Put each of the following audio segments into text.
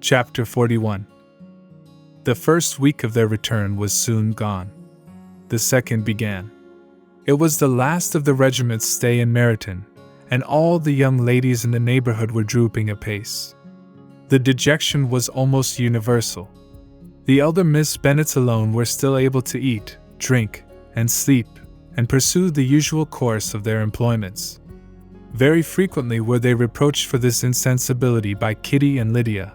Chapter 41. The first week of their return was soon gone. The second began. It was the last of the regiment's stay in Meryton, and all the young ladies in the neighborhood were drooping apace. The dejection was almost universal. The elder Miss Bennets alone were still able to eat, drink, and sleep, and pursue the usual course of their employments. Very frequently were they reproached for this insensibility by Kitty and Lydia,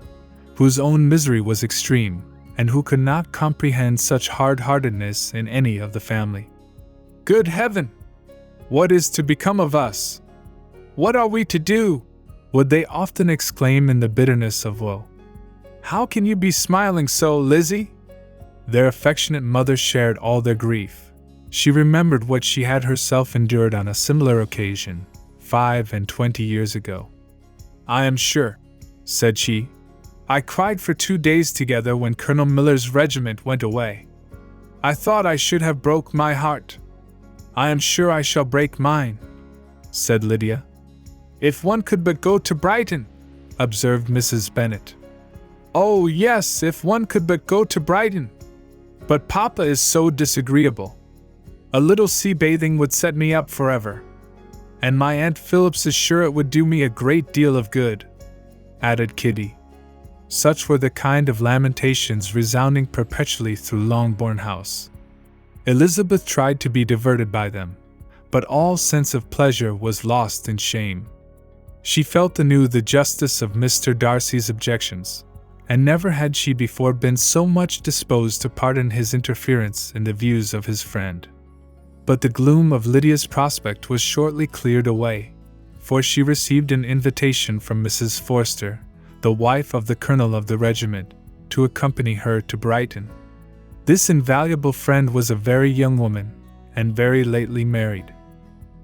whose own misery was extreme, and who could not comprehend such hard-heartedness in any of the family. "Good heaven! What is to become of us? What are we to do?" would they often exclaim in the bitterness of woe. "How can you be smiling so, Lizzie?" Their affectionate mother shared all their grief. She remembered what she had herself endured on a similar occasion, 25 years ago. "I am sure," said she, "I cried for 2 days together when Colonel Miller's regiment went away. I thought I should have broke my heart. I am sure I shall break mine," said Lydia. "If one could but go to Brighton," observed Mrs. Bennet. "Oh yes, if one could but go to Brighton. But Papa is so disagreeable. A little sea bathing would set me up forever. And my Aunt Phillips is sure it would do me a great deal of good," added Kitty. Such were the kind of lamentations resounding perpetually through Longbourn House. Elizabeth tried to be diverted by them, but all sense of pleasure was lost in shame. She felt anew the justice of Mr. Darcy's objections, and never had she before been so much disposed to pardon his interference in the views of his friend. But the gloom of Lydia's prospect was shortly cleared away, for she received an invitation from Mrs. Forster, the wife of the colonel of the regiment, to accompany her to Brighton. This invaluable friend was a very young woman, and very lately married.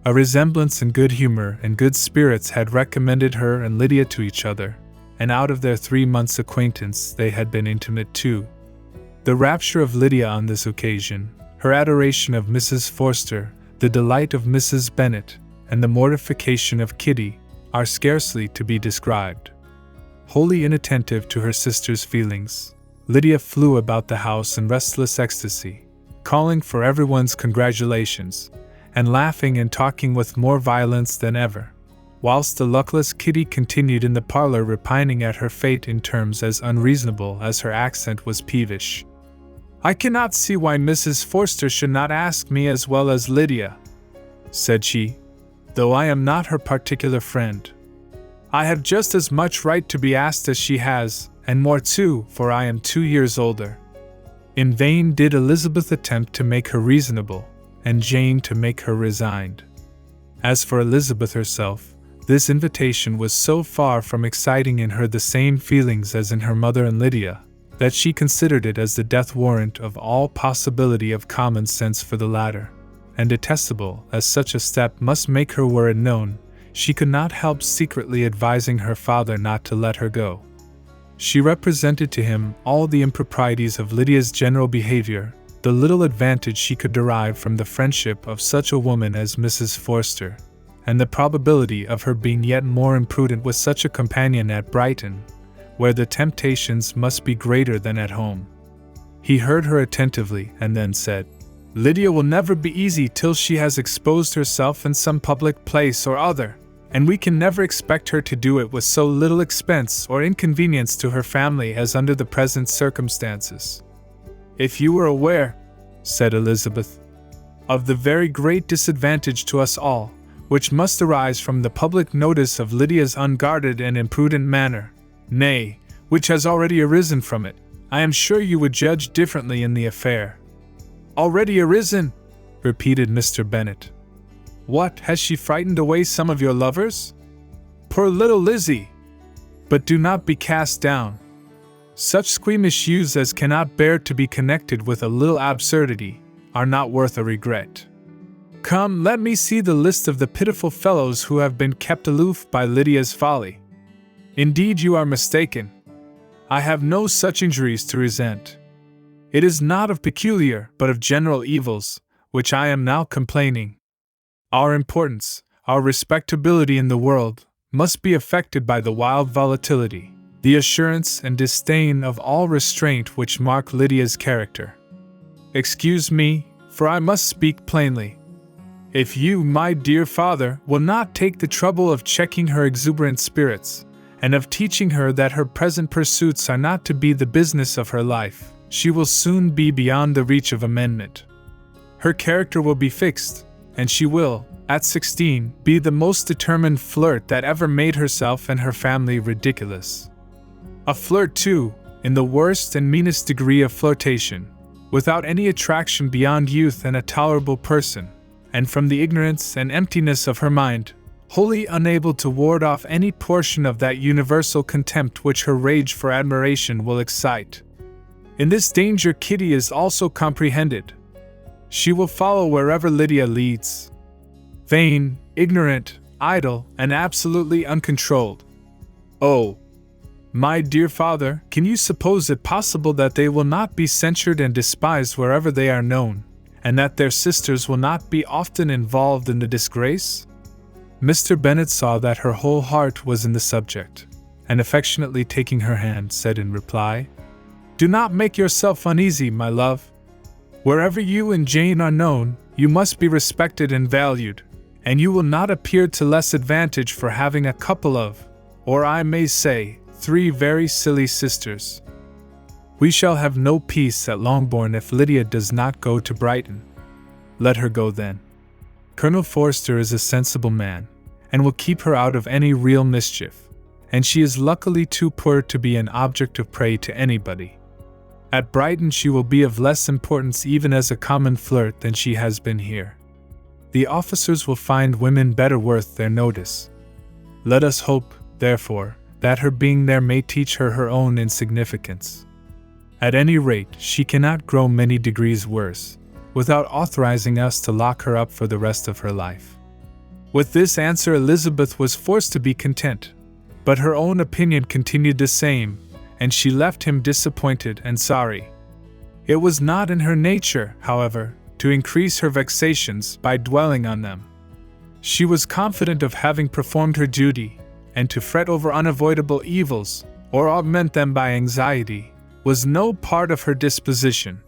A resemblance in good humor and good spirits had recommended her and Lydia to each other, and out of their 3 months' acquaintance they had been intimate too. The rapture of Lydia on this occasion, her adoration of Mrs. Forster, the delight of Mrs. Bennet, and the mortification of Kitty, are scarcely to be described. Wholly inattentive to her sister's feelings, Lydia flew about the house in restless ecstasy, calling for everyone's congratulations, and laughing and talking with more violence than ever, whilst the luckless Kitty continued in the parlor repining at her fate in terms as unreasonable as her accent was peevish. "I cannot see why Mrs. Forster should not ask me as well as Lydia," said she, "though I am not her particular friend. I have just as much right to be asked as she has, and more too, for I am 2 years older." In vain did Elizabeth attempt to make her reasonable, and Jane to make her resigned. As for Elizabeth herself, this invitation was so far from exciting in her the same feelings as in her mother and Lydia, that she considered it as the death warrant of all possibility of common sense for the latter, and detestable as such a step must make her were it known, she could not help secretly advising her father not to let her go. She represented to him all the improprieties of Lydia's general behavior, the little advantage she could derive from the friendship of such a woman as Mrs. Forster, and the probability of her being yet more imprudent with such a companion at Brighton, where the temptations must be greater than at home. He heard her attentively and then said, "Lydia will never be easy till she has exposed herself in some public place or other, and we can never expect her to do it with so little expense or inconvenience to her family as under the present circumstances. If you were aware," said Elizabeth, "of the very great disadvantage to us all, which must arise from the public notice of Lydia's unguarded and imprudent manner, nay, which has already arisen from it, I am sure you would judge differently in the affair." "Already arisen?" repeated Mr. Bennet. "What, has she frightened away some of your lovers? Poor little Lizzie! But do not be cast down. Such squeamish youths as cannot bear to be connected with a little absurdity are not worth a regret. Come, let me see the list of the pitiful fellows who have been kept aloof by Lydia's folly. Indeed, you are mistaken. I have no such injuries to resent. It is not of peculiar, but of general evils, which I am now complaining. Our importance, our respectability in the world, must be affected by the wild volatility, the assurance and disdain of all restraint which mark Lydia's character. Excuse me, for I must speak plainly. If you, my dear father, will not take the trouble of checking her exuberant spirits, and of teaching her that her present pursuits are not to be the business of her life, she will soon be beyond the reach of amendment. Her character will be fixed, and she will, at 16, be the most determined flirt that ever made herself and her family ridiculous. A flirt, too, in the worst and meanest degree of flirtation, without any attraction beyond youth and a tolerable person, and from the ignorance and emptiness of her mind, wholly unable to ward off any portion of that universal contempt which her rage for admiration will excite. In this danger Kitty is also comprehended. She will follow wherever Lydia leads. Vain, ignorant, idle, and absolutely uncontrolled. Oh, my dear father, can you suppose it possible that they will not be censured and despised wherever they are known, and that their sisters will not be often involved in the disgrace? Mr. Bennet saw that her whole heart was in the subject, and affectionately taking her hand, said in reply, "Do not make yourself uneasy, my love. Wherever you and Jane are known, you must be respected and valued, and you will not appear to less advantage for having a couple of, or I may say, 3 very silly sisters. We shall have no peace at Longbourn if Lydia does not go to Brighton. Let her go then. Colonel Forster is a sensible man, and will keep her out of any real mischief, and she is luckily too poor to be an object of prey to anybody. At Brighton she will be of less importance even as a common flirt than she has been here. The officers will find women better worth their notice. Let us hope, therefore, that her being there may teach her her own insignificance. At any rate, she cannot grow many degrees worse, without authorizing us to lock her up for the rest of her life." With this answer Elizabeth was forced to be content, but her own opinion continued the same, and she left him disappointed and sorry. It was not in her nature, however, to increase her vexations by dwelling on them. She was confident of having performed her duty, and to fret over unavoidable evils, or augment them by anxiety, was no part of her disposition.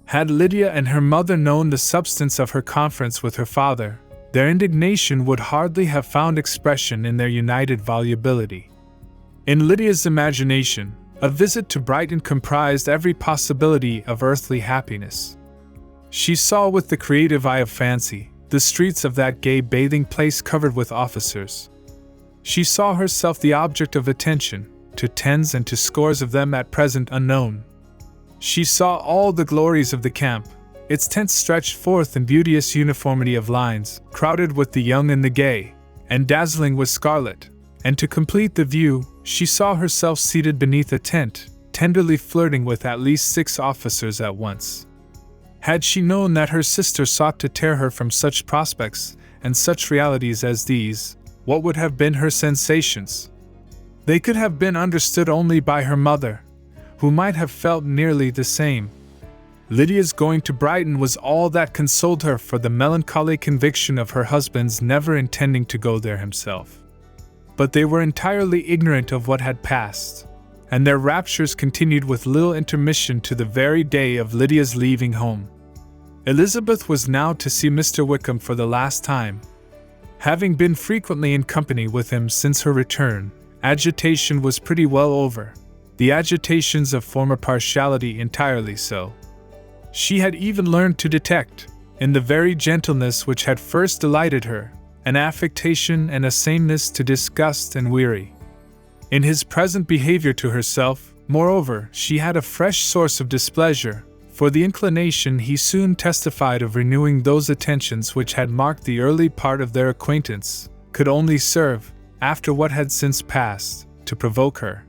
Had Lydia and her mother known the substance of her conference with her father, their indignation would hardly have found expression in their united volubility. In Lydia's imagination, a visit to Brighton comprised every possibility of earthly happiness. She saw with the creative eye of fancy the streets of that gay bathing place covered with officers. She saw herself the object of attention to tens and to scores of them at present unknown. She saw all the glories of the camp, its tents stretched forth in beauteous uniformity of lines, crowded with the young and the gay, and dazzling with scarlet, and to complete the view, she saw herself seated beneath a tent, tenderly flirting with at least 6 officers at once. Had she known that her sister sought to tear her from such prospects and such realities as these, what would have been her sensations? They could have been understood only by her mother, who might have felt nearly the same. Lydia's going to Brighton was all that consoled her for the melancholy conviction of her husband's never intending to go there himself. But they were entirely ignorant of what had passed, and their raptures continued with little intermission to the very day of Lydia's leaving home. Elizabeth was now to see Mr. Wickham for the last time. Having been frequently in company with him since her return, agitation was pretty well over, the agitations of former partiality entirely so. She had even learned to detect, in the very gentleness which had first delighted her, an affectation and a sameness to disgust and weary. In his present behavior to herself, moreover, she had a fresh source of displeasure, for the inclination he soon testified of renewing those attentions which had marked the early part of their acquaintance, could only serve, after what had since passed, to provoke her.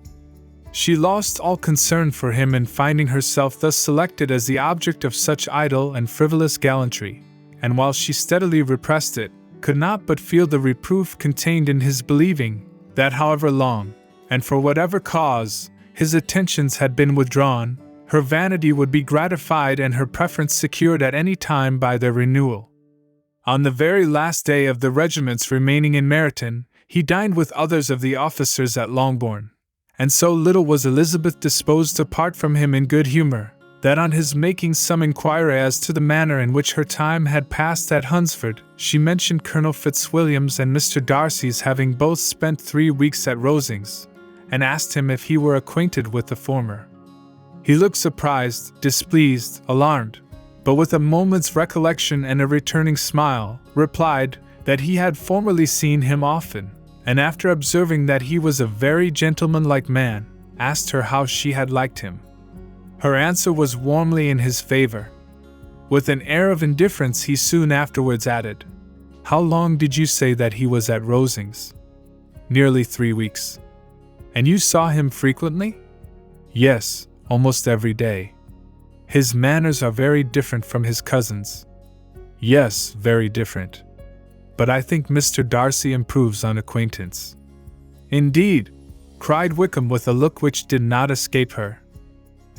She lost all concern for him in finding herself thus selected as the object of such idle and frivolous gallantry, and while she steadily repressed it, could not but feel the reproof contained in his believing that however long, and for whatever cause, his attentions had been withdrawn, her vanity would be gratified and her preference secured at any time by their renewal. On the very last day of the regiment's remaining in Meryton, he dined with others of the officers at Longbourn, and so little was Elizabeth disposed to part from him in good humor, that on his making some inquiry as to the manner in which her time had passed at Hunsford, she mentioned Colonel Fitzwilliam's and Mr. Darcy's having both spent 3 weeks at Rosings, and asked him if he were acquainted with the former. He looked surprised, displeased, alarmed, but with a moment's recollection and a returning smile, replied that he had formerly seen him often, and after observing that he was a very gentlemanlike man, asked her how she had liked him. Her answer was warmly in his favor. With an air of indifference he soon afterwards added, "How long did you say that he was at Rosings?" "Nearly 3 weeks." "And you saw him frequently?" "Yes, almost every day." "His manners are very different from his cousin's." "Yes, very different. But I think Mr. Darcy improves on acquaintance." "Indeed!" cried Wickham with a look which did not escape her.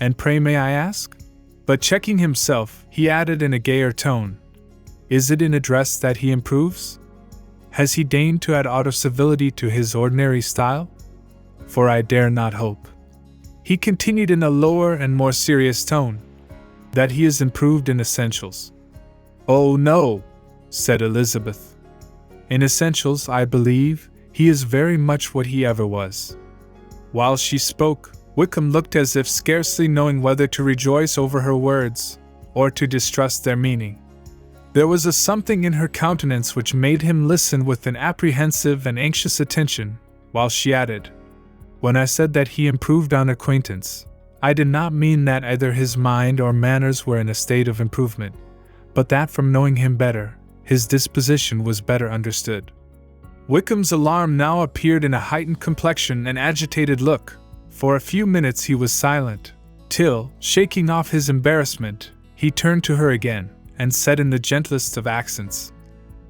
"And pray may I ask?" But checking himself, he added in a gayer tone, "Is it in address that he improves? Has he deigned to add aught of civility to his ordinary style? For I dare not hope," he continued in a lower and more serious tone, "that he is improved in essentials." "Oh no," said Elizabeth. "In essentials, I believe, he is very much what he ever was." While she spoke, Wickham looked as if scarcely knowing whether to rejoice over her words, or to distrust their meaning. There was a something in her countenance which made him listen with an apprehensive and anxious attention, while she added, "When I said that he improved on acquaintance, I did not mean that either his mind or manners were in a state of improvement, but that from knowing him better, his disposition was better understood." Wickham's alarm now appeared in a heightened complexion and agitated look. For a few minutes he was silent, till, shaking off his embarrassment, he turned to her again, and said in the gentlest of accents,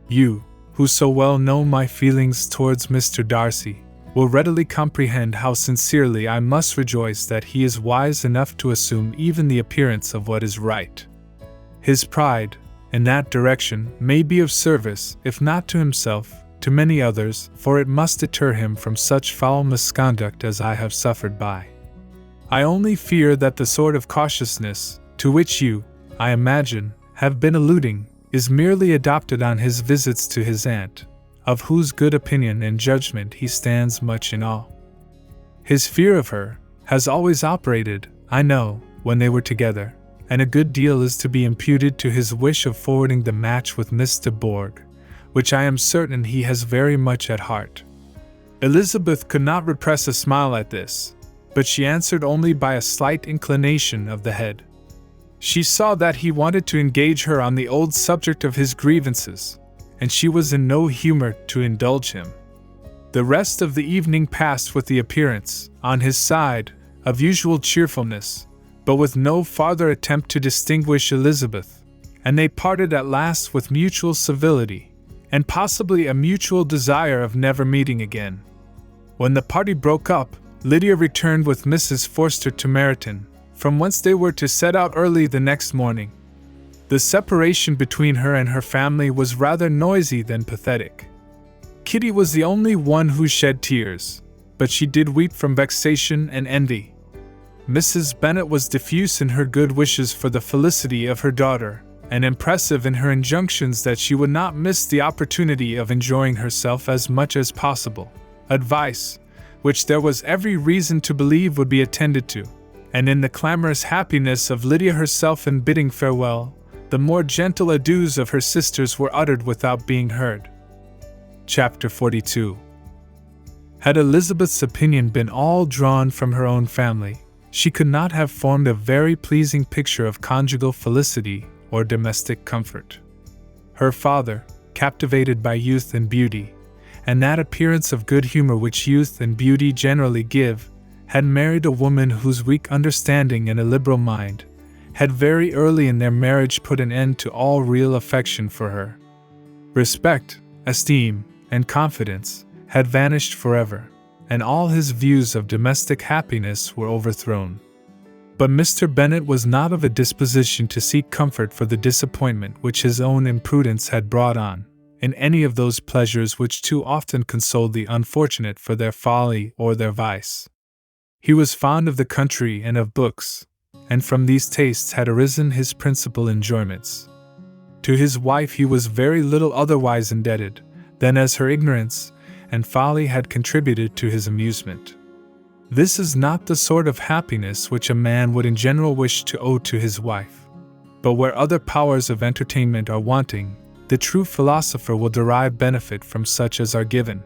"You, who so well know my feelings towards Mr. Darcy, will readily comprehend how sincerely I must rejoice that he is wise enough to assume even the appearance of what is right. His pride, in that direction, may be of service, if not to himself, to many others, for it must deter him from such foul misconduct as I have suffered by. I only fear that the sort of cautiousness, to which you, I imagine, have been alluding, is merely adopted on his visits to his aunt, of whose good opinion and judgment he stands much in awe. His fear of her has always operated, I know, when they were together, and a good deal is to be imputed to his wish of forwarding the match with Miss de Bourgh, which I am certain he has very much at heart." Elizabeth could not repress a smile at this, but she answered only by a slight inclination of the head. She saw that he wanted to engage her on the old subject of his grievances, and she was in no humor to indulge him. The rest of the evening passed with the appearance, on his side, of usual cheerfulness, but with no farther attempt to distinguish Elizabeth, and they parted at last with mutual civility, and possibly a mutual desire of never meeting again. When the party broke up, Lydia returned with Mrs. Forster to Meryton, from whence they were to set out early the next morning. The separation between her and her family was rather noisy than pathetic. Kitty was the only one who shed tears, but she did weep from vexation and envy. Mrs. Bennet was diffuse in her good wishes for the felicity of her daughter, and impressive in her injunctions that she would not miss the opportunity of enjoying herself as much as possible, advice which there was every reason to believe would be attended to, and in the clamorous happiness of Lydia herself in bidding farewell, the more gentle adieus of her sisters were uttered without being heard. Chapter 42. Had Elizabeth's opinion been all drawn from her own family, she could not have formed a very pleasing picture of conjugal felicity or domestic comfort. Her father, captivated by youth and beauty, and that appearance of good humor which youth and beauty generally give, had married a woman whose weak understanding and illiberal mind had very early in their marriage put an end to all real affection for her. Respect, esteem, and confidence had vanished forever, and all his views of domestic happiness were overthrown. But Mr. Bennet was not of a disposition to seek comfort for the disappointment which his own imprudence had brought on, in any of those pleasures which too often console the unfortunate for their folly or their vice. He was fond of the country and of books, and from these tastes had arisen his principal enjoyments. To his wife he was very little otherwise indebted than as her ignorance and folly had contributed to his amusement. This is not the sort of happiness which a man would in general wish to owe to his wife. But where other powers of entertainment are wanting, the true philosopher will derive benefit from such as are given.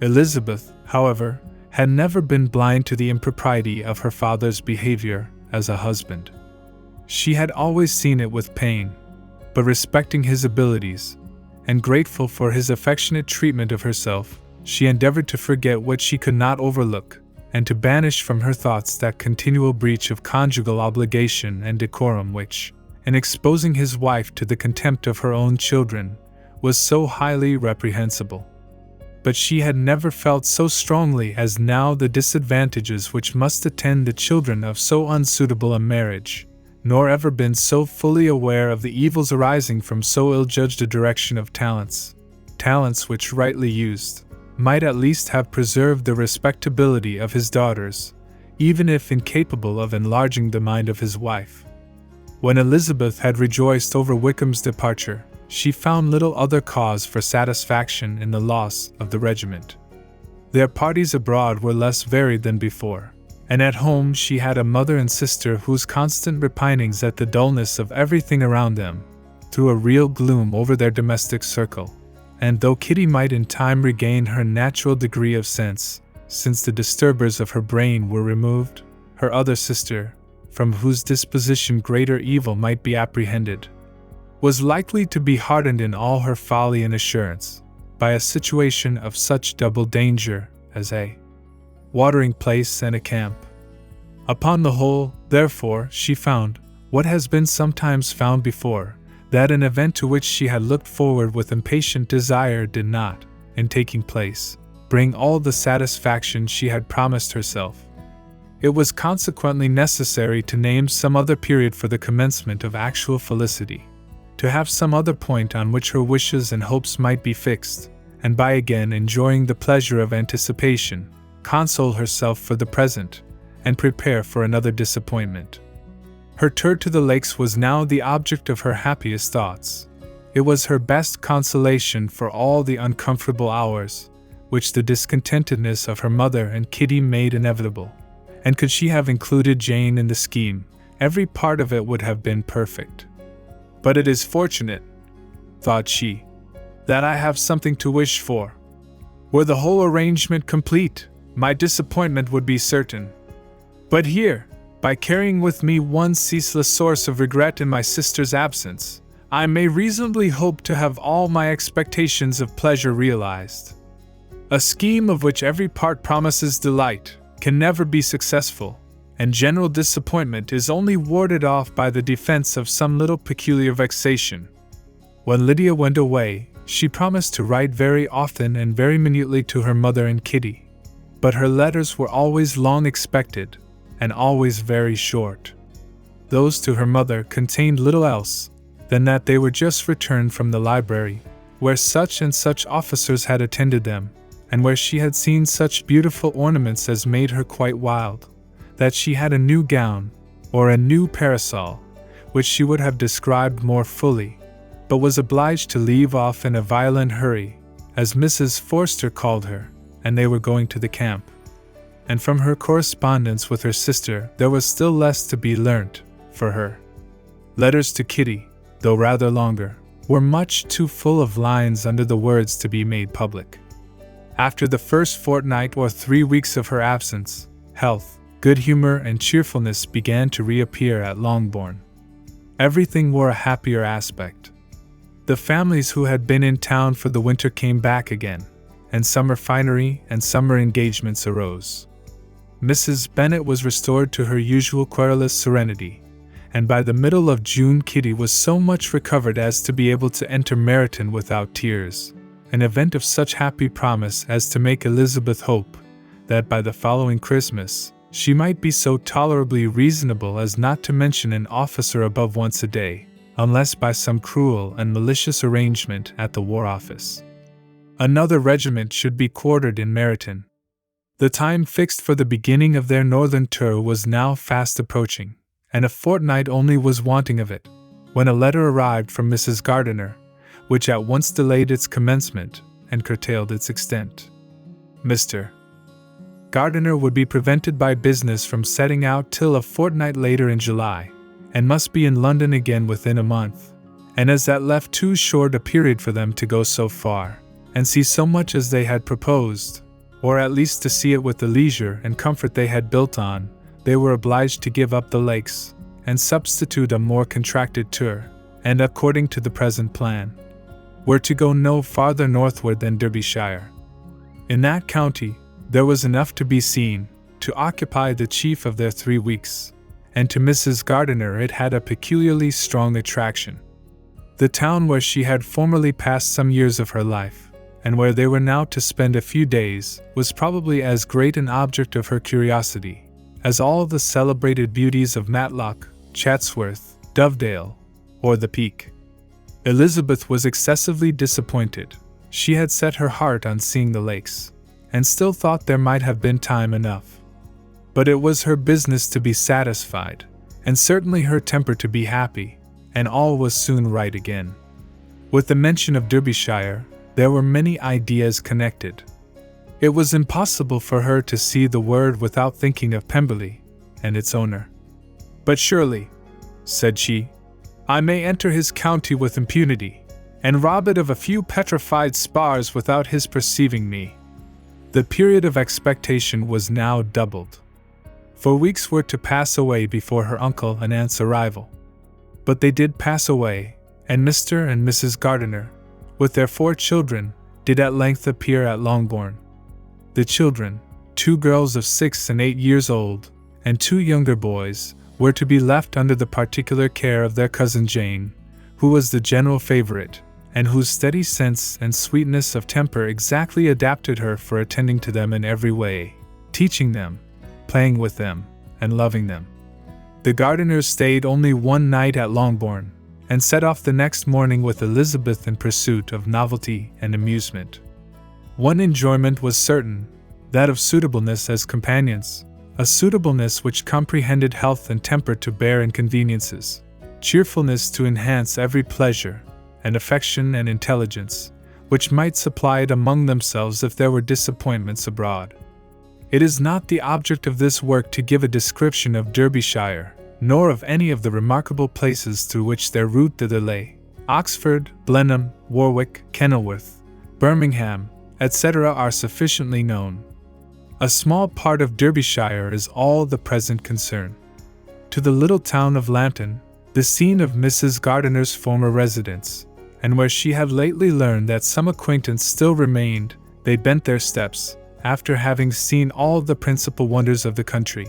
Elizabeth, however, had never been blind to the impropriety of her father's behavior as a husband. She had always seen it with pain, but respecting his abilities, and grateful for his affectionate treatment of herself, she endeavored to forget what she could not overlook, and to banish from her thoughts that continual breach of conjugal obligation and decorum which, in exposing his wife to the contempt of her own children, was so highly reprehensible. But she had never felt so strongly as now the disadvantages which must attend the children of so unsuitable a marriage, nor ever been so fully aware of the evils arising from so ill-judged a direction of talents which, rightly used, might at least have preserved the respectability of his daughters, even if incapable of enlarging the mind of his wife. When Elizabeth had rejoiced over Wickham's departure, she found little other cause for satisfaction in the loss of the regiment. Their parties abroad were less varied than before, and at home she had a mother and sister whose constant repinings at the dullness of everything around them threw a real gloom over their domestic circle. And though Kitty might in time regain her natural degree of sense, since the disturbers of her brain were removed, her other sister, from whose disposition greater evil might be apprehended, was likely to be hardened in all her folly and assurance by a situation of such double danger as a watering place and a camp. Upon the whole, therefore, she found, what has been sometimes found before, that an event to which she had looked forward with impatient desire did not, in taking place, bring all the satisfaction she had promised herself. It was consequently necessary to name some other period for the commencement of actual felicity, to have some other point on which her wishes and hopes might be fixed, and by again enjoying the pleasure of anticipation, console herself for the present, and prepare for another disappointment. Her tour to the lakes was now the object of her happiest thoughts. It was her best consolation for all the uncomfortable hours which the discontentedness of her mother and Kitty made inevitable, and could she have included Jane in the scheme, every part of it would have been perfect. But it is fortunate, thought she, that I have something to wish for. Were the whole arrangement complete, my disappointment would be certain. But here, by carrying with me one ceaseless source of regret in my sister's absence, I may reasonably hope to have all my expectations of pleasure realized. A scheme of which every part promises delight can never be successful, and general disappointment is only warded off by the defense of some little peculiar vexation. When Lydia went away, she promised to write very often and very minutely to her mother and Kitty, but her letters were always long expected, and always very short. Those to her mother contained little else than that they were just returned from the library, where such and such officers had attended them, and where she had seen such beautiful ornaments as made her quite wild, that she had a new gown, or a new parasol, which she would have described more fully, but was obliged to leave off in a violent hurry, as Mrs. Forster called her, and they were going to the camp. And from her correspondence with her sister there was still less to be learnt for her. Letters to Kitty, though rather longer, were much too full of lines under the words to be made public. After the first fortnight or 3 weeks of her absence, health, good humor, and cheerfulness began to reappear at Longbourn. Everything wore a happier aspect. The families who had been in town for the winter came back again, and summer finery and summer engagements arose. Mrs. Bennet was restored to her usual querulous serenity, and by the middle of June Kitty was so much recovered as to be able to enter Meryton without tears, an event of such happy promise as to make Elizabeth hope that by the following Christmas she might be so tolerably reasonable as not to mention an officer above once a day, unless by some cruel and malicious arrangement at the War Office. Another regiment should be quartered in Meryton. The time fixed for the beginning of their northern tour was now fast approaching, and a fortnight only was wanting of it, when a letter arrived from Mrs. Gardiner, which at once delayed its commencement and curtailed its extent. Mr. Gardiner would be prevented by business from setting out till a fortnight later in July, and must be in London again within a month, and as that left too short a period for them to go so far, and see so much as they had proposed, or at least to see it with the leisure and comfort they had built on, they were obliged to give up the lakes, and substitute a more contracted tour, and according to the present plan, were to go no farther northward than Derbyshire. In that county, there was enough to be seen, to occupy the chief of their 3 weeks, and to Mrs. Gardiner it had a peculiarly strong attraction. The town where she had formerly passed some years of her life, and where they were now to spend a few days, was probably as great an object of her curiosity as all the celebrated beauties of Matlock, Chatsworth, Dovedale, or the Peak. Elizabeth was excessively disappointed. She had set her heart on seeing the lakes, and still thought there might have been time enough. But it was her business to be satisfied, and certainly her temper to be happy, and all was soon right again. With the mention of Derbyshire, there were many ideas connected. It was impossible for her to see the word without thinking of Pemberley and its owner. "But surely," said she, "I may enter his county with impunity, and rob it of a few petrified spars without his perceiving me." The period of expectation was now doubled. 4 weeks were to pass away before her uncle and aunt's arrival. But they did pass away, and Mr. and Mrs. Gardiner, with their 4 children, did at length appear at Longbourn. The children, 2 girls of 6 and 8 years old, and 2 younger boys, were to be left under the particular care of their cousin Jane, who was the general favorite, and whose steady sense and sweetness of temper exactly adapted her for attending to them in every way, teaching them, playing with them, and loving them. The Gardiners stayed only 1 night at Longbourn, and set off the next morning with Elizabeth in pursuit of novelty and amusement. One enjoyment was certain, that of suitableness as companions, a suitableness which comprehended health and temper to bear inconveniences, cheerfulness to enhance every pleasure, and affection and intelligence, which might supply it among themselves if there were disappointments abroad. It is not the object of this work to give a description of Derbyshire, nor of any of the remarkable places through which their route thither lay. Oxford, Blenheim, Warwick, Kenilworth, Birmingham, etc. are sufficiently known. A small part of Derbyshire is all the present concern. To the little town of Lambton, the scene of Mrs. Gardiner's former residence, and where she had lately learned that some acquaintance still remained, they bent their steps, after having seen all the principal wonders of the country.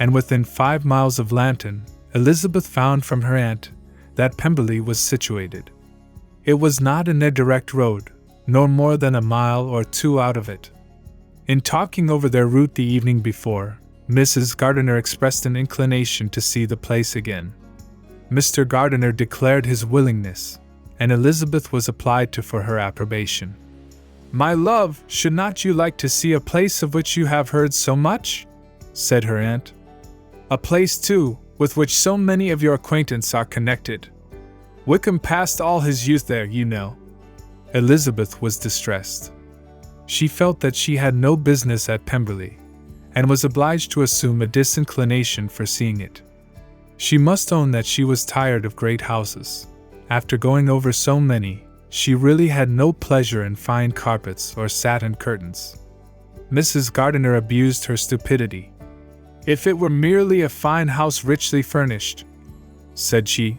And within 5 miles of Lambton, Elizabeth found from her aunt that Pemberley was situated. It was not in their direct road, nor more than a mile or 2 out of it. In talking over their route the evening before, Mrs. Gardiner expressed an inclination to see the place again. Mr. Gardiner declared his willingness, and Elizabeth was applied to for her approbation. "My love, should not you like to see a place of which you have heard so much?" said her aunt. "A place, too, with which so many of your acquaintance are connected. Wickham passed all his youth there, you know." Elizabeth was distressed. She felt that she had no business at Pemberley, and was obliged to assume a disinclination for seeing it. She must own that she was tired of great houses. After going over so many, she really had no pleasure in fine carpets or satin curtains. Mrs. Gardiner abused her stupidity. "If it were merely a fine house richly furnished," said she,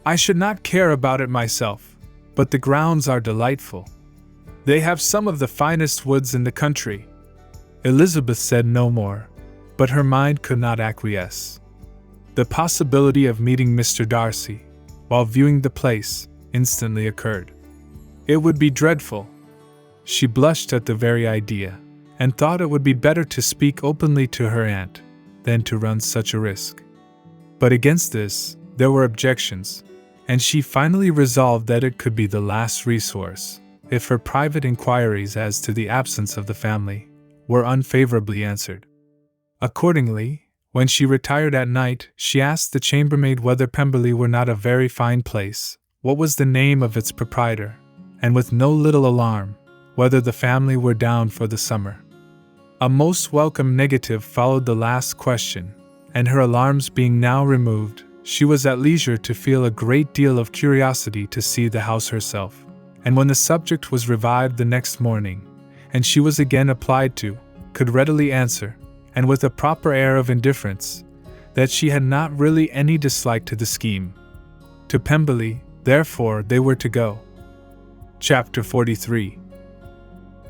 "I should not care about it myself, but the grounds are delightful. They have some of the finest woods in the country." Elizabeth said no more, but her mind could not acquiesce. The possibility of meeting Mr. Darcy, while viewing the place, instantly occurred. It would be dreadful. She blushed at the very idea, and thought it would be better to speak openly to her aunt than to run such a risk. But against this, there were objections, and she finally resolved that it could be the last resource, if her private inquiries as to the absence of the family were unfavorably answered. Accordingly, when she retired at night, she asked the chambermaid whether Pemberley were not a very fine place, what was the name of its proprietor, and with no little alarm, whether the family were down for the summer. A most welcome negative followed the last question, and her alarms being now removed, she was at leisure to feel a great deal of curiosity to see the house herself, and when the subject was revived the next morning, and she was again applied to, could readily answer, and with a proper air of indifference, that she had not really any dislike to the scheme. To Pemberley, therefore, they were to go. Chapter 43.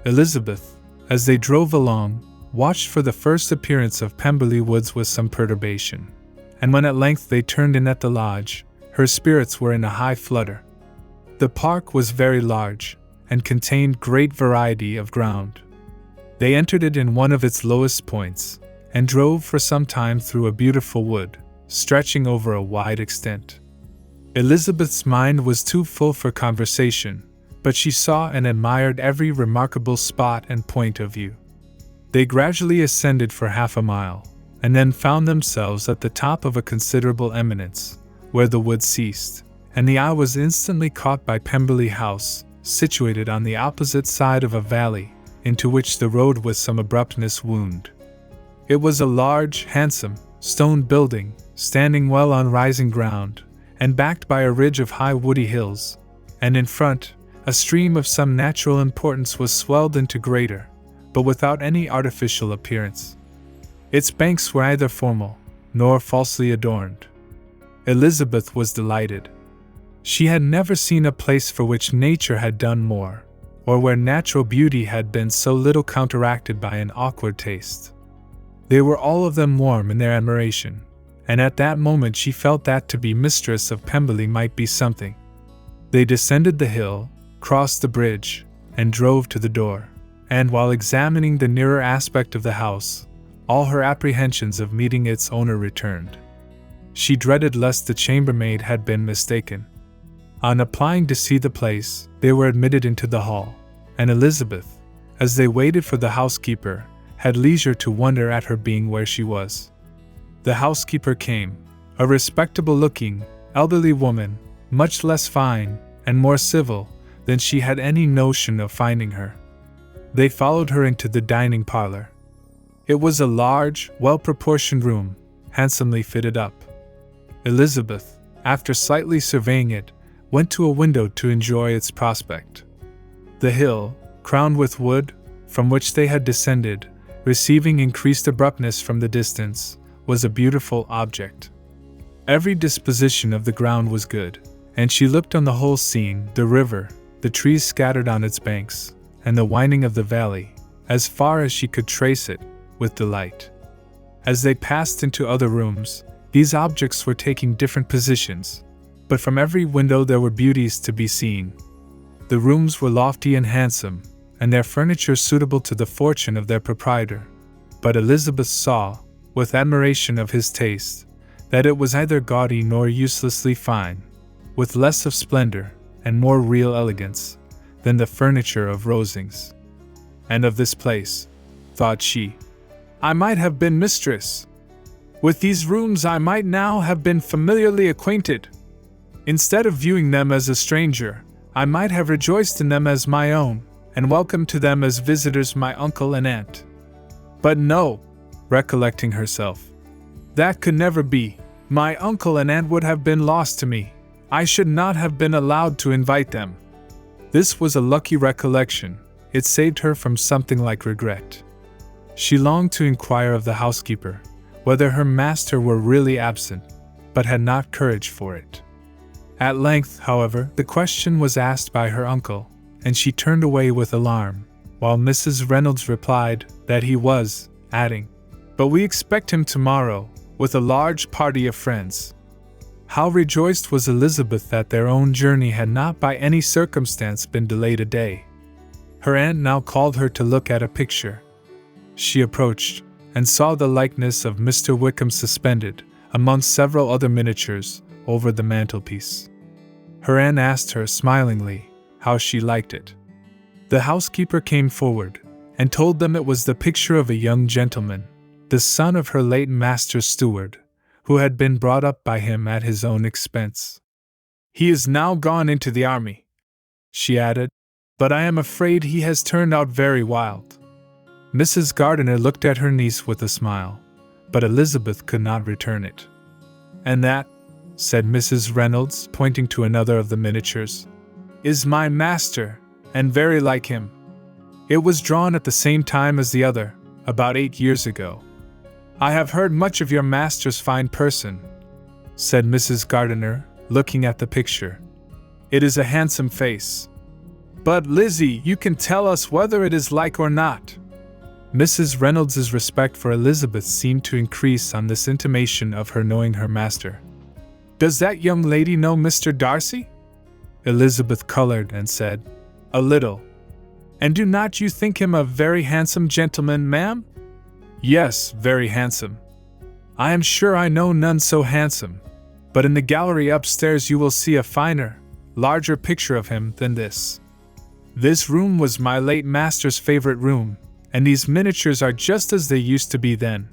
Elizabeth, as they drove along, watched for the first appearance of Pemberley Woods with some perturbation, and when at length they turned in at the lodge, her spirits were in a high flutter. The park was very large, and contained great variety of ground. They entered it in one of its lowest points, and drove for some time through a beautiful wood, stretching over a wide extent. Elizabeth's mind was too full for conversation, but she saw and admired every remarkable spot and point of view. They gradually ascended for half a mile, and then found themselves at the top of a considerable eminence, where the wood ceased, and the eye was instantly caught by Pemberley House, situated on the opposite side of a valley, into which the road with some abruptness wound. It was a large, handsome, stone building, standing well on rising ground, and backed by a ridge of high woody hills, and in front, a stream of some natural importance was swelled into greater, but without any artificial appearance. Its banks were neither formal, nor falsely adorned. Elizabeth was delighted. She had never seen a place for which nature had done more, or where natural beauty had been so little counteracted by an awkward taste. They were all of them warm in their admiration, and at that moment she felt that to be mistress of Pemberley might be something. They descended the hill, crossed the bridge, and drove to the door, and while examining the nearer aspect of the house, all her apprehensions of meeting its owner returned. She dreaded lest the chambermaid had been mistaken. On applying to see the place, they were admitted into the hall, and Elizabeth, as they waited for the housekeeper, had leisure to wonder at her being where she was. The housekeeper came, a respectable-looking, elderly woman, much less fine and more civil than she had any notion of finding her. They followed her into the dining parlor. It was a large, well-proportioned room, handsomely fitted up. Elizabeth, after slightly surveying it, went to a window to enjoy its prospect. The hill, crowned with wood, from which they had descended, receiving increased abruptness from the distance, was a beautiful object. Every disposition of the ground was good, and she looked on the whole scene, the river, the trees scattered on its banks, and the winding of the valley, as far as she could trace it, with delight. As they passed into other rooms, these objects were taking different positions, but from every window there were beauties to be seen. The rooms were lofty and handsome, and their furniture suitable to the fortune of their proprietor, but Elizabeth saw, with admiration of his taste, that it was neither gaudy nor uselessly fine, with less of splendor and more real elegance than the furniture of Rosings. And of this place, thought she, I might have been mistress. With these rooms I might now have been familiarly acquainted. Instead of viewing them as a stranger, I might have rejoiced in them as my own, and welcomed to them as visitors my uncle and aunt. But no, recollecting herself, that could never be. My uncle and aunt would have been lost to me. I should not have been allowed to invite them. This was a lucky recollection. It saved her from something like regret. She longed to inquire of the housekeeper whether her master were really absent, but had not courage for it. At length, however, the question was asked by her uncle, and she turned away with alarm, while Mrs. Reynolds replied that he was, adding, But we expect him tomorrow, with a large party of friends. How rejoiced was Elizabeth that their own journey had not by any circumstance been delayed a day. Her aunt now called her to look at a picture. She approached, and saw the likeness of Mr. Wickham suspended, among several other miniatures, over the mantelpiece. Her aunt asked her smilingly how she liked it. The housekeeper came forward, and told them it was the picture of a young gentleman, the son of her late master's steward, who had been brought up by him at his own expense. "He is now gone into the army," she added, "but I am afraid he has turned out very wild." Mrs. Gardiner looked at her niece with a smile, but Elizabeth could not return it. "And that," said Mrs. Reynolds, pointing to another of the miniatures, "is my master, and very like him. It was drawn at the same time as the other, about 8 years ago." "I have heard much of your master's fine person," said Mrs. Gardiner, looking at the picture. "It is a handsome face. But, Lizzie, you can tell us whether it is like or not." Mrs. Reynolds's respect for Elizabeth seemed to increase on this intimation of her knowing her master. "Does that young lady know Mr. Darcy?" Elizabeth colored and said, "A little." "And do not you think him a very handsome gentleman, ma'am?" "Yes, very handsome. I am sure I know none so handsome, but in the gallery upstairs you will see a finer, larger picture of him than this. This room was my late master's favorite room, and these miniatures are just as they used to be then.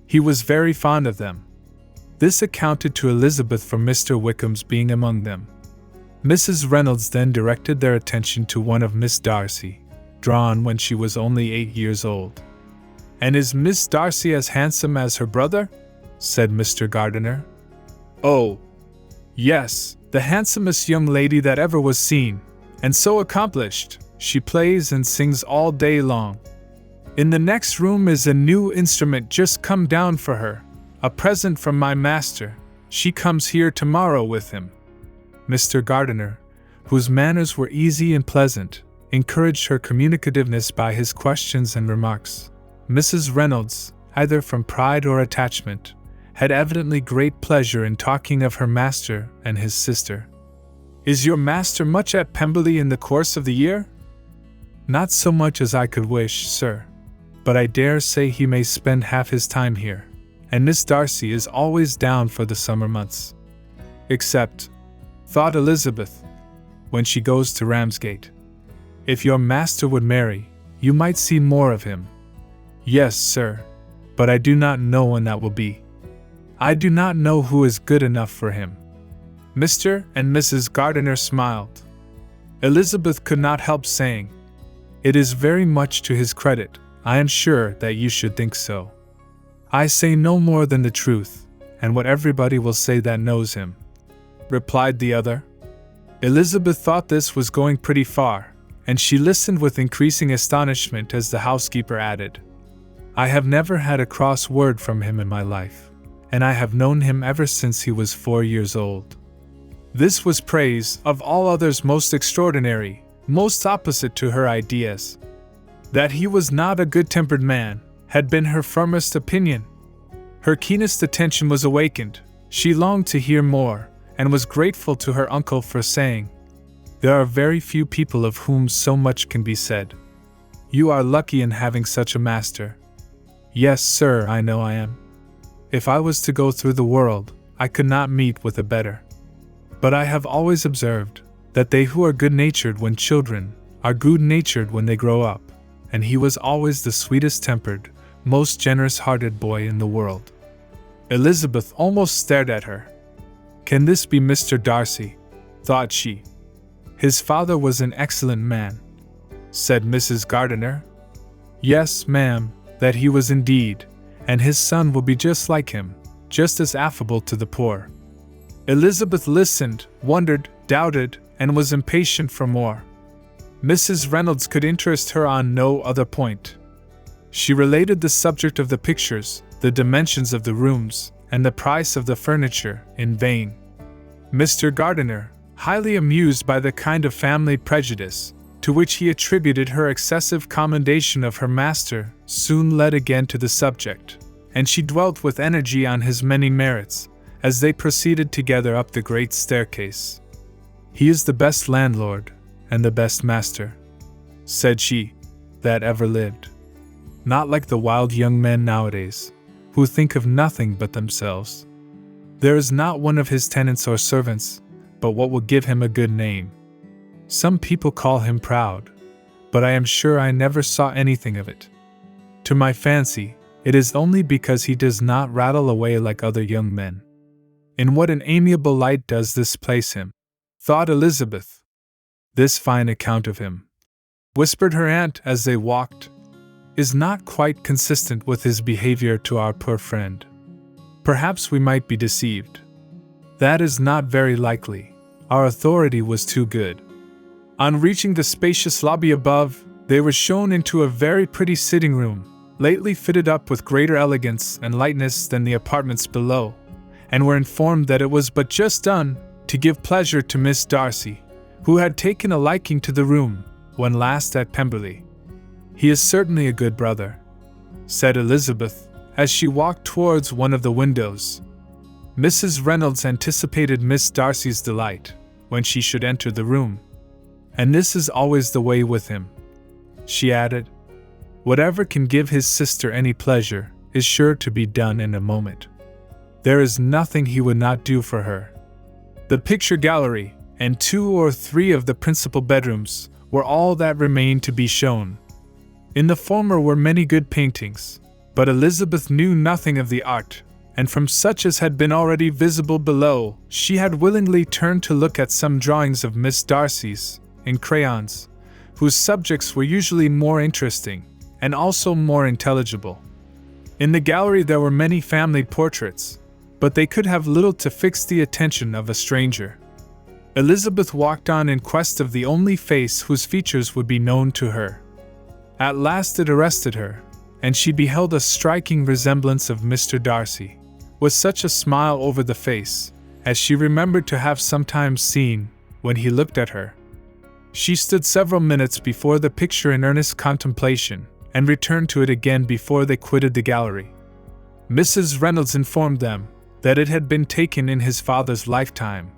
He was very fond of them." This accounted to Elizabeth for Mr. Wickham's being among them. Mrs. Reynolds then directed their attention to one of Miss Darcy, drawn when she was only 8 years old. "And is Miss Darcy as handsome as her brother?" said Mr. Gardiner. "Oh, yes, the handsomest young lady that ever was seen, and so accomplished. She plays and sings all day long. In the next room is a new instrument just come down for her, a present from my master. She comes here tomorrow with him." Mr. Gardiner, whose manners were easy and pleasant, encouraged her communicativeness by his questions and remarks. Mrs. Reynolds, either from pride or attachment, had evidently great pleasure in talking of her master and his sister. "Is your master much at Pemberley in the course of the year?" "Not so much as I could wish, sir. But I dare say he may spend half his time here, and Miss Darcy is always down for the summer months. Except," thought Elizabeth, "when she goes to Ramsgate. If your master would marry, you might see more of him." "Yes, sir, but I do not know when that will be. I do not know who is good enough for him." Mr. and Mrs. Gardiner smiled. Elizabeth could not help saying, "It is very much to his credit, I am sure, that you should think so. I say no more than the truth, and what everybody will say that knows him," replied the other. Elizabeth thought this was going pretty far, and she listened with increasing astonishment as the housekeeper added, "I have never had a cross word from him in my life, and I have known him ever since he was 4 years old." This was praise, of all others most extraordinary, most opposite to her ideas. That he was not a good-tempered man had been her firmest opinion. Her keenest attention was awakened. She longed to hear more, and was grateful to her uncle for saying, "There are very few people of whom so much can be said. You are lucky in having such a master." "Yes, sir, I know I am. If I was to go through the world, I could not meet with a better. But I have always observed that they who are good-natured when children are good-natured when they grow up, and he was always the sweetest-tempered, most generous-hearted boy in the world." Elizabeth almost stared at her. "Can this be Mr. Darcy?" thought she. "His father was an excellent man," said Mrs. Gardiner. "Yes, ma'am, that he was indeed, and his son will be just like him, just as affable to the poor." Elizabeth listened, wondered, doubted, and was impatient for more. Mrs. Reynolds could interest her on no other point. She related the subject of the pictures, the dimensions of the rooms, and the price of the furniture, in vain. Mr. Gardiner, highly amused by the kind of family prejudice to which he attributed her excessive commendation of her master, soon led again to the subject, and she dwelt with energy on his many merits, as they proceeded together up the great staircase. "He is the best landlord, and the best master," said she, "that ever lived. Not like the wild young men nowadays, who think of nothing but themselves. There is not one of his tenants or servants, but what will give him a good name. Some people call him proud, but I am sure I never saw anything of it. To my fancy, it is only because he does not rattle away like other young men. In what an amiable light does this place him, thought Elizabeth. This fine account of him, whispered her aunt as they walked, is not quite consistent with his behavior to our poor friend. Perhaps we might be deceived. That is not very likely. Our authority was too good. On reaching the spacious lobby above, they were shown into a very pretty sitting room, lately fitted up with greater elegance and lightness than the apartments below, and were informed that it was but just done to give pleasure to Miss Darcy, who had taken a liking to the room when last at Pemberley. "He is certainly a good brother," said Elizabeth, as she walked towards one of the windows. Mrs. Reynolds anticipated Miss Darcy's delight when she should enter the room. "And this is always the way with him," she added. "Whatever can give his sister any pleasure is sure to be done in a moment. There is nothing he would not do for her." The picture gallery and 2 or 3 of the principal bedrooms were all that remained to be shown. In the former were many good paintings, but Elizabeth knew nothing of the art, and from such as had been already visible below, she had willingly turned to look at some drawings of Miss Darcy's, in crayons, whose subjects were usually more interesting, and also more intelligible. In the gallery there were many family portraits, but they could have little to fix the attention of a stranger. Elizabeth walked on in quest of the only face whose features would be known to her. At last it arrested her, and she beheld a striking resemblance of Mr. Darcy, with such a smile over the face, as she remembered to have sometimes seen when he looked at her. She stood several minutes before the picture in earnest contemplation, and returned to it again before they quitted the gallery. Mrs. Reynolds informed them that it had been taken in his father's lifetime.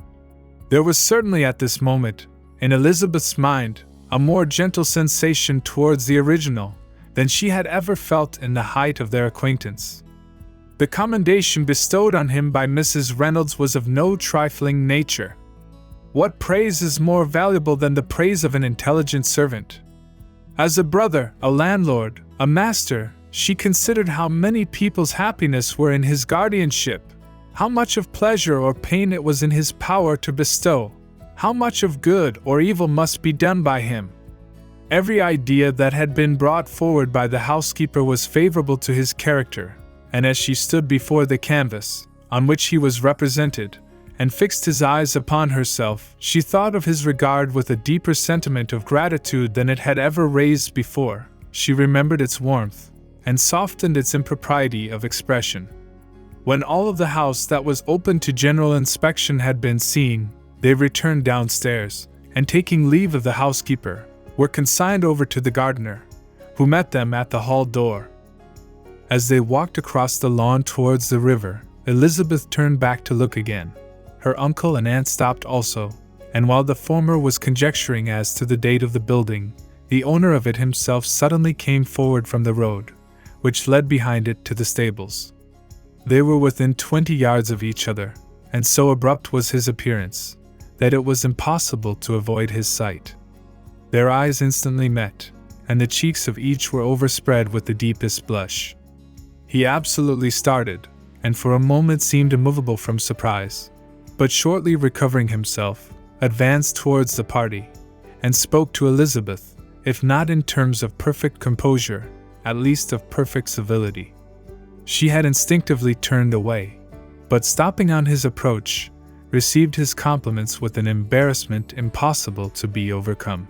There was certainly at this moment, in Elizabeth's mind, a more gentle sensation towards the original than she had ever felt in the height of their acquaintance. The commendation bestowed on him by Mrs. Reynolds was of no trifling nature. What praise is more valuable than the praise of an intelligent servant? As a brother, a landlord, a master, she considered how many people's happiness were in his guardianship, how much of pleasure or pain it was in his power to bestow, how much of good or evil must be done by him. Every idea that had been brought forward by the housekeeper was favorable to his character, and as she stood before the canvas, on which he was represented, and fixed his eyes upon herself, she thought of his regard with a deeper sentiment of gratitude than it had ever raised before. She remembered its warmth, and softened its impropriety of expression. When all of the house that was open to general inspection had been seen, they returned downstairs, and taking leave of the housekeeper, were consigned over to the gardener, who met them at the hall door. As they walked across the lawn towards the river, Elizabeth turned back to look again. Her uncle and aunt stopped also, and while the former was conjecturing as to the date of the building, the owner of it himself suddenly came forward from the road, which led behind it to the stables. They were within 20 yards of each other, and so abrupt was his appearance, that it was impossible to avoid his sight. Their eyes instantly met, and the cheeks of each were overspread with the deepest blush. He absolutely started, and for a moment seemed immovable from surprise, but shortly recovering himself, advanced towards the party, and spoke to Elizabeth, if not in terms of perfect composure, at least of perfect civility. She had instinctively turned away, but stopping on his approach, received his compliments with an embarrassment impossible to be overcome.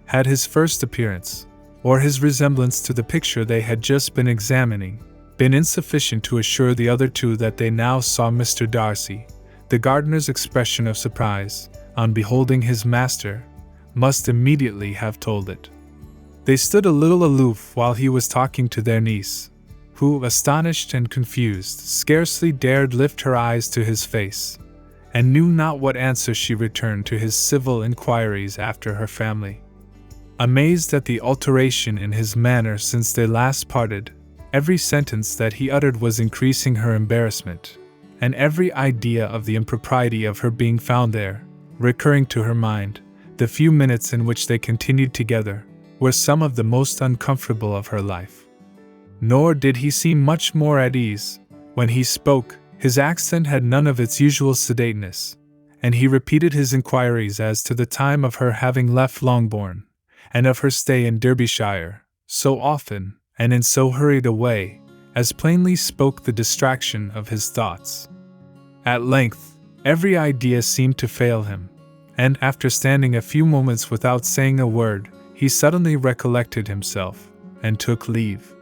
Had his first appearance, or his resemblance to the picture they had just been examining, been insufficient to assure the other two that they now saw Mr. Darcy, the gardener's expression of surprise, on beholding his master, must immediately have told it. They stood a little aloof while he was talking to their niece, who, astonished and confused, scarcely dared lift her eyes to his face, and knew not what answer she returned to his civil inquiries after her family. Amazed at the alteration in his manner since they last parted, every sentence that he uttered was increasing her embarrassment, and every idea of the impropriety of her being found there, recurring to her mind, the few minutes in which they continued together, were some of the most uncomfortable of her life. Nor did he seem much more at ease. When he spoke, his accent had none of its usual sedateness, and he repeated his inquiries as to the time of her having left Longbourn, and of her stay in Derbyshire, so often, and in so hurried a way, as plainly spoke the distraction of his thoughts. At length, every idea seemed to fail him, and after standing a few moments without saying a word, he suddenly recollected himself, and took leave.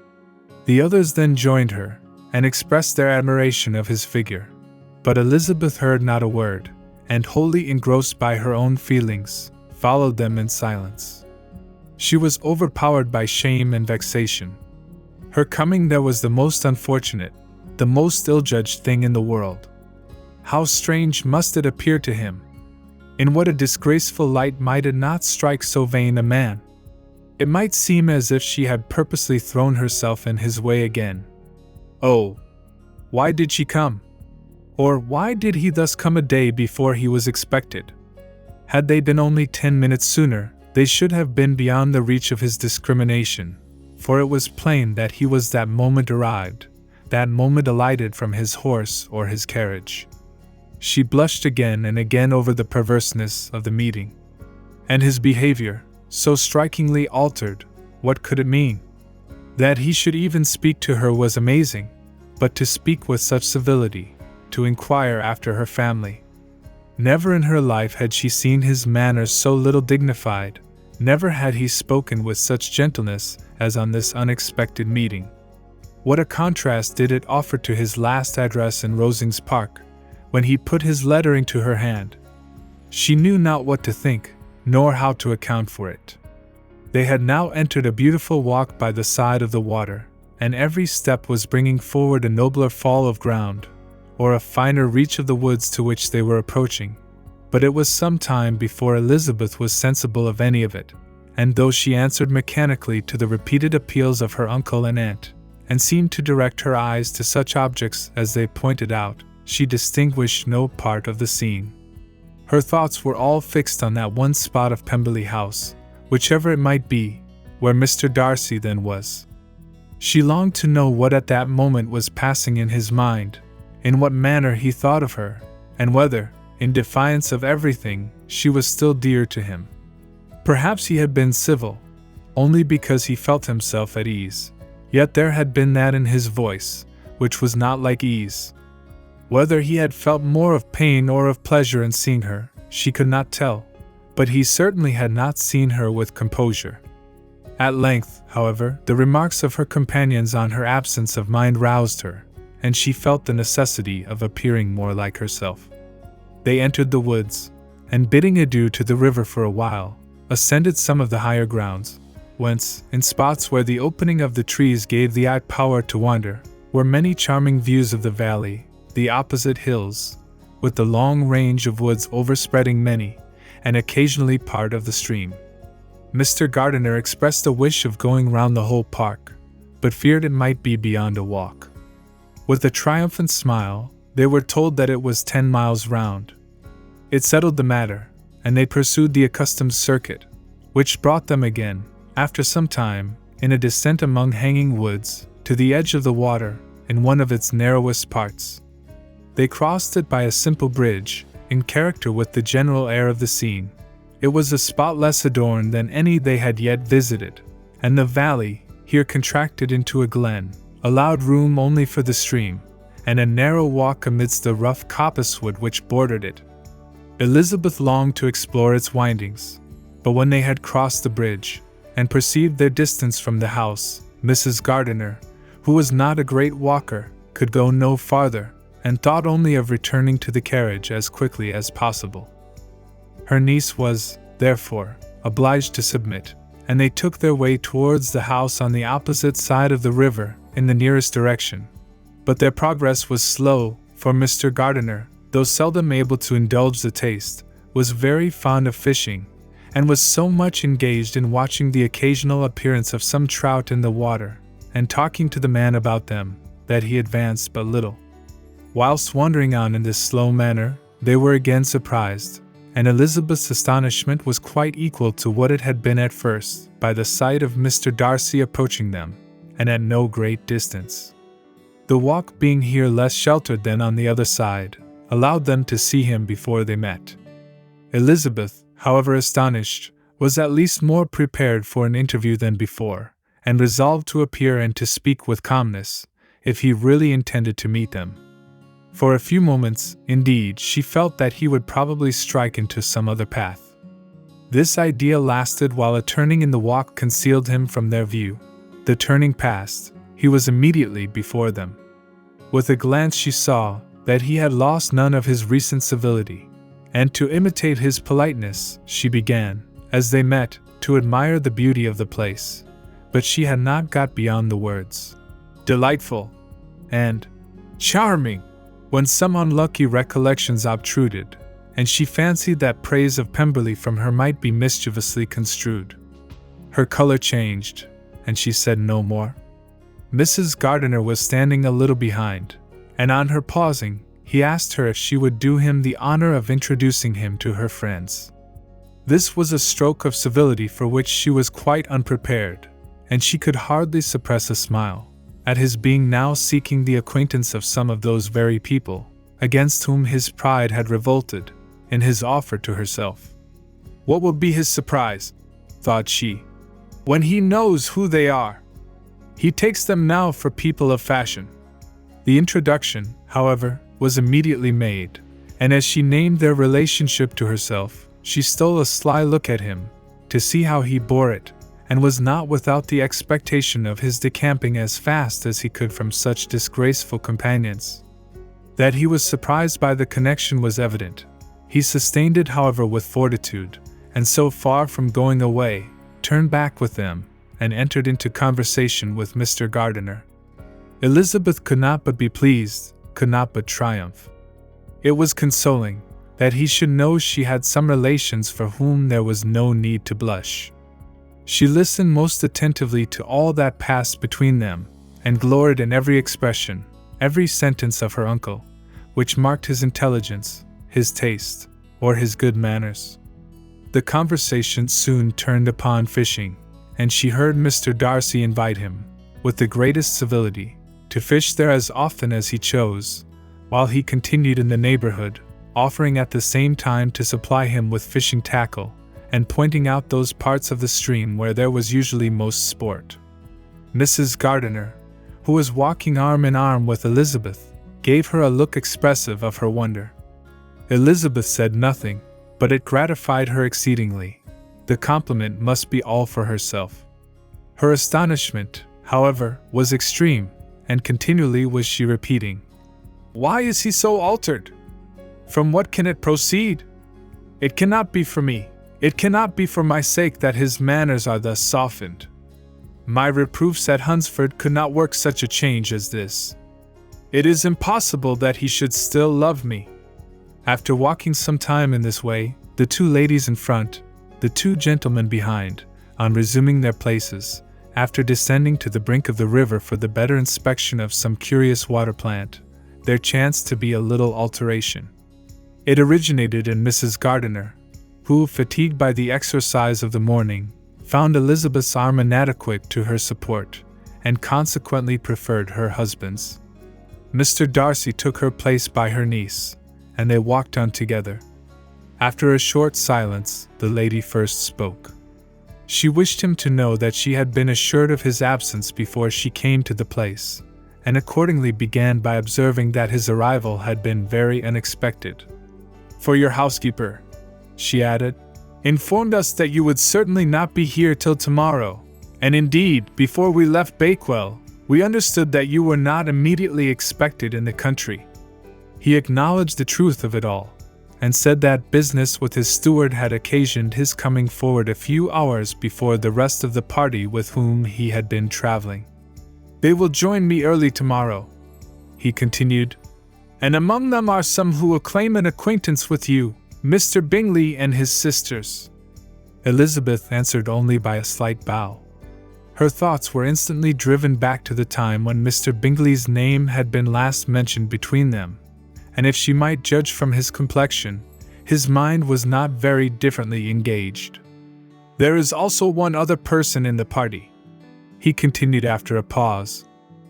The others then joined her, and expressed their admiration of his figure. But Elizabeth heard not a word, and wholly engrossed by her own feelings, followed them in silence. She was overpowered by shame and vexation. Her coming there was the most unfortunate, the most ill-judged thing in the world. How strange must it appear to him! In what a disgraceful light might it not strike so vain a man! It might seem as if she had purposely thrown herself in his way again. Oh, why did she come? Or why did he thus come a day before he was expected? Had they been only 10 minutes sooner, they should have been beyond the reach of his discrimination, for it was plain that he was that moment arrived, that moment alighted from his horse or his carriage. She blushed again and again over the perverseness of the meeting. And his behavior, so strikingly altered, what could it mean? That he should even speak to her was amazing, but to speak with such civility, to inquire after her family. Never in her life had she seen his manners so little dignified, never had he spoken with such gentleness as on this unexpected meeting. What a contrast did it offer to his last address in Rosings Park, when he put his letter into her hand. She knew not what to think, nor how to account for it. They had now entered a beautiful walk by the side of the water, and every step was bringing forward a nobler fall of ground, or a finer reach of the woods to which they were approaching. But it was some time before Elizabeth was sensible of any of it, and though she answered mechanically to the repeated appeals of her uncle and aunt, and seemed to direct her eyes to such objects as they pointed out, she distinguished no part of the scene. Her thoughts were all fixed on that one spot of Pemberley House, whichever it might be, where Mr. Darcy then was. She longed to know what at that moment was passing in his mind, in what manner he thought of her, and whether, in defiance of everything, she was still dear to him. Perhaps he had been civil, only because he felt himself at ease, yet there had been that in his voice, which was not like ease. Whether he had felt more of pain or of pleasure in seeing her, she could not tell, but he certainly had not seen her with composure. At length, however, the remarks of her companions on her absence of mind roused her, and she felt the necessity of appearing more like herself. They entered the woods, and bidding adieu to the river for a while, ascended some of the higher grounds, whence, in spots where the opening of the trees gave the eye power to wander, were many charming views of the valley, the opposite hills, with the long range of woods overspreading many, and occasionally part of the stream. Mr. Gardiner expressed a wish of going round the whole park, but feared it might be beyond a walk. With a triumphant smile, they were told that it was 10 miles round. It settled the matter, and they pursued the accustomed circuit, which brought them again, after some time, in a descent among hanging woods, to the edge of the water, in one of its narrowest parts. They crossed it by a simple bridge, in character with the general air of the scene. It was a spot less adorned than any they had yet visited, and the valley, here contracted into a glen, allowed room only for the stream, and a narrow walk amidst the rough coppicewood which bordered it. Elizabeth longed to explore its windings, but when they had crossed the bridge, and perceived their distance from the house, Mrs. Gardiner, who was not a great walker, could go no farther, and thought only of returning to the carriage as quickly as possible. Her niece was, therefore, obliged to submit, and they took their way towards the house on the opposite side of the river, in the nearest direction. But their progress was slow, for Mr. Gardiner, though seldom able to indulge the taste, was very fond of fishing, and was so much engaged in watching the occasional appearance of some trout in the water, and talking to the man about them, that he advanced but little. Whilst wandering on in this slow manner, they were again surprised, and Elizabeth's astonishment was quite equal to what it had been at first, by the sight of Mr. Darcy approaching them, and at no great distance. The walk being here less sheltered than on the other side, allowed them to see him before they met. Elizabeth, however astonished, was at least more prepared for an interview than before, and resolved to appear and to speak with calmness, if he really intended to meet them. For a few moments, indeed, she felt that he would probably strike into some other path. This idea lasted while a turning in the walk concealed him from their view. The turning past, he was immediately before them. With a glance she saw that he had lost none of his recent civility, and to imitate his politeness, she began, as they met, to admire the beauty of the place. But she had not got beyond the words "delightful" and "charming," when some unlucky recollections obtruded, and she fancied that praise of Pemberley from her might be mischievously construed. Her color changed, and she said no more. Mrs. Gardiner was standing a little behind, and on her pausing, he asked her if she would do him the honor of introducing him to her friends. This was a stroke of civility for which she was quite unprepared, and she could hardly suppress a smile at his being now seeking the acquaintance of some of those very people against whom his pride had revolted in his offer to herself. What will be his surprise, thought she, when he knows who they are? He takes them now for people of fashion. The introduction, however, was immediately made, and as she named their relationship to herself, she stole a sly look at him, to see how he bore it, and was not without the expectation of his decamping as fast as he could from such disgraceful companions. That he was surprised by the connection was evident. He sustained it, however, with fortitude, and so far from going away, turned back with them, and entered into conversation with Mr. Gardiner. Elizabeth could not but be pleased, could not but triumph. It was consoling that he should know she had some relations for whom there was no need to blush. She listened most attentively to all that passed between them, and gloried in every expression, every sentence of her uncle, which marked his intelligence, his taste, or his good manners. The conversation soon turned upon fishing, and she heard Mr. Darcy invite him, with the greatest civility, to fish there as often as he chose, while he continued in the neighborhood, offering at the same time to supply him with fishing tackle, and pointing out those parts of the stream where there was usually most sport. Mrs. Gardiner, who was walking arm in arm with Elizabeth, gave her a look expressive of her wonder. Elizabeth said nothing, but it gratified her exceedingly. The compliment must be all for herself. Her astonishment, however, was extreme, and continually was she repeating, "Why is he so altered? From what can it proceed? It cannot be for me. It cannot be for my sake that his manners are thus softened. My reproofs at Hunsford could not work such a change as this. It is impossible that he should still love me." After walking some time in this way, the two ladies in front, the two gentlemen behind, on resuming their places, after descending to the brink of the river for the better inspection of some curious water plant, there chanced to be a little alteration. It originated in Mrs. Gardiner, who, fatigued by the exercise of the morning, found Elizabeth's arm inadequate to her support, and consequently preferred her husband's. Mr. Darcy took her place by her niece, and they walked on together. After a short silence, the lady first spoke. She wished him to know that she had been assured of his absence before she came to the place, and accordingly began by observing that his arrival had been very unexpected. "For your housekeeper," she added, "informed us that you would certainly not be here till tomorrow, and indeed, before we left Bakewell, we understood that you were not immediately expected in the country." He acknowledged the truth of it all, and said that business with his steward had occasioned his coming forward a few hours before the rest of the party with whom he had been traveling. "They will join me early tomorrow," he continued, "and among them are some who will claim an acquaintance with you, Mr. Bingley and his sisters." Elizabeth answered only by a slight bow. Her thoughts were instantly driven back to the time when Mr. Bingley's name had been last mentioned between them, and if she might judge from his complexion, His mind was not very differently engaged. "There is also one other person in the party," he continued after a pause,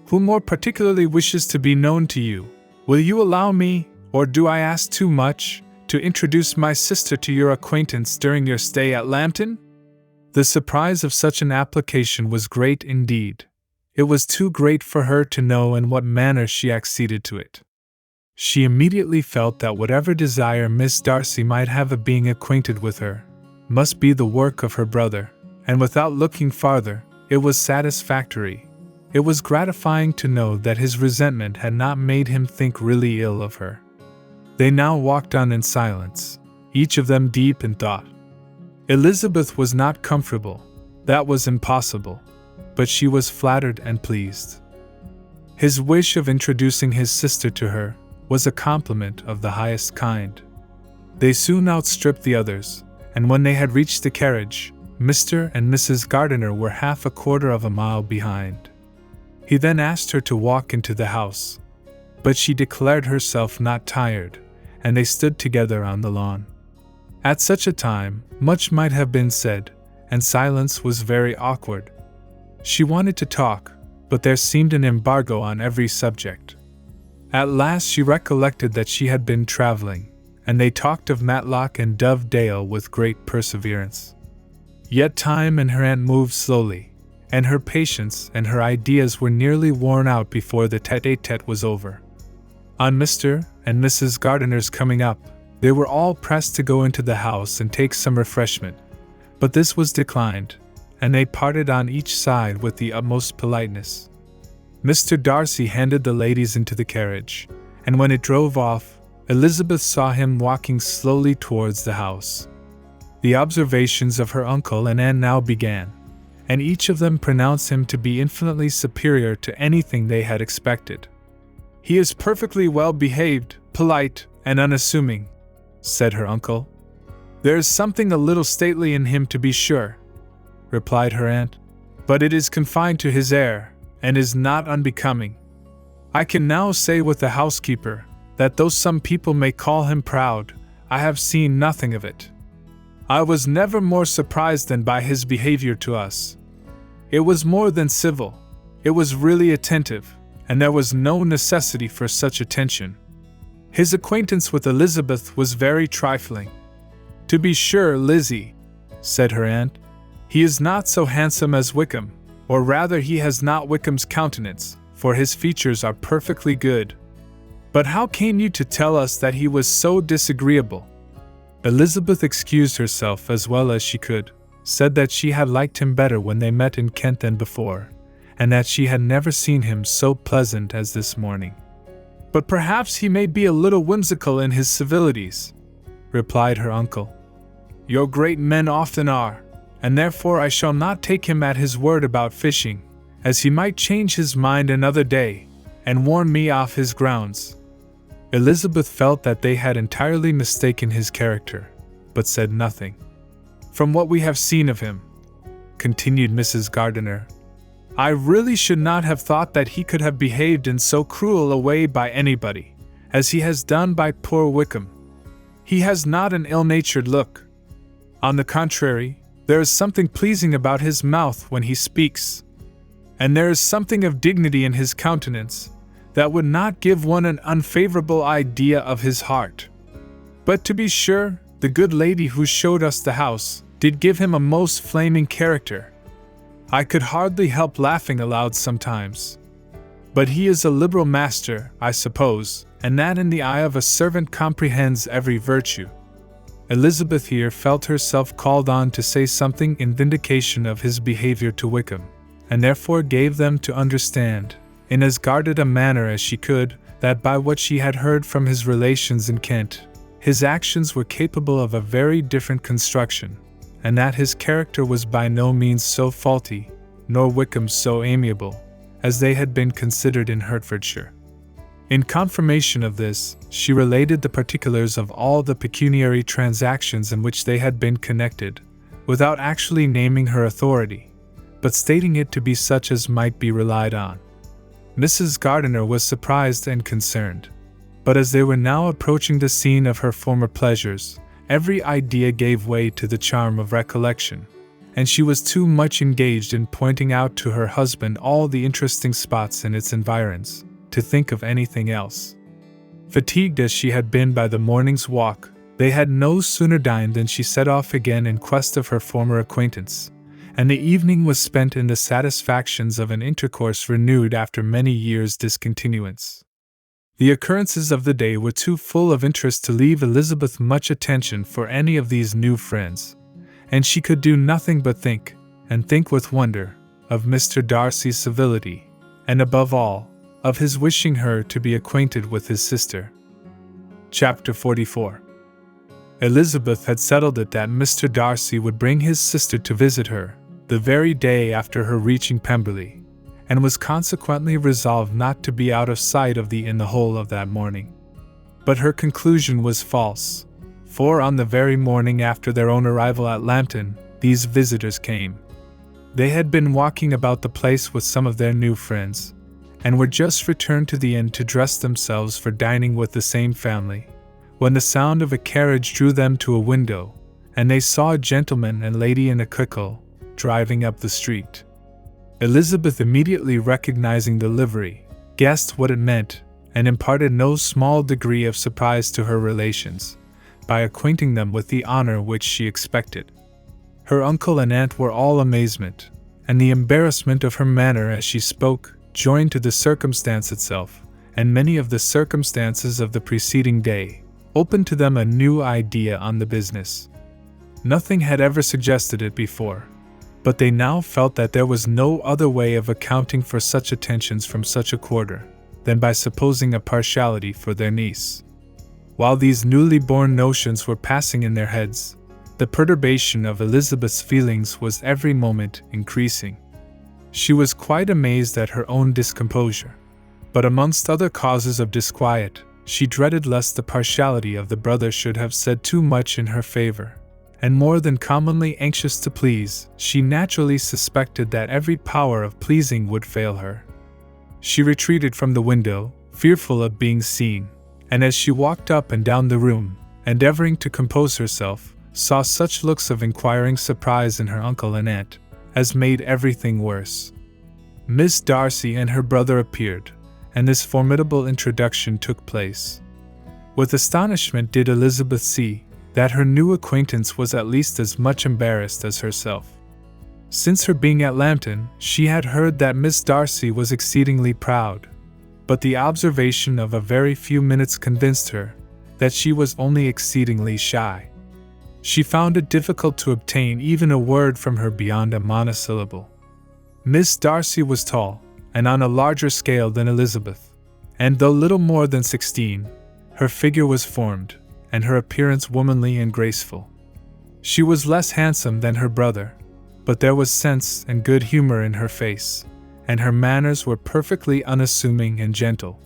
"who more particularly wishes to be known to you. Will you allow me, or do I ask too much, to introduce my sister to your acquaintance during your stay at Lambton?" The surprise of such an application was great indeed. It was too great for her to know in what manner she acceded to it. She immediately felt that whatever desire Miss Darcy might have of being acquainted with her must be the work of her brother, and without looking farther, it was satisfactory. It was gratifying to know that his resentment had not made him think really ill of her. They now walked on in silence, each of them deep in thought. Elizabeth was not comfortable, that was impossible, but she was flattered and pleased. His wish of introducing his sister to her was a compliment of the highest kind. They soon outstripped the others, and when they had reached the carriage, Mr. and Mrs. Gardiner were half a quarter of a mile behind. He then asked her to walk into the house, but she declared herself not tired, and they stood together on the lawn. At such a time, much might have been said, and silence was very awkward. She wanted to talk, but there seemed an embargo on every subject. At last she recollected that she had been traveling, and they talked of Matlock and Dovedale with great perseverance. Yet time and her aunt moved slowly, and her patience and her ideas were nearly worn out before the tete-a-tete was over. On Mr. and Mrs. Gardiner's coming up, they were all pressed to go into the house and take some refreshment, but this was declined, and they parted on each side with the utmost politeness. Mr. Darcy handed the ladies into the carriage, and when it drove off, Elizabeth saw him walking slowly towards the house. The observations of her uncle and aunt now began, and each of them pronounced him to be infinitely superior to anything they had expected. "He is perfectly well behaved, polite, and unassuming," said her uncle. "There is something a little stately in him, to be sure," replied her aunt, "but it is confined to his air, and is not unbecoming. I can now say with the housekeeper, that though some people may call him proud, I have seen nothing of it. I was never more surprised than by his behavior to us. It was more than civil, it was really attentive, and there was no necessity for such attention. His acquaintance with Elizabeth was very trifling." "To be sure, Lizzie," said her aunt, "he is not so handsome as Wickham, or rather he has not Wickham's countenance, for his features are perfectly good. But how came you to tell us that he was so disagreeable?" Elizabeth excused herself as well as she could, said that she had liked him better when they met in Kent than before, and that she had never seen him so pleasant as this morning. "But perhaps he may be a little whimsical in his civilities," replied her uncle. "Your great men often are, and therefore I shall not take him at his word about fishing, as he might change his mind another day, and warn me off his grounds." Elizabeth felt that they had entirely mistaken his character, but said nothing. "From what we have seen of him," continued Mrs. Gardiner, "I really should not have thought that he could have behaved in so cruel a way by anybody, as he has done by poor Wickham. He has not an ill-natured look. On the contrary, there is something pleasing about his mouth when he speaks, and there is something of dignity in his countenance that would not give one an unfavorable idea of his heart. But to be sure, the good lady who showed us the house did give him a most flaming character. I could hardly help laughing aloud sometimes. But he is a liberal master, I suppose, and that in the eye of a servant comprehends every virtue." Elizabeth here felt herself called on to say something in vindication of his behavior to Wickham, and therefore gave them to understand, in as guarded a manner as she could, that by what she had heard from his relations in Kent, his actions were capable of a very different construction, and that his character was by no means so faulty, nor Wickham so amiable, as they had been considered in Hertfordshire. In confirmation of this, she related the particulars of all the pecuniary transactions in which they had been connected, without actually naming her authority, but stating it to be such as might be relied on. Mrs. Gardiner was surprised and concerned, but as they were now approaching the scene of her former pleasures, every idea gave way to the charm of recollection, and she was too much engaged in pointing out to her husband all the interesting spots in its environs to think of anything else. Fatigued as she had been by the morning's walk, they had no sooner dined than she set off again in quest of her former acquaintance, and the evening was spent in the satisfactions of an intercourse renewed after many years' discontinuance. The occurrences of the day were too full of interest to leave Elizabeth much attention for any of these new friends, and she could do nothing but think, and think with wonder, of Mr. Darcy's civility, and above all, of his wishing her to be acquainted with his sister. Chapter 44. Elizabeth had settled it that Mr. Darcy would bring his sister to visit her, the very day after her reaching Pemberley, and was consequently resolved not to be out of sight of the inn the whole of that morning. But her conclusion was false, for on the very morning after their own arrival at Lambton, these visitors came. They had been walking about the place with some of their new friends, and were just returned to the inn to dress themselves for dining with the same family, when the sound of a carriage drew them to a window, and they saw a gentleman and lady in a cuicle driving up the street. Elizabeth, immediately recognizing the livery, guessed what it meant, and imparted no small degree of surprise to her relations, by acquainting them with the honor which she expected. Her uncle and aunt were all amazement, and the embarrassment of her manner as she spoke, joined to the circumstance itself, and many of the circumstances of the preceding day, opened to them a new idea on the business. Nothing had ever suggested it before, but they now felt that there was no other way of accounting for such attentions from such a quarter, than by supposing a partiality for their niece. While these newly born notions were passing in their heads, the perturbation of Elizabeth's feelings was every moment increasing. She was quite amazed at her own discomposure, but amongst other causes of disquiet, she dreaded lest the partiality of the brother should have said too much in her favor, and more than commonly anxious to please, she naturally suspected that every power of pleasing would fail her. She retreated from the window, fearful of being seen, and as she walked up and down the room, endeavoring to compose herself, saw such looks of inquiring surprise in her uncle and aunt, as made everything worse. Miss Darcy and her brother appeared, and this formidable introduction took place. With astonishment did Elizabeth see that her new acquaintance was at least as much embarrassed as herself. Since her being at Lambton, she had heard that Miss Darcy was exceedingly proud, but the observation of a very few minutes convinced her that she was only exceedingly shy. She found it difficult to obtain even a word from her beyond a monosyllable. Miss Darcy was tall, and on a larger scale than Elizabeth, and though little more than 16, her figure was formed, and her appearance womanly and graceful. She was less handsome than her brother, but there was sense and good humor in her face, and her manners were perfectly unassuming and gentle.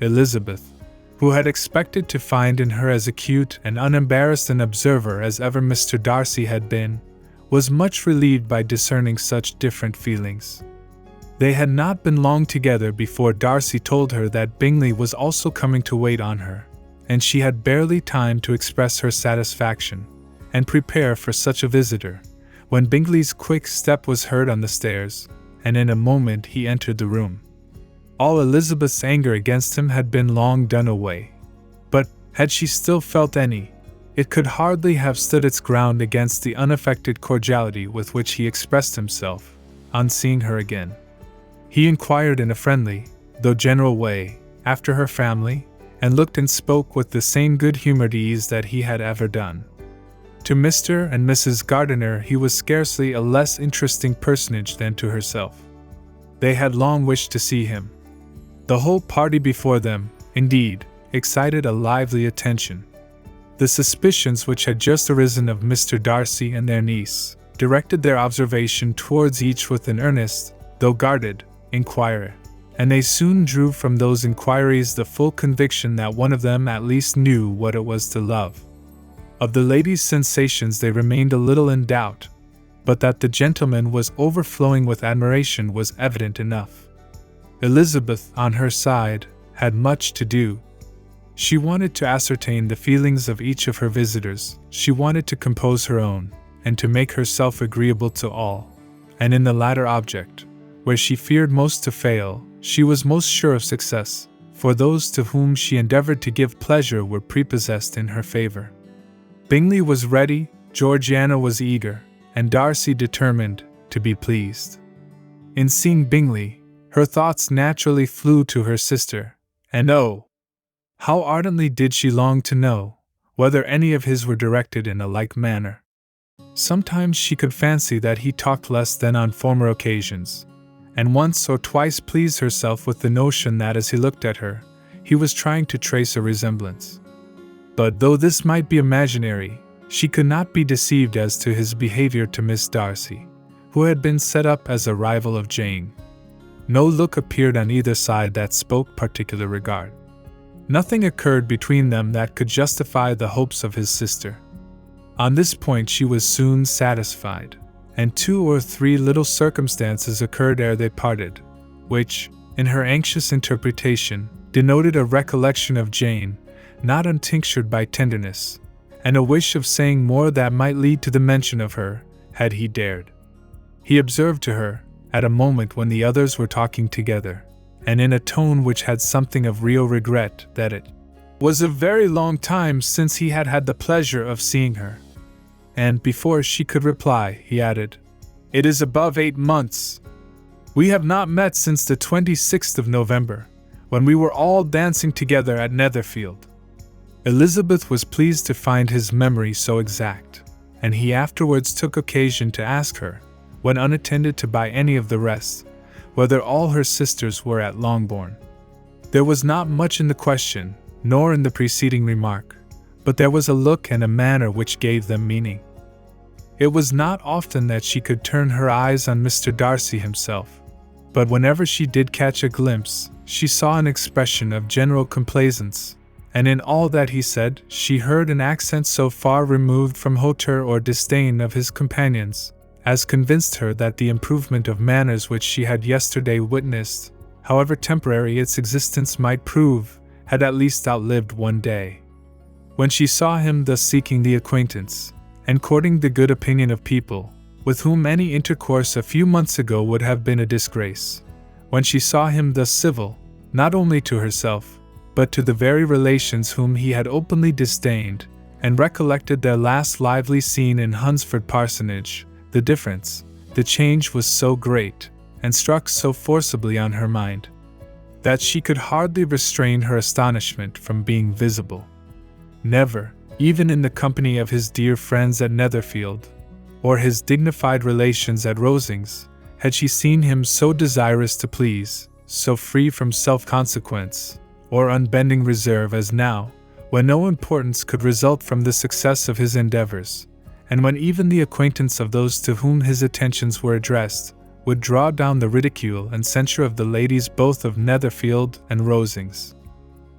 Elizabeth, who had expected to find in her as acute and unembarrassed an observer as ever Mr. Darcy had been, was much relieved by discerning such different feelings. They had not been long together before Darcy told her that Bingley was also coming to wait on her, and she had barely time to express her satisfaction and prepare for such a visitor, when Bingley's quick step was heard on the stairs, and in a moment he entered the room. All Elizabeth's anger against him had been long done away, but, had she still felt any, it could hardly have stood its ground against the unaffected cordiality with which he expressed himself, on seeing her again. He inquired in a friendly, though general way, after her family, and looked and spoke with the same good-humored ease that he had ever done. To Mr. and Mrs. Gardiner he was scarcely a less interesting personage than to herself. They had long wished to see him. The whole party before them, indeed, excited a lively attention. The suspicions which had just arisen of Mr. Darcy and their niece directed their observation towards each with an earnest, though guarded, inquiry, and they soon drew from those inquiries the full conviction that one of them at least knew what it was to love. Of the lady's sensations they remained a little in doubt, but that the gentleman was overflowing with admiration was evident enough. Elizabeth, on her side, had much to do. She wanted to ascertain the feelings of each of her visitors, she wanted to compose her own, and to make herself agreeable to all. And in the latter object, where she feared most to fail, she was most sure of success, for those to whom she endeavored to give pleasure were prepossessed in her favor. Bingley was ready, Georgiana was eager, and Darcy determined to be pleased. In seeing Bingley, her thoughts naturally flew to her sister, and oh, how ardently did she long to know whether any of his were directed in a like manner. Sometimes she could fancy that he talked less than on former occasions, and once or twice pleased herself with the notion that as he looked at her, he was trying to trace a resemblance. But though this might be imaginary, she could not be deceived as to his behavior to Miss Darcy, who had been set up as a rival of Jane. No look appeared on either side that spoke particular regard. Nothing occurred between them that could justify the hopes of his sister. On this point she was soon satisfied, and 2 or 3 little circumstances occurred ere they parted, which, in her anxious interpretation, denoted a recollection of Jane, not untinctured by tenderness, and a wish of saying more that might lead to the mention of her, had he dared. He observed to her, at a moment when the others were talking together, and in a tone which had something of real regret, that it was a very long time since he had had the pleasure of seeing her. And before she could reply, he added, "It is above 8 months. We have not met since the 26th of November, when we were all dancing together at Netherfield." Elizabeth was pleased to find his memory so exact, and he afterwards took occasion to ask her, when unattended to by any of the rest, whether all her sisters were at Longbourn. There was not much in the question, nor in the preceding remark, but there was a look and a manner which gave them meaning. It was not often that she could turn her eyes on Mr. Darcy himself, but whenever she did catch a glimpse, she saw an expression of general complaisance, and in all that he said she heard an accent so far removed from hauteur or disdain of his companions, as convinced her that the improvement of manners which she had yesterday witnessed, however temporary its existence might prove, had at least outlived one day. When she saw him thus seeking the acquaintance, and courting the good opinion of people, with whom any intercourse a few months ago would have been a disgrace, when she saw him thus civil, not only to herself, but to the very relations whom he had openly disdained, and recollected their last lively scene in Hunsford Parsonage, the difference, the change was so great, and struck so forcibly on her mind, that she could hardly restrain her astonishment from being visible. Never, even in the company of his dear friends at Netherfield, or his dignified relations at Rosings, had she seen him so desirous to please, so free from self-consequence, or unbending reserve as now, when no importance could result from the success of his endeavors, and when even the acquaintance of those to whom his attentions were addressed would draw down the ridicule and censure of the ladies both of Netherfield and Rosings.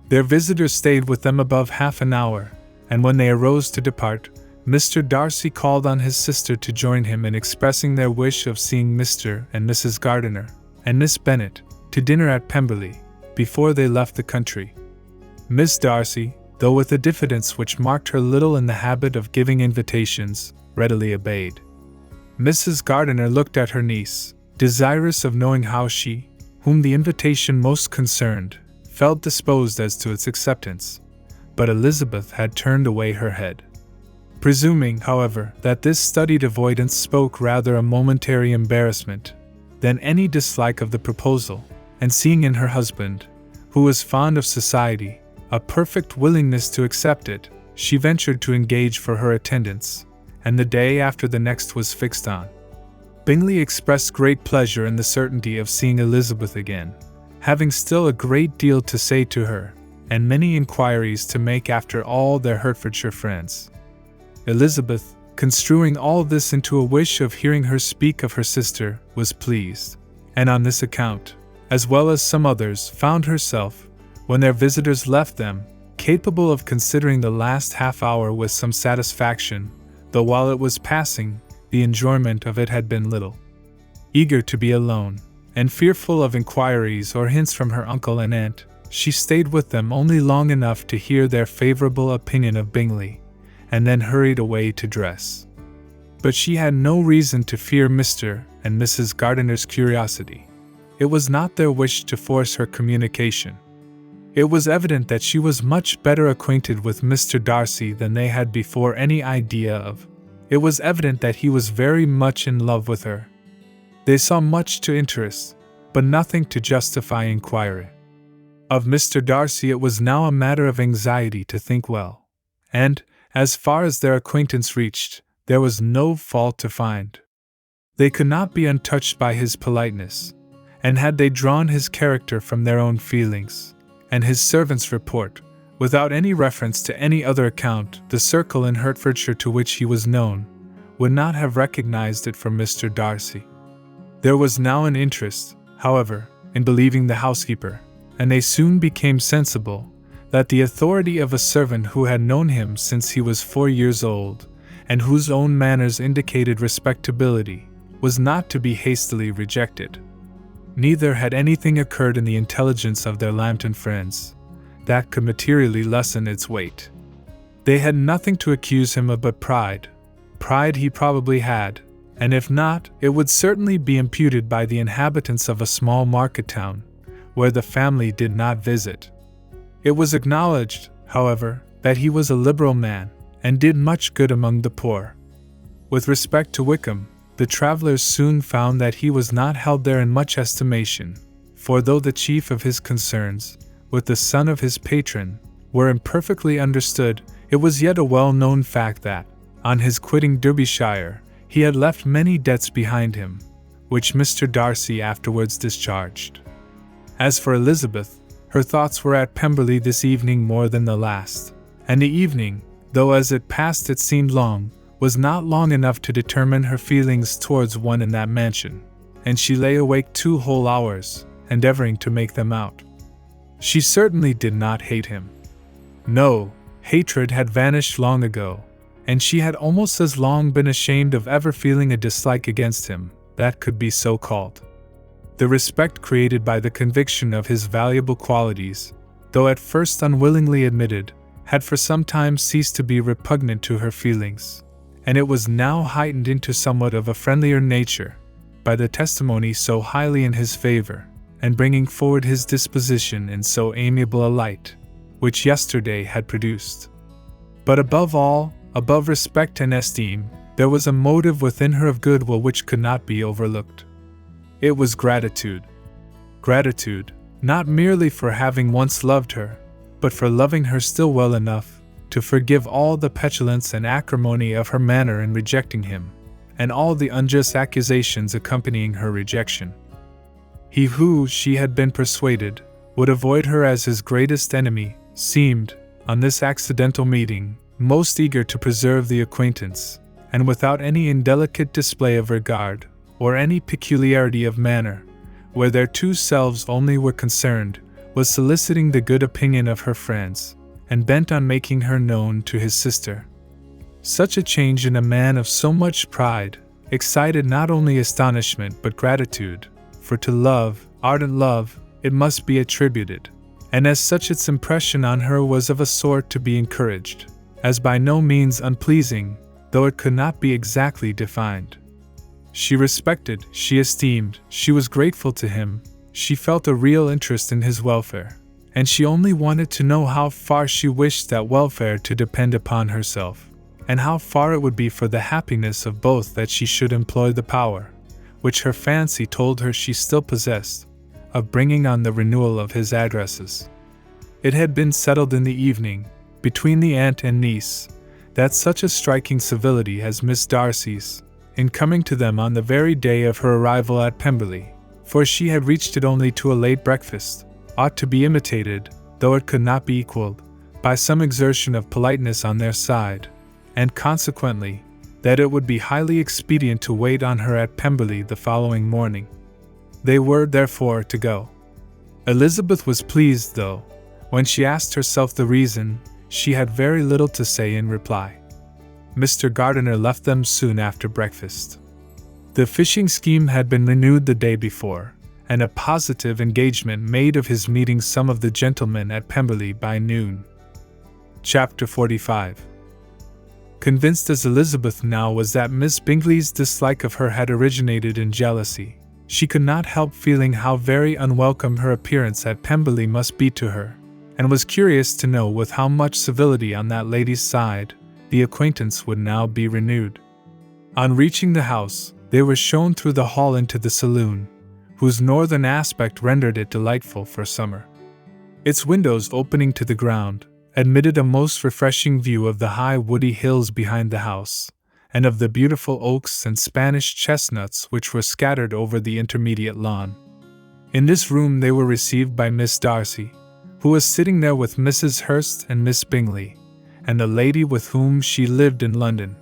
Their visitors stayed with them above half an hour, and when they arose to depart, Mr. Darcy called on his sister to join him in expressing their wish of seeing Mr. and Mrs. Gardiner and Miss Bennet to dinner at Pemberley, before they left the country. Miss Darcy, though with a diffidence which marked her little in the habit of giving invitations, readily obeyed. Mrs. Gardiner looked at her niece, desirous of knowing how she, whom the invitation most concerned, felt disposed as to its acceptance, but Elizabeth had turned away her head. Presuming, however, that this studied avoidance spoke rather a momentary embarrassment than any dislike of the proposal, and seeing in her husband, who was fond of society, a perfect willingness to accept it, she ventured to engage for her attendance, and the day after the next was fixed on. Bingley expressed great pleasure in the certainty of seeing Elizabeth again, having still a great deal to say to her, and many inquiries to make after all their Hertfordshire friends. Elizabeth, construing all this into a wish of hearing her speak of her sister, was pleased, and on this account, as well as some others, found herself, when their visitors left them, capable of considering the last half hour with some satisfaction, though while it was passing, the enjoyment of it had been little. Eager to be alone, and fearful of inquiries or hints from her uncle and aunt, she stayed with them only long enough to hear their favorable opinion of Bingley, and then hurried away to dress. But she had no reason to fear Mr. and Mrs. Gardiner's curiosity. It was not their wish to force her communication. It was evident that she was much better acquainted with Mr. Darcy than they had before any idea of. It was evident that he was very much in love with her. They saw much to interest, but nothing to justify inquiry. Of Mr. Darcy it was now a matter of anxiety to think well, and, as far as their acquaintance reached, there was no fault to find. They could not be untouched by his politeness, and had they drawn his character from their own feelings, and his servant's report, without any reference to any other account, the circle in Hertfordshire to which he was known would not have recognized it from Mr. Darcy. There was now an interest, however, in believing the housekeeper, and they soon became sensible that the authority of a servant who had known him since he was 4 years old, and whose own manners indicated respectability, was not to be hastily rejected. Neither had anything occurred in the intelligence of their Lambton friends that could materially lessen its weight. They had nothing to accuse him of but pride. Pride he probably had, and if not, it would certainly be imputed by the inhabitants of a small market town, where the family did not visit. It was acknowledged, however, that he was a liberal man, and did much good among the poor. With respect to Wickham, the travellers soon found that he was not held there in much estimation, for though the chief of his concerns, with the son of his patron, were imperfectly understood, it was yet a well-known fact that, on his quitting Derbyshire, he had left many debts behind him, which Mr. Darcy afterwards discharged. As for Elizabeth, her thoughts were at Pemberley this evening more than the last, and the evening, though as it passed it seemed long, was not long enough to determine her feelings towards one in that mansion, and she lay awake 2 whole hours, endeavoring to make them out. She certainly did not hate him. No, hatred had vanished long ago, and she had almost as long been ashamed of ever feeling a dislike against him that could be so called. The respect created by the conviction of his valuable qualities, though at first unwillingly admitted, had for some time ceased to be repugnant to her feelings, and it was now heightened into somewhat of a friendlier nature, by the testimony so highly in his favor, and bringing forward his disposition in so amiable a light, which yesterday had produced. But above all, above respect and esteem, there was a motive within her of goodwill which could not be overlooked. It was gratitude. Gratitude, not merely for having once loved her, but for loving her still well enough to forgive all the petulance and acrimony of her manner in rejecting him, and all the unjust accusations accompanying her rejection. He who, she had been persuaded, would avoid her as his greatest enemy, seemed, on this accidental meeting, most eager to preserve the acquaintance, and without any indelicate display of regard, or any peculiarity of manner, where their 2 selves only were concerned, was soliciting the good opinion of her friends, and bent on making her known to his sister. Such a change in a man of so much pride excited not only astonishment but gratitude, for to love, ardent love, it must be attributed, and as such its impression on her was of a sort to be encouraged, as by no means unpleasing, though it could not be exactly defined. She respected, she esteemed, she was grateful to him, she felt a real interest in his welfare, and she only wanted to know how far she wished that welfare to depend upon herself, and how far it would be for the happiness of both that she should employ the power, which her fancy told her she still possessed, of bringing on the renewal of his addresses. It had been settled in the evening, between the aunt and niece, that such a striking civility as Miss Darcy's, in coming to them on the very day of her arrival at Pemberley, for she had reached it only to a late breakfast, ought to be imitated, though it could not be equaled, by some exertion of politeness on their side, and consequently, that it would be highly expedient to wait on her at Pemberley the following morning. They were, therefore, to go. Elizabeth was pleased, though, when she asked herself the reason, she had very little to say in reply. Mr. Gardiner left them soon after breakfast. The fishing scheme had been renewed the day before, and a positive engagement made of his meeting some of the gentlemen at Pemberley by noon. Chapter 45. Convinced as Elizabeth now was that Miss Bingley's dislike of her had originated in jealousy, she could not help feeling how very unwelcome her appearance at Pemberley must be to her, and was curious to know with how much civility on that lady's side the acquaintance would now be renewed. On reaching the house, they were shown through the hall into the saloon, whose northern aspect rendered it delightful for summer. Its windows opening to the ground admitted a most refreshing view of the high woody hills behind the house, and of the beautiful oaks and Spanish chestnuts which were scattered over the intermediate lawn. In this room they were received by Miss Darcy, who was sitting there with Mrs. Hurst and Miss Bingley, and the lady with whom she lived in London.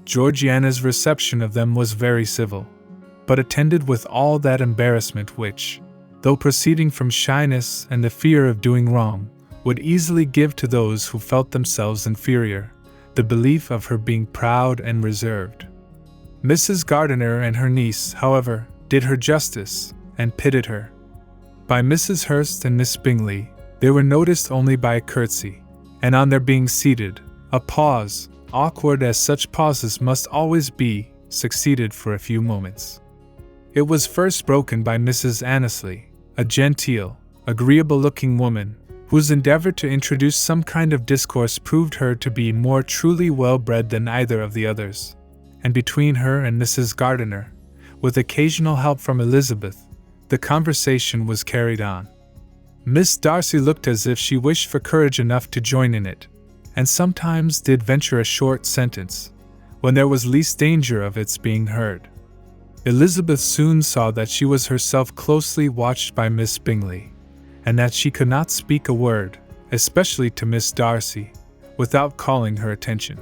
Georgiana's reception of them was very civil, but attended with all that embarrassment which, though proceeding from shyness and the fear of doing wrong, would easily give to those who felt themselves inferior the belief of her being proud and reserved. Mrs. Gardiner and her niece, however, did her justice, and pitied her. By Mrs. Hurst and Miss Bingley, they were noticed only by a curtsy, and on their being seated, a pause, awkward as such pauses must always be, succeeded for a few moments. It was first broken by Mrs. Annesley, a genteel, agreeable-looking woman, whose endeavor to introduce some kind of discourse proved her to be more truly well-bred than either of the others, and between her and Mrs. Gardiner, with occasional help from Elizabeth, the conversation was carried on. Miss Darcy looked as if she wished for courage enough to join in it, and sometimes did venture a short sentence, when there was least danger of its being heard. Elizabeth soon saw that she was herself closely watched by Miss Bingley, and that she could not speak a word, especially to Miss Darcy, without calling her attention.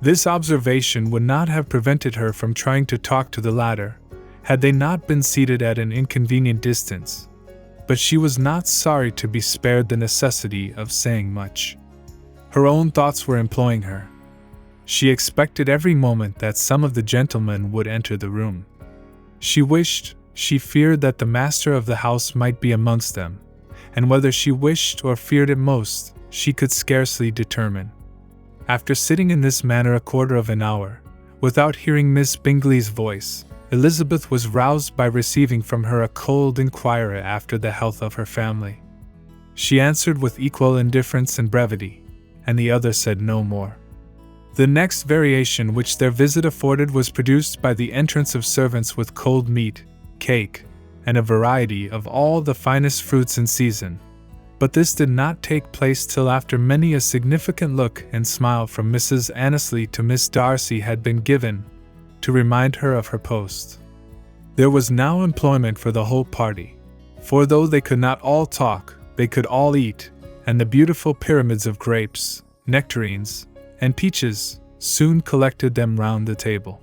This observation would not have prevented her from trying to talk to the latter, had they not been seated at an inconvenient distance, but she was not sorry to be spared the necessity of saying much. Her own thoughts were employing her. She expected every moment that some of the gentlemen would enter the room. She feared that the master of the house might be amongst them, and whether she wished or feared it most, she could scarcely determine. After sitting in this manner a quarter of an hour, without hearing Miss Bingley's voice, Elizabeth was roused by receiving from her a cold inquiry after the health of her family. She answered with equal indifference and brevity, and the other said no more. The next variation which their visit afforded was produced by the entrance of servants with cold meat, cake, and a variety of all the finest fruits in season, but this did not take place till after many a significant look and smile from Mrs. Annesley to Miss Darcy had been given, to remind her of her post. There was now employment for the whole party, for though they could not all talk, they could all eat, and the beautiful pyramids of grapes, nectarines, and peaches soon collected them round the table.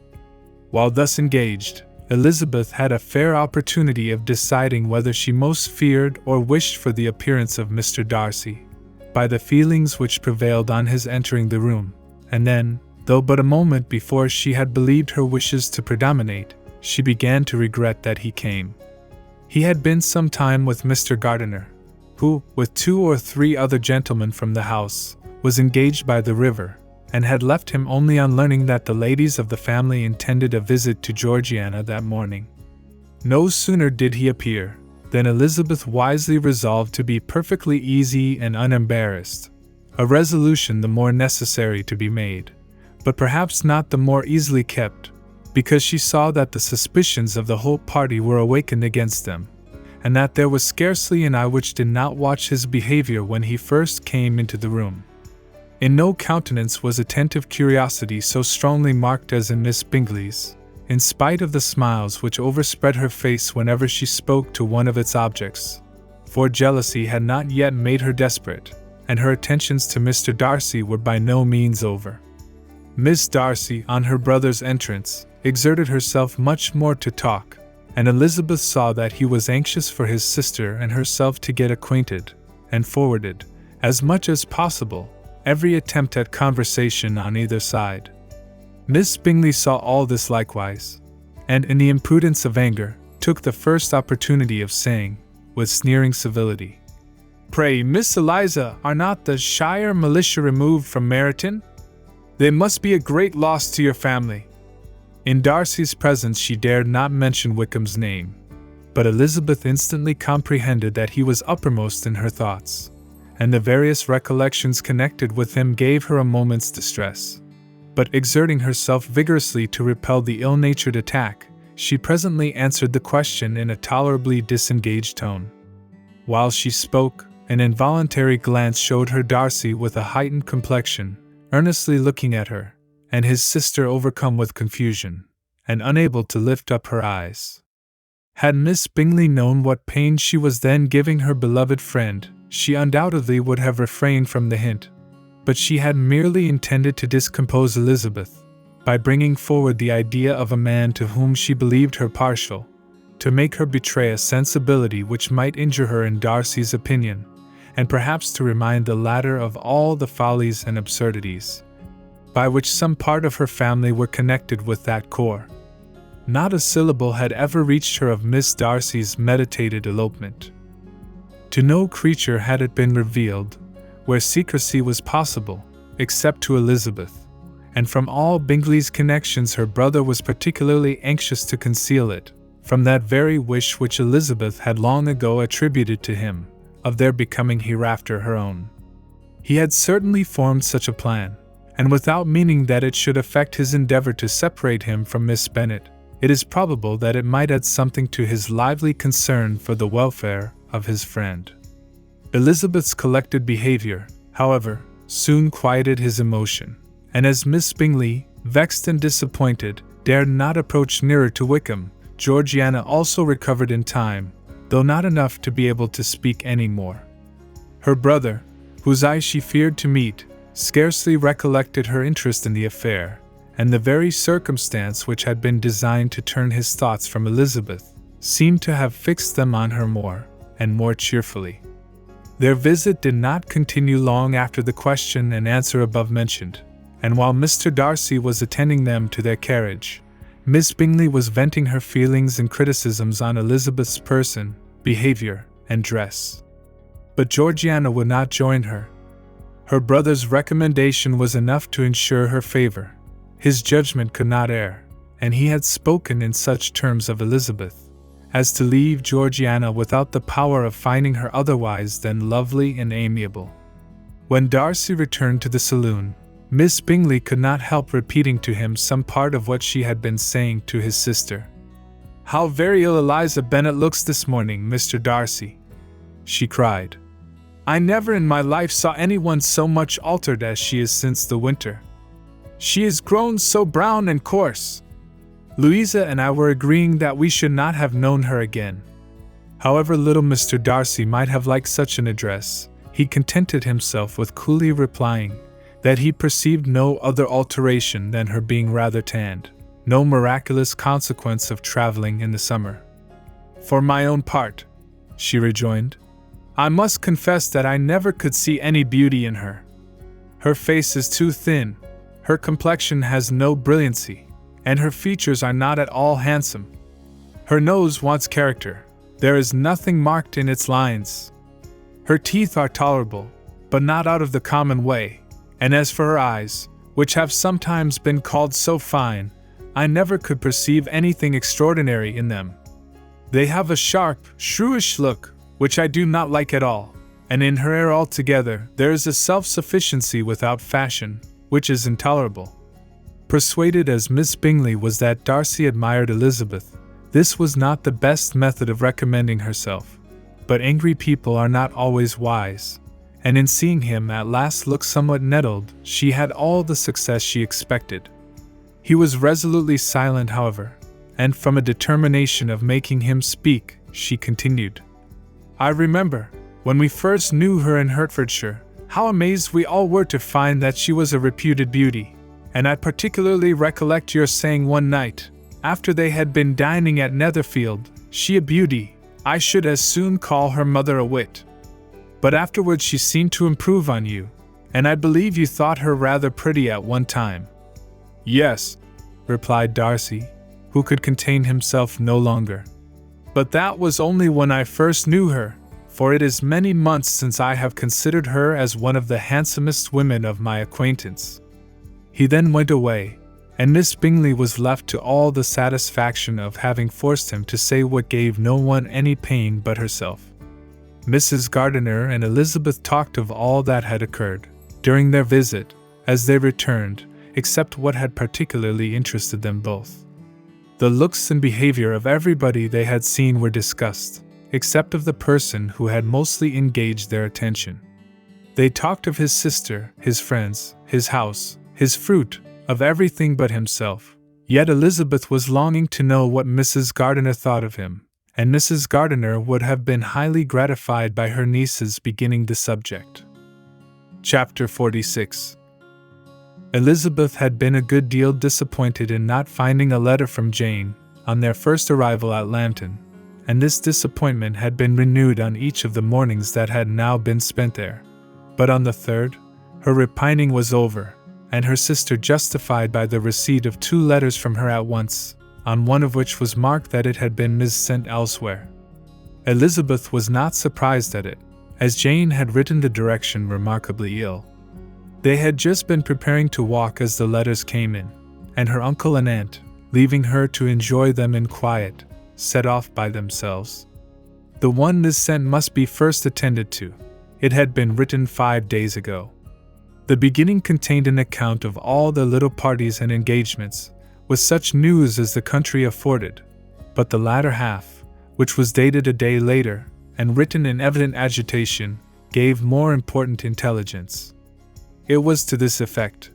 While thus engaged, Elizabeth had a fair opportunity of deciding whether she most feared or wished for the appearance of Mr. Darcy, by the feelings which prevailed on his entering the room, and then, though but a moment before she had believed her wishes to predominate, she began to regret that he came. He had been some time with Mr. Gardiner, who, with 2 or 3 other gentlemen from the house, was engaged by the river, and had left him only on learning that the ladies of the family intended a visit to Georgiana that morning. No sooner did he appear, than Elizabeth wisely resolved to be perfectly easy and unembarrassed, a resolution the more necessary to be made, but perhaps not the more easily kept, because she saw that the suspicions of the whole party were awakened against them, and that there was scarcely an eye which did not watch his behavior when he first came into the room. In no countenance was attentive curiosity so strongly marked as in Miss Bingley's, in spite of the smiles which overspread her face whenever she spoke to one of its objects, for jealousy had not yet made her desperate, and her attentions to Mr. Darcy were by no means over. Miss Darcy, on her brother's entrance, exerted herself much more to talk, and Elizabeth saw that he was anxious for his sister and herself to get acquainted, and forwarded, as much as possible, every attempt at conversation on either side. Miss Bingley saw all this likewise, and in the imprudence of anger, took the first opportunity of saying, with sneering civility, "Pray, Miss Eliza, are not the Shire militia removed from Meryton? They must be a great loss to your family." In Darcy's presence she dared not mention Wickham's name, but Elizabeth instantly comprehended that he was uppermost in her thoughts, and the various recollections connected with him gave her a moment's distress. But exerting herself vigorously to repel the ill-natured attack, she presently answered the question in a tolerably disengaged tone. While she spoke, an involuntary glance showed her Darcy with a heightened complexion, earnestly looking at her, and his sister overcome with confusion, and unable to lift up her eyes. Had Miss Bingley known what pain she was then giving her beloved friend, she undoubtedly would have refrained from the hint, but she had merely intended to discompose Elizabeth, by bringing forward the idea of a man to whom she believed her partial, to make her betray a sensibility which might injure her in Darcy's opinion, and perhaps to remind the latter of all the follies and absurdities by which some part of her family were connected with that corps. Not a syllable had ever reached her of Miss Darcy's meditated elopement. To no creature had it been revealed, where secrecy was possible, except to Elizabeth, and from all Bingley's connections her brother was particularly anxious to conceal it, from that very wish which Elizabeth had long ago attributed to him, of their becoming hereafter her own. He had certainly formed such a plan, and without meaning that it should affect his endeavor to separate him from Miss Bennet, it is probable that it might add something to his lively concern for the welfare of his friend. Elizabeth's collected behavior, however, soon quieted his emotion, and as Miss Bingley, vexed and disappointed, dared not approach nearer to Wickham, Georgiana also recovered in time, though not enough to be able to speak any more. Her brother, whose eye she feared to meet, scarcely recollected her interest in the affair, and the very circumstance which had been designed to turn his thoughts from Elizabeth seemed to have fixed them on her more and more cheerfully. Their visit did not continue long after the question and answer above mentioned, and while Mr. Darcy was attending them to their carriage, Miss Bingley was venting her feelings and criticisms on Elizabeth's person, behavior, and dress. But Georgiana would not join her. Her brother's recommendation was enough to ensure her favor. His judgment could not err, and he had spoken in such terms of Elizabeth as to leave Georgiana without the power of finding her otherwise than lovely and amiable. When Darcy returned to the saloon, Miss Bingley could not help repeating to him some part of what she had been saying to his sister. "How very ill Eliza Bennet looks this morning, Mr. Darcy," she cried. "I never in my life saw anyone so much altered as she is since the winter. She is grown so brown and coarse. Louisa and I were agreeing that we should not have known her again." However little Mr. Darcy might have liked such an address, he contented himself with coolly replying that he perceived no other alteration than her being rather tanned, no miraculous consequence of traveling in the summer. "For my own part," she rejoined, "I must confess that I never could see any beauty in her. Her face is too thin, her complexion has no brilliancy, and her features are not at all handsome. Her nose wants character, there is nothing marked in its lines. Her teeth are tolerable, but not out of the common way, and as for her eyes, which have sometimes been called so fine, I never could perceive anything extraordinary in them. They have a sharp, shrewish look, which I do not like at all, and in her air altogether there is a self-sufficiency without fashion, which is intolerable." Persuaded as Miss Bingley was that Darcy admired Elizabeth, this was not the best method of recommending herself, but angry people are not always wise, and in seeing him at last look somewhat nettled, she had all the success she expected. He was resolutely silent, however, and from a determination of making him speak, she continued, "I remember, when we first knew her in Hertfordshire, how amazed we all were to find that she was a reputed beauty, and I particularly recollect your saying one night, after they had been dining at Netherfield, 'She a beauty, I should as soon call her mother a wit.' But afterwards she seemed to improve on you, and I believe you thought her rather pretty at one time." "Yes," replied Darcy, who could contain himself no longer. But that was only when I first knew her, for it is many months since I have considered her as one of the handsomest women of my acquaintance." He then went away, and Miss Bingley was left to all the satisfaction of having forced him to say what gave no one any pain but herself. Mrs. Gardiner and Elizabeth talked of all that had occurred during their visit, as they returned, except what had particularly interested them both. The looks and behavior of everybody they had seen were discussed, except of the person who had mostly engaged their attention. They talked of his sister, his friends, his house, his fruit, of everything but himself. Yet Elizabeth was longing to know what Mrs. Gardiner thought of him, and Mrs. Gardiner would have been highly gratified by her niece's beginning the subject. Chapter 46. Elizabeth had been a good deal disappointed in not finding a letter from Jane on their first arrival at Lambton, and this disappointment had been renewed on each of the mornings that had now been spent there. But on the third, her repining was over, and her sister justified by the receipt of 2 letters from her at once, on one of which was marked that it had been missent elsewhere. Elizabeth was not surprised at it, as Jane had written the direction remarkably ill. They had just been preparing to walk as the letters came in, and her uncle and aunt, leaving her to enjoy them in quiet, set off by themselves. The one this sent must be first attended to. It had been written 5 days ago. The beginning contained an account of all the little parties and engagements, with such news as the country afforded, but the latter half, which was dated a day later, and written in evident agitation, gave more important intelligence. It was to this effect: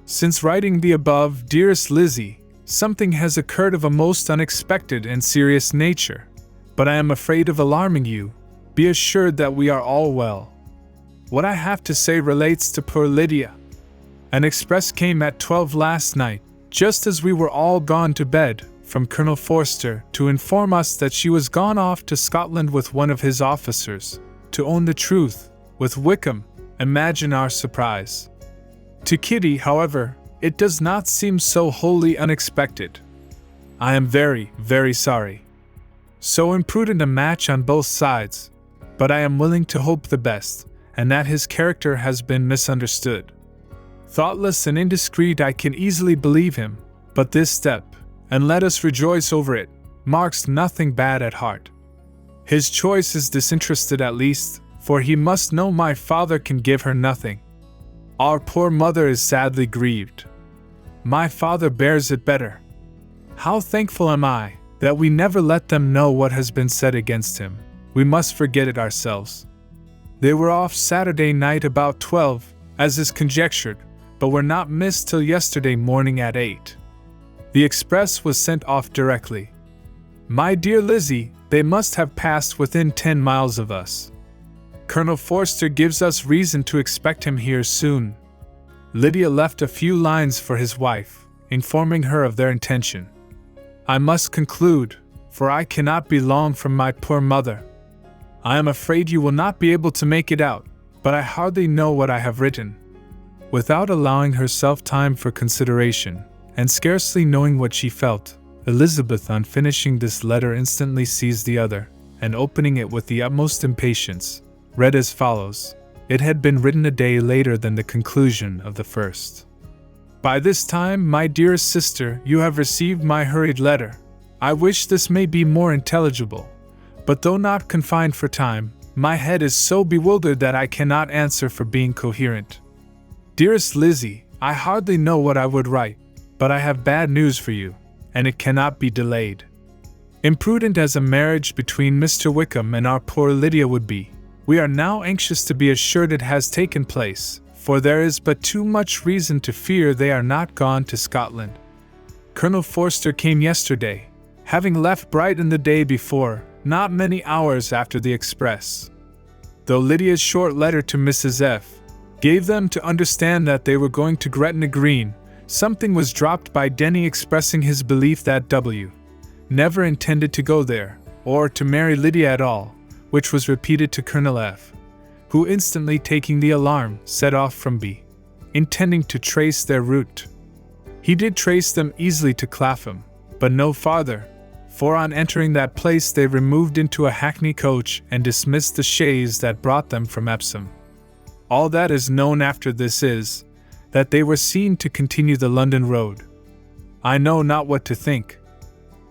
"Since writing the above, dearest Lizzie, something has occurred of a most unexpected and serious nature, but I am afraid of alarming you. Be assured that we are all well. What I have to say relates to poor Lydia. An express came at 12 last night, just as we were all gone to bed, from Colonel Forster, to inform us that she was gone off to Scotland with one of his officers. To own the truth, with Wickham. Imagine our surprise. To Kitty, however, it does not seem so wholly unexpected. I am very, very sorry. So imprudent a match on both sides, but I am willing to hope the best, and that his character has been misunderstood. Thoughtless and indiscreet, I can easily believe him, but this step, and let us rejoice over it, marks nothing bad at heart. His choice is disinterested at least, for he must know my father can give her nothing. Our poor mother is sadly grieved. My father bears it better. How thankful am I that we never let them know what has been said against him. We must forget it ourselves. They were off Saturday night about 12, as is conjectured, but were not missed till yesterday morning at 8. The express was sent off directly. My dear Lizzie, they must have passed within 10 miles of us. Colonel Forster gives us reason to expect him here soon. Lydia left a few lines for his wife, informing her of their intention. I must conclude, for I cannot be long from my poor mother. I am afraid you will not be able to make it out, but I hardly know what I have written. Without allowing herself time for consideration, and scarcely knowing what she felt, Elizabeth, on finishing this letter, instantly seized the other, and opening it with the utmost impatience, read as follows. It had been written a day later than the conclusion of the first. By this time, my dearest sister, you have received my hurried letter. I wish this may be more intelligible, but though not confined for time, my head is so bewildered that I cannot answer for being coherent. Dearest Lizzie, I hardly know what I would write, but I have bad news for you, and it cannot be delayed. Imprudent as a marriage between Mr. Wickham and our poor Lydia would be, we are now anxious to be assured it has taken place, for there is but too much reason to fear they are not gone to Scotland. Colonel Forster came yesterday, having left Brighton the day before, not many hours after the express. Though Lydia's short letter to Mrs. F. gave them to understand that they were going to Gretna Green, something was dropped by Denny expressing his belief that W. never intended to go there, or to marry Lydia at all, which was repeated to Colonel F., who, instantly taking the alarm, set off from B., intending to trace their route. He did trace them easily to Clapham, but no farther, for on entering that place they removed into a hackney coach and dismissed the chaise that brought them from Epsom. All that is known after this is, that they were seen to continue the London road. I know not what to think.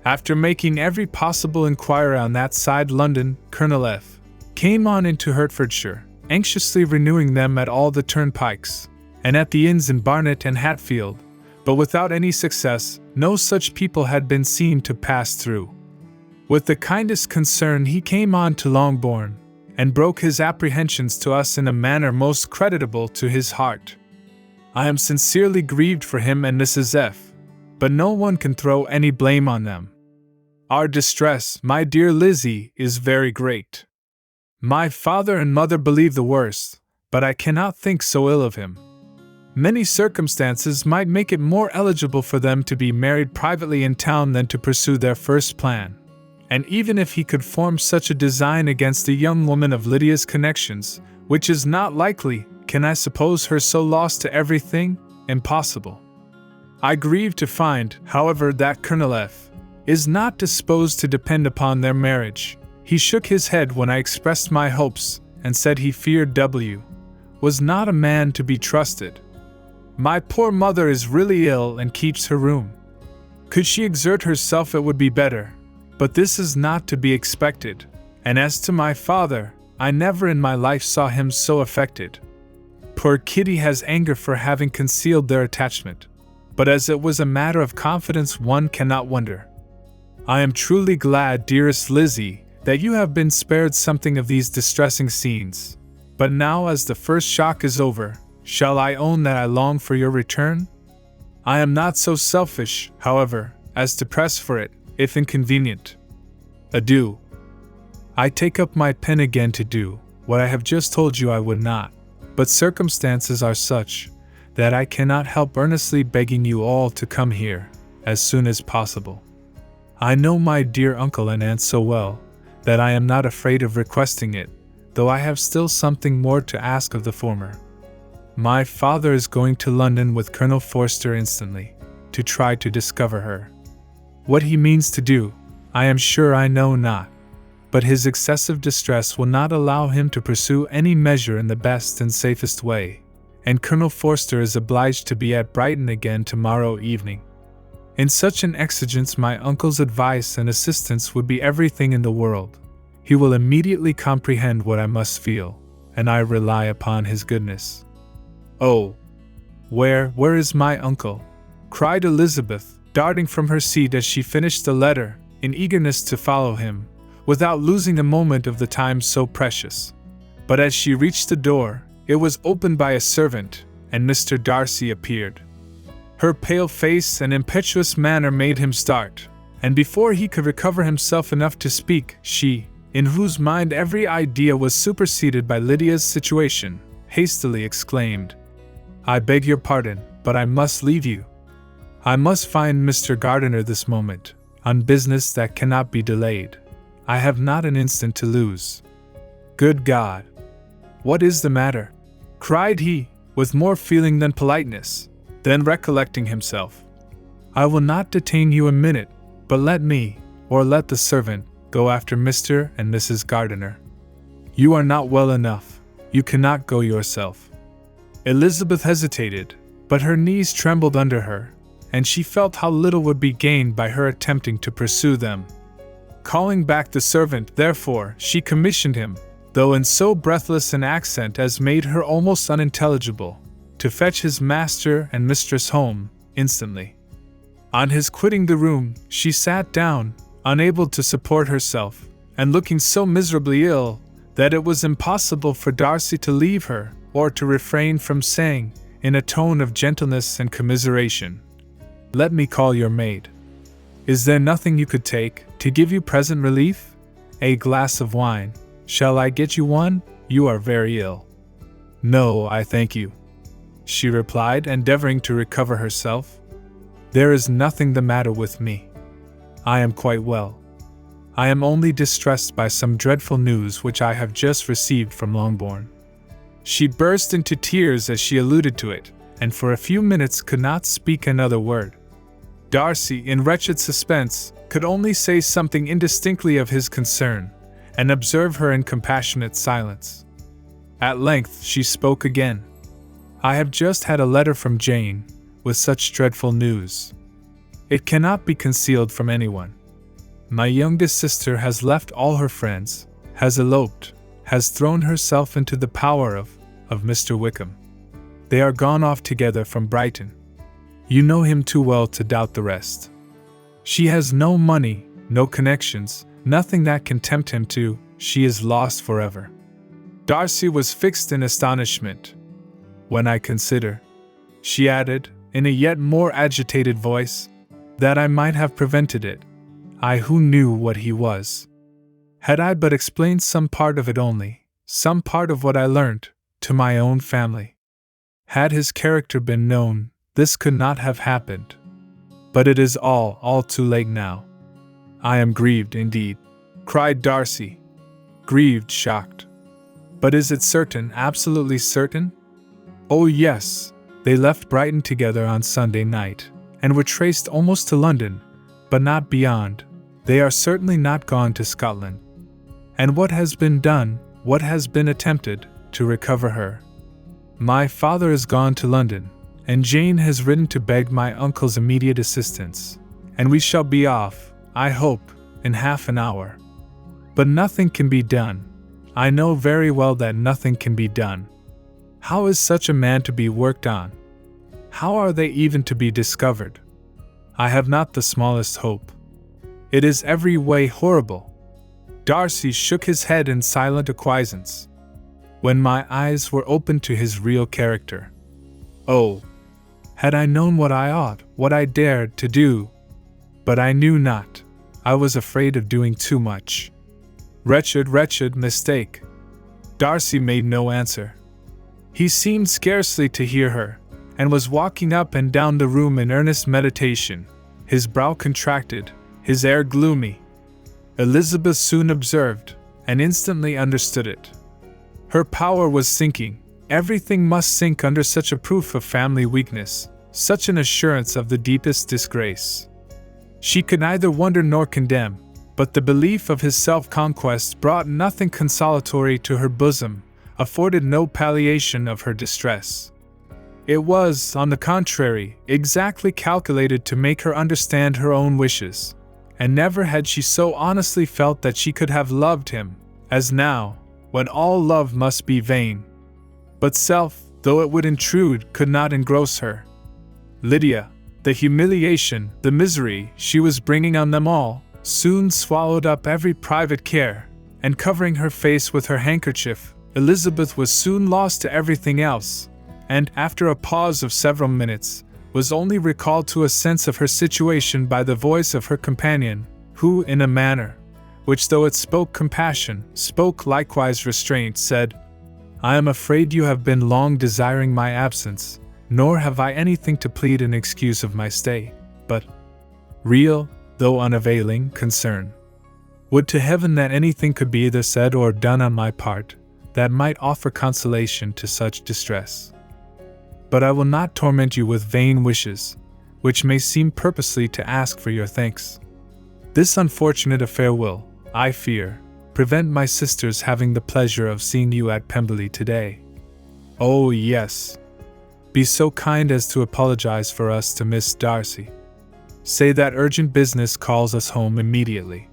After making every possible inquiry on that side London, Colonel F. came on into Hertfordshire, anxiously renewing them at all the turnpikes, and at the inns in Barnet and Hatfield, but without any success. No such people had been seen to pass through. With the kindest concern he came on to Longbourn, and broke his apprehensions to us in a manner most creditable to his heart. I am sincerely grieved for him and Mrs. F., but no one can throw any blame on them. Our distress, my dear Lizzie, is very great. My father and mother believe the worst, but I cannot think so ill of him. Many circumstances might make it more eligible for them to be married privately in town than to pursue their first plan. And even if he could form such a design against a young woman of Lydia's connections, which is not likely, can I suppose her so lost to everything? Impossible. I grieve to find, however, that Colonel F. is not disposed to depend upon their marriage. He shook his head when I expressed my hopes, and said he feared W. was not a man to be trusted. My poor mother is really ill and keeps her room. Could she exert herself it would be better, but this is not to be expected, and as to my father, I never in my life saw him so affected. Poor Kitty has anger for having concealed their attachment, but as it was a matter of confidence one cannot wonder. I am truly glad, dearest Lizzie, that you have been spared something of these distressing scenes, but now as the first shock is over, shall I own that I long for your return? I am not so selfish, however, as to press for it, if inconvenient. Adieu. I take up my pen again to do what I have just told you I would not, but circumstances are such that I cannot help earnestly begging you all to come here as soon as possible. I know my dear uncle and aunt so well that I am not afraid of requesting it, though I have still something more to ask of the former. My father is going to London with Colonel Forster instantly, to try to discover her. What he means to do, I am sure I know not, but his excessive distress will not allow him to pursue any measure in the best and safest way, and Colonel Forster is obliged to be at Brighton again tomorrow evening. In such an exigence my uncle's advice and assistance would be everything in the world. He will immediately comprehend what I must feel, and I rely upon his goodness. Oh, where is my uncle? Cried Elizabeth, darting from her seat as she finished the letter, in eagerness to follow him, without losing a moment of the time so precious. But as she reached the door, it was opened by a servant, and Mr. Darcy appeared. Her pale face and impetuous manner made him start, and before he could recover himself enough to speak, she, in whose mind every idea was superseded by Lydia's situation, hastily exclaimed, "I beg your pardon, but I must leave you. I must find Mr. Gardiner this moment, on business that cannot be delayed. I have not an instant to lose." "Good God! What is the matter?" cried he, with more feeling than politeness. Then recollecting himself, "I will not detain you a minute, but let me, or let the servant, go after Mr. and Mrs. Gardiner. You are not well enough, you cannot go yourself." Elizabeth hesitated, but her knees trembled under her, and she felt how little would be gained by her attempting to pursue them. Calling back the servant, therefore, she commissioned him, though in so breathless an accent as made her almost unintelligible, to fetch his master and mistress home, instantly. On his quitting the room, she sat down, unable to support herself, and looking so miserably ill, that it was impossible for Darcy to leave her, or to refrain from saying, in a tone of gentleness and commiseration, "Let me call your maid. Is there nothing you could take, to give you present relief? A glass of wine. Shall I get you one? You are very ill." "No, I thank you," she replied, endeavoring to recover herself. "There is nothing the matter with me. I am quite well. I am only distressed by some dreadful news which I have just received from Longbourn." She burst into tears as she alluded to it, and for a few minutes could not speak another word. Darcy, in wretched suspense, could only say something indistinctly of his concern, and observe her in compassionate silence. At length she spoke again. "I have just had a letter from Jane, with such dreadful news. It cannot be concealed from anyone. My youngest sister has left all her friends, has eloped, has thrown herself into the power of Mr. Wickham. They are gone off together from Brighton. You know him too well to doubt the rest. She has no money, no connections, nothing that can tempt him to. She is lost forever." Darcy was fixed in astonishment. "When I consider," she added, in a yet more agitated voice, "that I might have prevented it, I who knew what he was. Had I but explained some part of it only, some part of what I learnt, to my own family. Had his character been known, this could not have happened. But it is all too late now. I am grieved indeed," cried Darcy. Grieved, shocked. "But is it certain, absolutely certain?" "Oh yes, they left Brighton together on Sunday night, and were traced almost to London, but not beyond. They are certainly not gone to Scotland. And what has been done, what has been attempted, to recover her? My father is gone to London, and Jane has written to beg my uncle's immediate assistance, and we shall be off, I hope, in half an hour. But nothing can be done. I know very well that nothing can be done. How is such a man to be worked on? How are they even to be discovered? I have not the smallest hope. It is every way horrible." Darcy shook his head in silent acquiescence. "When my eyes were opened to his real character. Oh, had I known what I ought, what I dared to do! But I knew not. I was afraid of doing too much. Wretched mistake." Darcy made no answer. He seemed scarcely to hear her, and was walking up and down the room in earnest meditation, his brow contracted, his air gloomy. Elizabeth soon observed, and instantly understood it. Her power was sinking. Everything must sink under such a proof of family weakness, such an assurance of the deepest disgrace. She could neither wonder nor condemn, but the belief of his self-conquest brought nothing consolatory to her bosom, afforded no palliation of her distress. It was, on the contrary, exactly calculated to make her understand her own wishes, and never had she so honestly felt that she could have loved him, as now, when all love must be vain. But self, though it would intrude, could not engross her. Lydia, the humiliation, the misery she was bringing on them all, soon swallowed up every private care, and covering her face with her handkerchief, Elizabeth was soon lost to everything else, and, after a pause of several minutes, was only recalled to a sense of her situation by the voice of her companion, who, in a manner which, though it spoke compassion, spoke likewise restraint, said, "I am afraid you have been long desiring my absence, nor have I anything to plead in excuse of my stay, but real, though unavailing, concern. Would to heaven that anything could be either said or done on my part, that might offer consolation to such distress. But I will not torment you with vain wishes, which may seem purposely to ask for your thanks. This unfortunate affair will, I fear, prevent my sister's having the pleasure of seeing you at Pemberley today. Oh yes. Be so kind as to apologize for us to Miss Darcy. Say that urgent business calls us home immediately.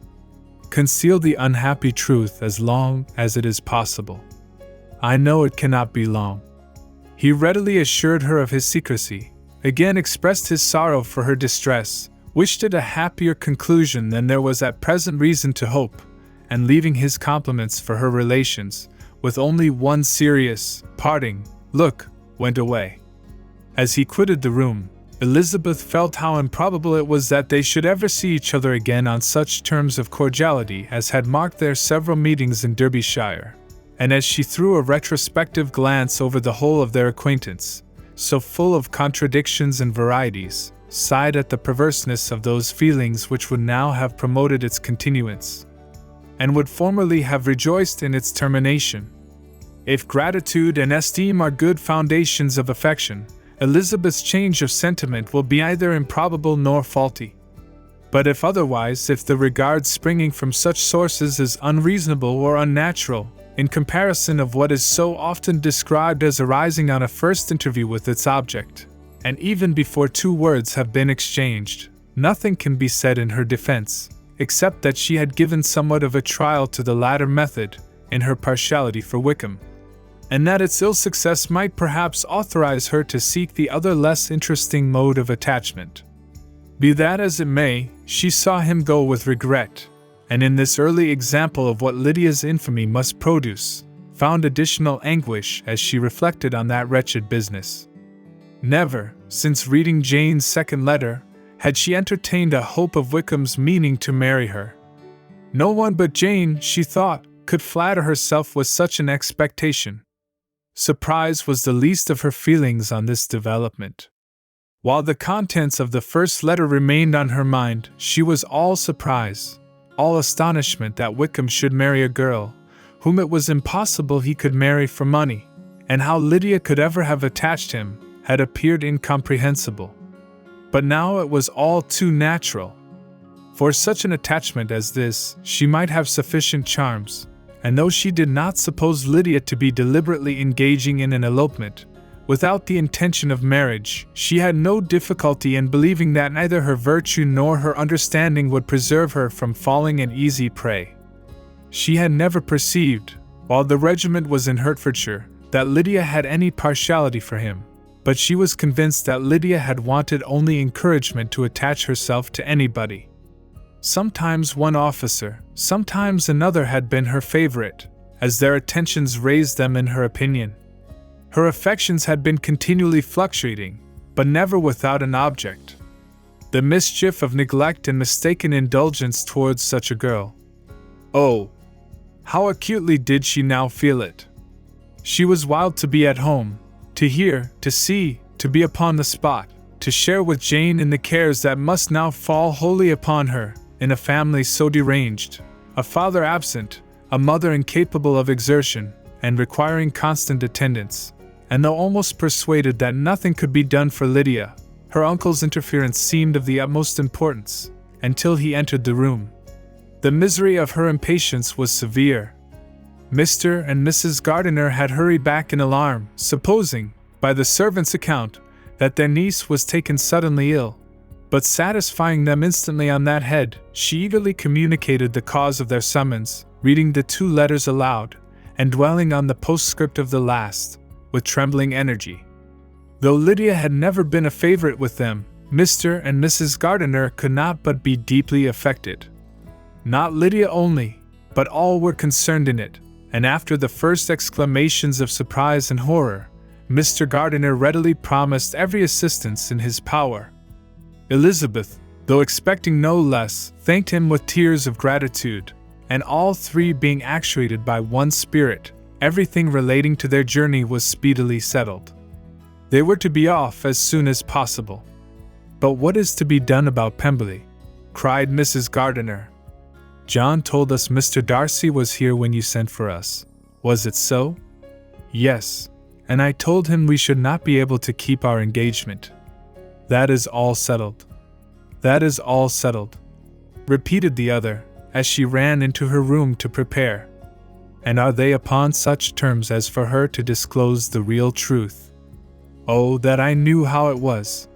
Conceal the unhappy truth as long as it is possible. I know it cannot be long." He readily assured her of his secrecy, again expressed his sorrow for her distress, wished it a happier conclusion than there was at present reason to hope, and leaving his compliments for her relations, with only one serious, parting look, went away. As he quitted the room, Elizabeth felt how improbable it was that they should ever see each other again on such terms of cordiality as had marked their several meetings in Derbyshire, and as she threw a retrospective glance over the whole of their acquaintance, so full of contradictions and varieties, sighed at the perverseness of those feelings which would now have promoted its continuance, and would formerly have rejoiced in its termination. If gratitude and esteem are good foundations of affection, Elizabeth's change of sentiment will be neither improbable nor faulty. But if otherwise, if the regard springing from such sources is unreasonable or unnatural, in comparison of what is so often described as arising on a first interview with its object, and even before 2 words have been exchanged, nothing can be said in her defense, except that she had given somewhat of a trial to the latter method, in her partiality for Wickham, and that its ill success might perhaps authorize her to seek the other less interesting mode of attachment. Be that as it may, she saw him go with regret, and in this early example of what Lydia's infamy must produce, found additional anguish as she reflected on that wretched business. Never, since reading Jane's second letter, had she entertained a hope of Wickham's meaning to marry her. No one but Jane, she thought, could flatter herself with such an expectation. Surprise was the least of her feelings on this development. While the contents of the first letter remained on her mind, she was all surprise, all astonishment that Wickham should marry a girl whom it was impossible he could marry for money, and how Lydia could ever have attached him had appeared incomprehensible. But now it was all too natural. For such an attachment as this, she might have sufficient charms, and though she did not suppose Lydia to be deliberately engaging in an elopement, without the intention of marriage, she had no difficulty in believing that neither her virtue nor her understanding would preserve her from falling an easy prey. She had never perceived, while the regiment was in Hertfordshire, that Lydia had any partiality for him, but she was convinced that Lydia had wanted only encouragement to attach herself to anybody. Sometimes one officer, sometimes another had been her favorite, as their attentions raised them in her opinion. Her affections had been continually fluctuating, but never without an object. The mischief of neglect and mistaken indulgence towards such a girl. Oh, how acutely did she now feel it! She was wild to be at home, to hear, to see, to be upon the spot, to share with Jane in the cares that must now fall wholly upon her, in a family so deranged, a father absent, a mother incapable of exertion, and requiring constant attendance. And though almost persuaded that nothing could be done for Lydia, her uncle's interference seemed of the utmost importance, until he entered the room. The misery of her impatience was severe. Mr. and Mrs. Gardiner had hurried back in alarm, supposing, by the servant's account, that their niece was taken suddenly ill, but satisfying them instantly on that head, she eagerly communicated the cause of their summons, reading the 2 letters aloud, and dwelling on the postscript of the last, with trembling energy. Though Lydia had never been a favorite with them, Mr. and Mrs. Gardiner could not but be deeply affected. Not Lydia only, but all were concerned in it, and after the first exclamations of surprise and horror, Mr. Gardiner readily promised every assistance in his power. Elizabeth, though expecting no less, thanked him with tears of gratitude, and all 3 being actuated by one spirit, everything relating to their journey was speedily settled. They were to be off as soon as possible. "But what is to be done about Pemberley?" cried Mrs. Gardiner. "John told us Mr. Darcy was here when you sent for us. Was it so?" "Yes, and I told him we should not be able to keep our engagement." "That is all settled." "That is all settled," repeated the other, as she ran into her room to prepare. "And are they upon such terms as for her to disclose the real truth? Oh, that I knew how it was!"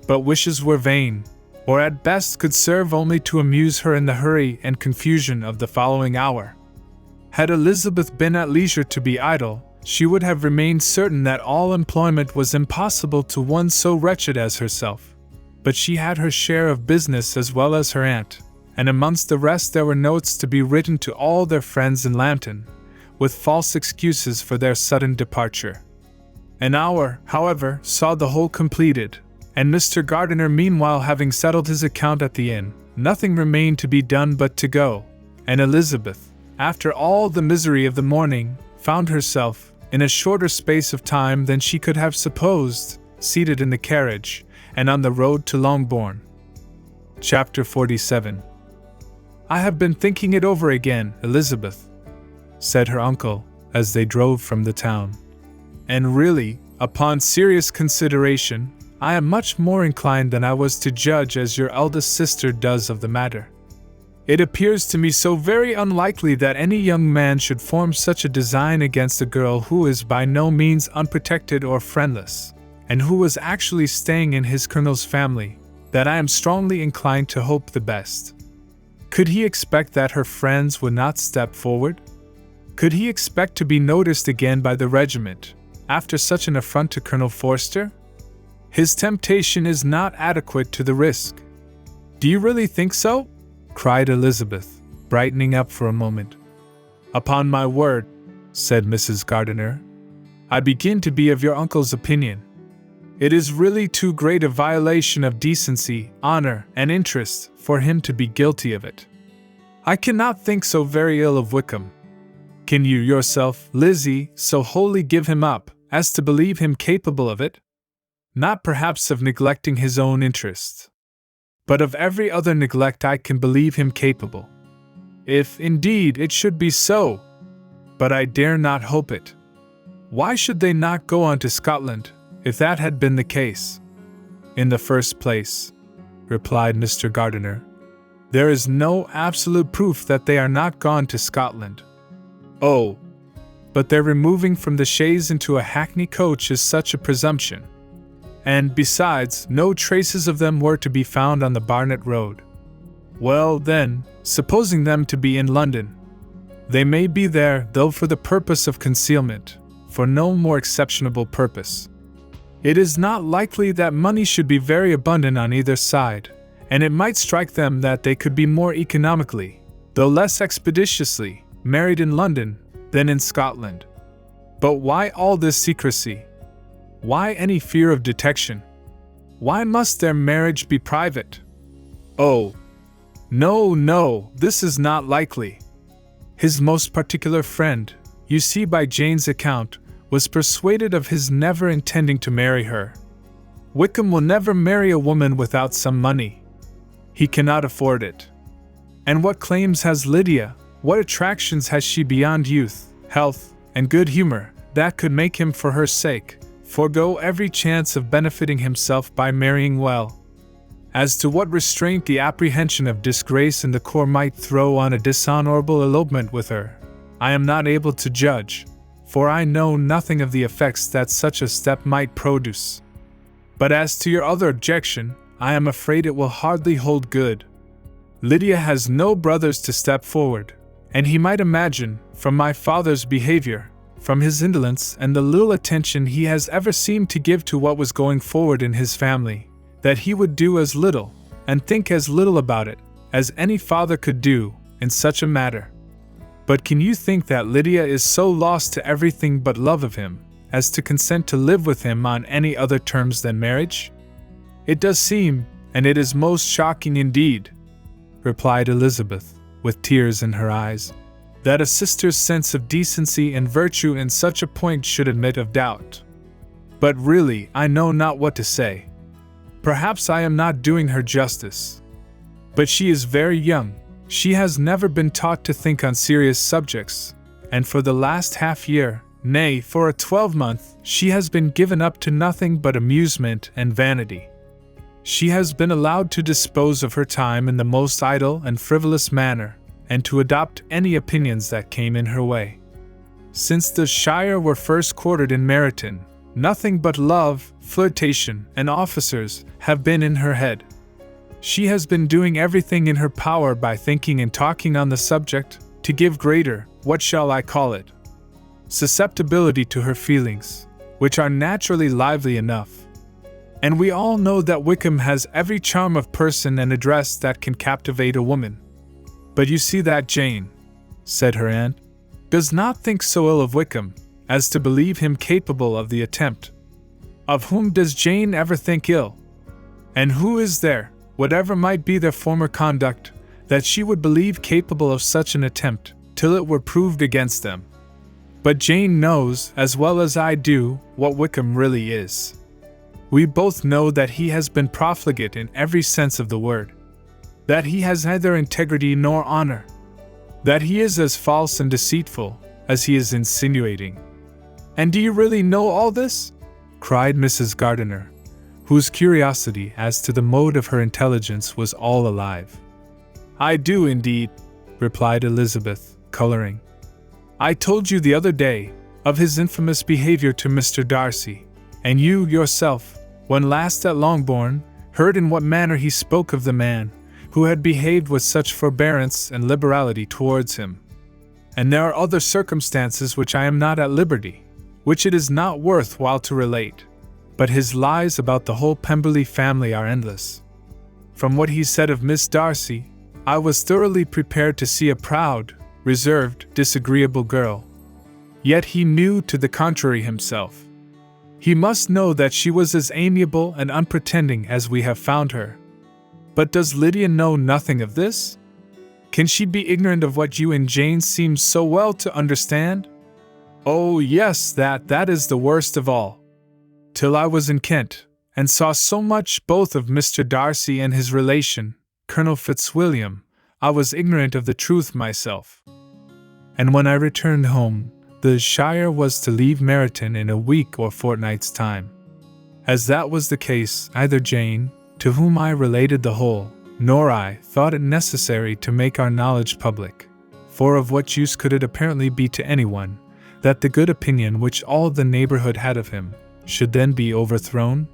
But wishes were vain, or at best could serve only to amuse her in the hurry and confusion of the following hour. Had Elizabeth been at leisure to be idle, she would have remained certain that all employment was impossible to one so wretched as herself. But she had her share of business as well as her aunt, and amongst the rest there were notes to be written to all their friends in Lambton, with false excuses for their sudden departure. An hour, however, saw the whole completed, and Mr. Gardiner meanwhile having settled his account at the inn, nothing remained to be done but to go, and Elizabeth, after all the misery of the morning, found herself, in a shorter space of time than she could have supposed, seated in the carriage, and on the road to Longbourn. Chapter 47. "I have been thinking it over again, Elizabeth," said her uncle, as they drove from the town. "And really, upon serious consideration, I am much more inclined than I was to judge as your eldest sister does of the matter. It appears to me so very unlikely that any young man should form such a design against a girl who is by no means unprotected or friendless, and who was actually staying in his colonel's family, that I am strongly inclined to hope the best. Could he expect that her friends would not step forward? Could he expect to be noticed again by the regiment, after such an affront to Colonel Forster? His temptation is not adequate to the risk. Do you really think so? Cried Elizabeth, brightening up for a moment. Upon my word, said Mrs. Gardiner, I begin to be of your uncle's opinion. It is really too great a violation of decency, honor, and interest for him to be guilty of it. I cannot think so very ill of Wickham. Can you yourself, Lizzie, so wholly give him up as to believe him capable of it? Not perhaps of neglecting his own interests, but of every other neglect I can believe him capable. If, indeed, it should be so, but I dare not hope it. Why should they not go on to Scotland, if that had been the case? In the first place, replied Mr. Gardiner, there is no absolute proof that they are not gone to Scotland. Oh, but their removing from the chaise into a hackney coach is such a presumption. And, besides, no traces of them were to be found on the Barnet Road. Well, then, supposing them to be in London, they may be there, though for the purpose of concealment, for no more exceptionable purpose. It is not likely that money should be very abundant on either side, and it might strike them that they could be more economically, though less expeditiously, married in London than in Scotland. But why all this secrecy? Why any fear of detection? Why must their marriage be private? Oh, no, this is not likely. His most particular friend, you see by Jane's account, was persuaded of his never intending to marry her. Wickham will never marry a woman without some money. He cannot afford it. And what claims has Lydia, what attractions has she beyond youth, health, and good humor, that could make him, for her sake, forego every chance of benefiting himself by marrying well? As to what restraint the apprehension of disgrace in the corps might throw on a dishonorable elopement with her, I am not able to judge, for I know nothing of the effects that such a step might produce. But as to your other objection, I am afraid it will hardly hold good. Lydia has no brothers to step forward, and he might imagine, from my father's behavior, from his indolence and the little attention he has ever seemed to give to what was going forward in his family, that he would do as little, and think as little about it, as any father could do, in such a matter. But can you think that Lydia is so lost to everything but love of him, as to consent to live with him on any other terms than marriage? It does seem, and it is most shocking indeed, replied Elizabeth, with tears in her eyes, that a sister's sense of decency and virtue in such a point should admit of doubt. But really, I know not what to say. Perhaps I am not doing her justice. But she is very young. She has never been taught to think on serious subjects, and for the last half-year, nay, for a 12-month, she has been given up to nothing but amusement and vanity. She has been allowed to dispose of her time in the most idle and frivolous manner, and to adopt any opinions that came in her way. Since the Shire were first quartered in Meryton, nothing but love, flirtation, and officers have been in her head. She has been doing everything in her power by thinking and talking on the subject, to give greater, what shall I call it, susceptibility to her feelings, which are naturally lively enough. And we all know that Wickham has every charm of person and address that can captivate a woman. But you see that Jane, said her aunt, does not think so ill of Wickham, as to believe him capable of the attempt. Of whom does Jane ever think ill? And who is there, whatever might be their former conduct, that she would believe capable of such an attempt, till it were proved against them? But Jane knows, as well as I do, what Wickham really is. We both know that he has been profligate in every sense of the word, that he has neither integrity nor honor, that he is as false and deceitful as he is insinuating. And do you really know all this? Cried Mrs. Gardiner, whose curiosity as to the mode of her intelligence was all alive. "I do indeed," replied Elizabeth, coloring. "I told you the other day of his infamous behavior to Mr. Darcy, and you yourself, when last at Longbourn, heard in what manner he spoke of the man who had behaved with such forbearance and liberality towards him. And there are other circumstances which I am not at liberty, which it is not worth while to relate, but his lies about the whole Pemberley family are endless. From what he said of Miss Darcy, I was thoroughly prepared to see a proud, reserved, disagreeable girl. Yet he knew to the contrary himself. He must know that she was as amiable and unpretending as we have found her. But does Lydia know nothing of this? Can she be ignorant of what you and Jane seem so well to understand? Oh yes, that is the worst of all. Till I was in Kent, and saw so much both of Mr. Darcy and his relation, Colonel Fitzwilliam, I was ignorant of the truth myself. And when I returned home, the Shire was to leave Meryton in a week or fortnight's time. As that was the case, neither Jane, to whom I related the whole, nor I thought it necessary to make our knowledge public, for of what use could it apparently be to anyone, that the good opinion which all the neighbourhood had of him should then be overthrown?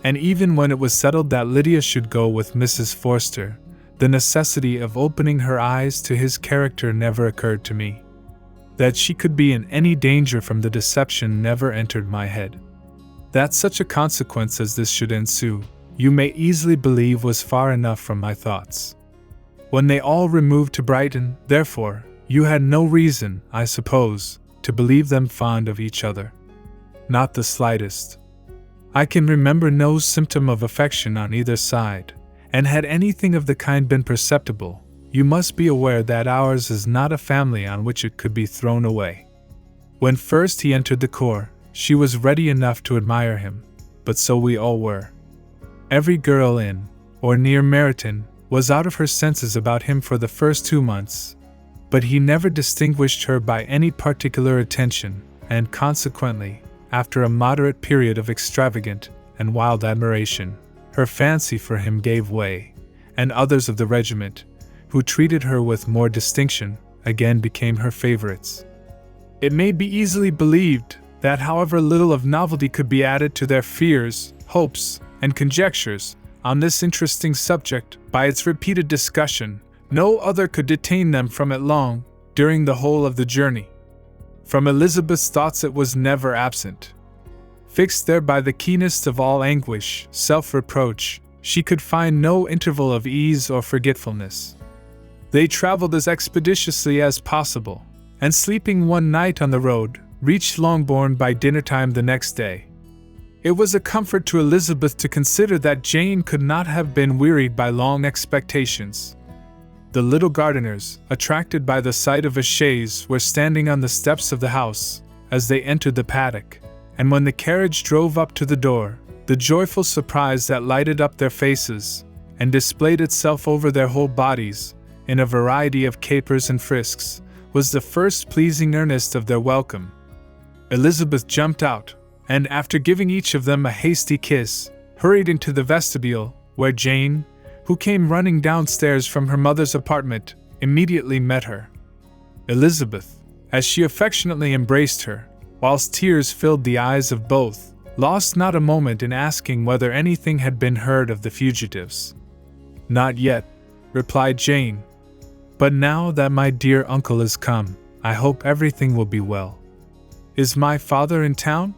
And even when it was settled that Lydia should go with Mrs. Forster, the necessity of opening her eyes to his character never occurred to me. That she could be in any danger from the deception never entered my head. That such a consequence as this should ensue, you may easily believe was far enough from my thoughts. When they all removed to Brighton, therefore, you had no reason, I suppose, to believe them fond of each other. Not the slightest. I can remember no symptom of affection on either side, and had anything of the kind been perceptible, you must be aware that ours is not a family on which it could be thrown away. When first he entered the corps, she was ready enough to admire him, but so we all were. Every girl in, or near Meryton, was out of her senses about him for the first 2 months, but he never distinguished her by any particular attention, and consequently, after a moderate period of extravagant and wild admiration, her fancy for him gave way, and others of the regiment, who treated her with more distinction, again became her favorites. It may be easily believed that however little of novelty could be added to their fears, hopes, and conjectures on this interesting subject by its repeated discussion, no other could detain them from it long during the whole of the journey. From Elizabeth's thoughts it was never absent. Fixed there by the keenest of all anguish, self-reproach, she could find no interval of ease or forgetfulness. They traveled as expeditiously as possible, and sleeping one night on the road, reached Longbourn by dinner-time the next day. It was a comfort to Elizabeth to consider that Jane could not have been wearied by long expectations. The little gardeners, attracted by the sight of a chaise, were standing on the steps of the house as they entered the paddock, and when the carriage drove up to the door, the joyful surprise that lighted up their faces and displayed itself over their whole bodies in a variety of capers and frisks was the first pleasing earnest of their welcome. Elizabeth jumped out, and after giving each of them a hasty kiss, hurried into the vestibule, where Jane, who came running downstairs from her mother's apartment, immediately met her. Elizabeth, as she affectionately embraced her, whilst tears filled the eyes of both, lost not a moment in asking whether anything had been heard of the fugitives. "Not yet," replied Jane. "But now that my dear uncle is come, I hope everything will be well. Is my father in town?"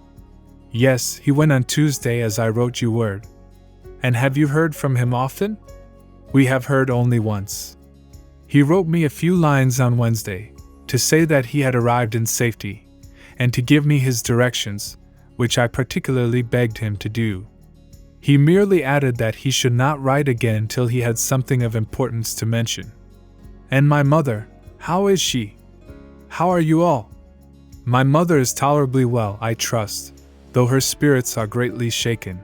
"Yes, he went on Tuesday as I wrote you word." "And have you heard from him often?" "We have heard only once. He wrote me a few lines on Wednesday, to say that he had arrived in safety, and to give me his directions, which I particularly begged him to do. He merely added that he should not write again till he had something of importance to mention." "And my mother, how is she? How are you all?" "My mother is tolerably well, I trust, though her spirits are greatly shaken.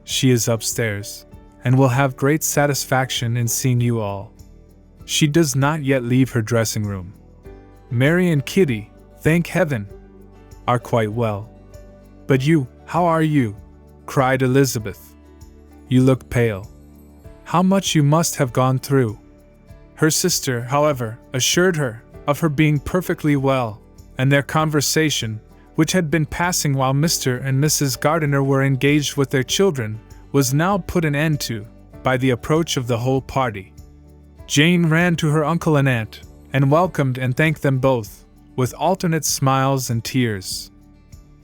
She is upstairs, and will have great satisfaction in seeing you all. She does not yet leave her dressing room. Mary and Kitty, thank heaven, are quite well. But you, how are you? cried Elizabeth. "You look pale. How much you must have gone through." Her sister, however, assured her of her being perfectly well, and their conversation, which had been passing while Mr. and Mrs. Gardiner were engaged with their children, was now put an end to by the approach of the whole party. Jane ran to her uncle and aunt, and welcomed and thanked them both, with alternate smiles and tears.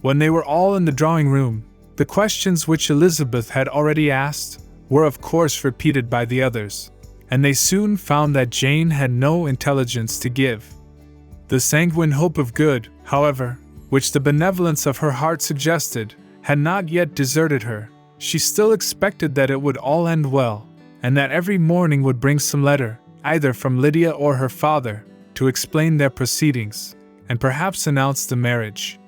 When they were all in the drawing room, the questions which Elizabeth had already asked were of course repeated by the others, and they soon found that Jane had no intelligence to give. The sanguine hope of good, however, which the benevolence of her heart suggested, had not yet deserted her. She still expected that it would all end well, and that every morning would bring some letter, either from Lydia or her father, to explain their proceedings, and perhaps announce the marriage.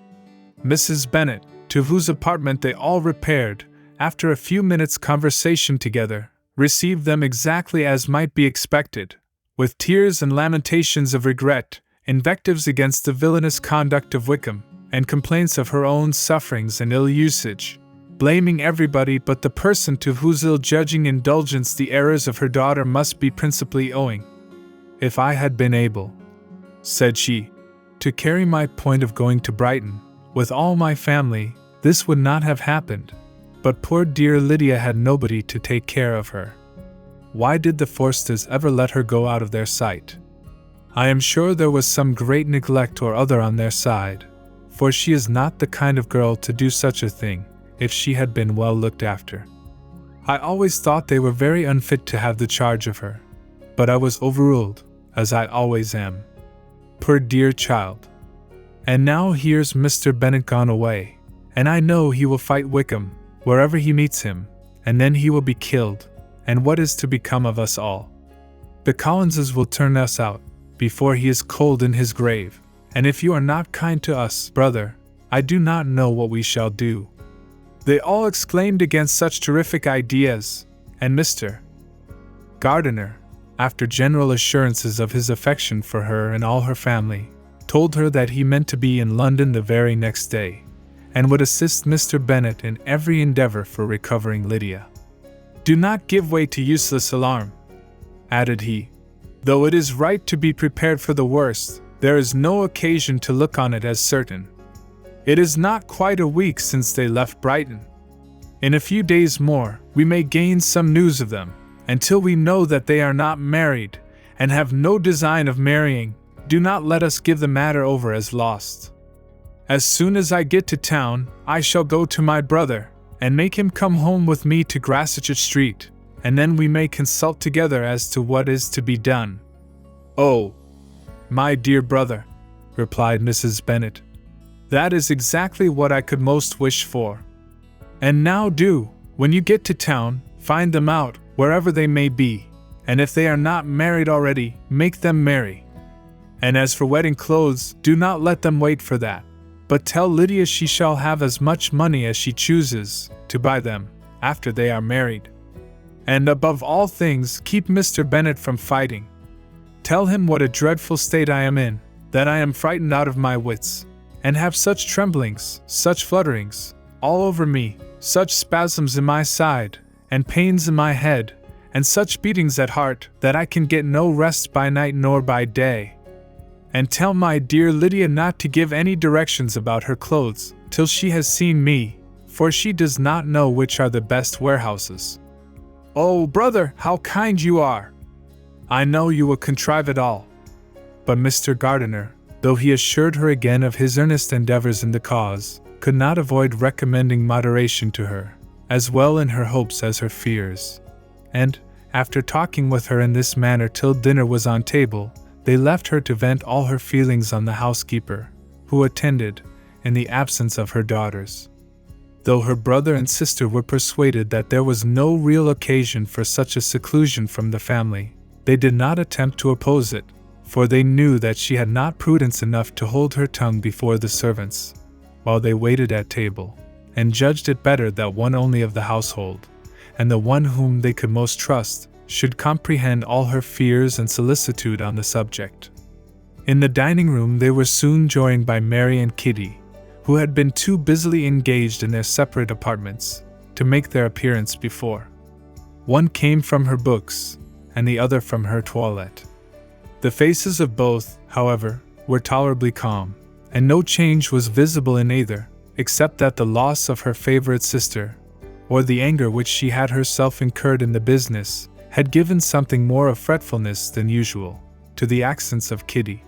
Mrs. Bennet, to whose apartment they all repaired, after a few minutes' conversation together, received them exactly as might be expected, with tears and lamentations of regret, invectives against the villainous conduct of Wickham, and complaints of her own sufferings and ill usage, blaming everybody but the person to whose ill-judging indulgence the errors of her daughter must be principally owing. "If I had been able," said she, "to carry my point of going to Brighton, with all my family, this would not have happened. But poor dear Lydia had nobody to take care of her. Why did the Forsters ever let her go out of their sight? I am sure there was some great neglect or other on their side, for she is not the kind of girl to do such a thing if she had been well looked after. I always thought they were very unfit to have the charge of her, but I was overruled, as I always am. Poor dear child. And now here's Mr. Bennet gone away, and I know he will fight Wickham, wherever he meets him, and then he will be killed, and what is to become of us all? The Collinses will turn us out, before he is cold in his grave, and if you are not kind to us, brother, I do not know what we shall do." They all exclaimed against such terrific ideas, and Mr. Gardiner, after general assurances of his affection for her and all her family, told her that he meant to be in London the very next day, and would assist Mr. Bennet in every endeavour for recovering Lydia. "Do not give way to useless alarm," added he. "Though it is right to be prepared for the worst, there is no occasion to look on it as certain. It is not quite a week since they left Brighton. In a few days more, we may gain some news of them. Until we know that they are not married, and have no design of marrying, do not let us give the matter over as lost. As soon as I get to town, I shall go to my brother, and make him come home with me to Grassetch Street, and then we may consult together as to what is to be done." "Oh, my dear brother," replied Mrs. Bennet, "that is exactly what I could most wish for. And now do, when you get to town, find them out, wherever they may be, and if they are not married already, make them marry. And as for wedding clothes, do not let them wait for that, but tell Lydia she shall have as much money as she chooses to buy them after they are married. And above all things, keep Mr. Bennet from fighting. Tell him what a dreadful state I am in, that I am frightened out of my wits, and have such tremblings, such flutterings, all over me, such spasms in my side, and pains in my head, and such beatings at heart, that I can get no rest by night nor by day. And tell my dear Lydia not to give any directions about her clothes, till she has seen me, for she does not know which are the best warehouses." "Oh, brother, how kind you are! I know you will contrive it all." But Mr. Gardiner, though he assured her again of his earnest endeavours in the cause, could not avoid recommending moderation to her, as well in her hopes as her fears. And, after talking with her in this manner till dinner was on table, they left her to vent all her feelings on the housekeeper, who attended, in the absence of her daughters. Though her brother and sister were persuaded that there was no real occasion for such a seclusion from the family, they did not attempt to oppose it, for they knew that she had not prudence enough to hold her tongue before the servants, while they waited at table, and judged it better that one only of the household, and the one whom they could most trust, should comprehend all her fears and solicitude on the subject. In the dining room they were soon joined by Mary and Kitty, who had been too busily engaged in their separate apartments, to make their appearance before. One came from her books, and the other from her toilette. The faces of both, however, were tolerably calm, and no change was visible in either, except that the loss of her favorite sister, or the anger which she had herself incurred in the business, had given something more of fretfulness than usual to the accents of Kitty.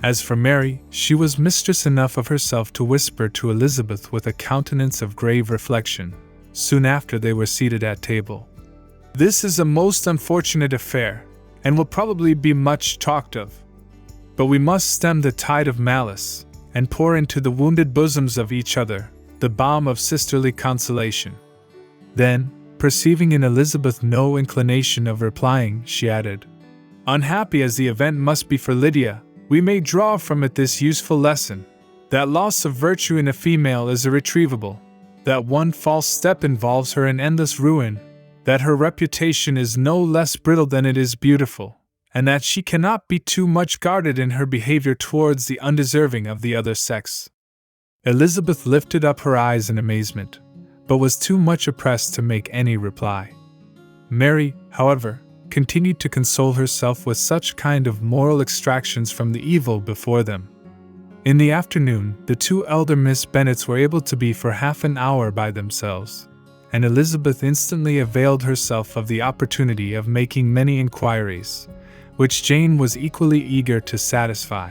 As for Mary, she was mistress enough of herself to whisper to Elizabeth with a countenance of grave reflection, soon after they were seated at table, "This is a most unfortunate affair, and will probably be much talked of. But we must stem the tide of malice, and pour into the wounded bosoms of each other the balm of sisterly consolation." Then, perceiving in Elizabeth no inclination of replying, she added, "Unhappy as the event must be for Lydia, we may draw from it this useful lesson, that loss of virtue in a female is irretrievable, that one false step involves her in endless ruin, that her reputation is no less brittle than it is beautiful, and that she cannot be too much guarded in her behavior towards the undeserving of the other sex." Elizabeth lifted up her eyes in amazement, but was too much oppressed to make any reply. Mary, however, continued to console herself with such kind of moral extractions from the evil before them. In the afternoon, the two elder Miss Bennets were able to be for half an hour by themselves, and Elizabeth instantly availed herself of the opportunity of making many inquiries, which Jane was equally eager to satisfy.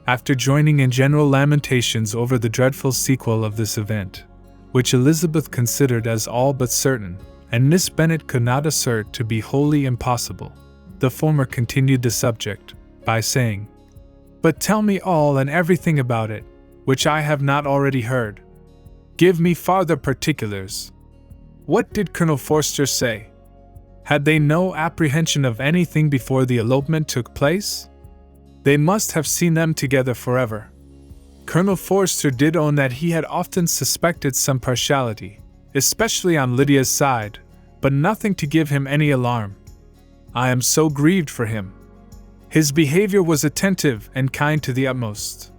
After joining in general lamentations over the dreadful sequel of this event, which Elizabeth considered as all but certain, and Miss Bennet could not assert to be wholly impossible, the former continued the subject by saying, "But tell me all and everything about it, which I have not already heard. Give me farther particulars. What did Colonel Forster say? Had they no apprehension of anything before the elopement took place? They must have seen them together forever." Colonel Forster did own that he had often suspected some partiality, especially on Lydia's side, but nothing to give him any alarm. I am so grieved for him. His behavior was attentive and kind to the utmost.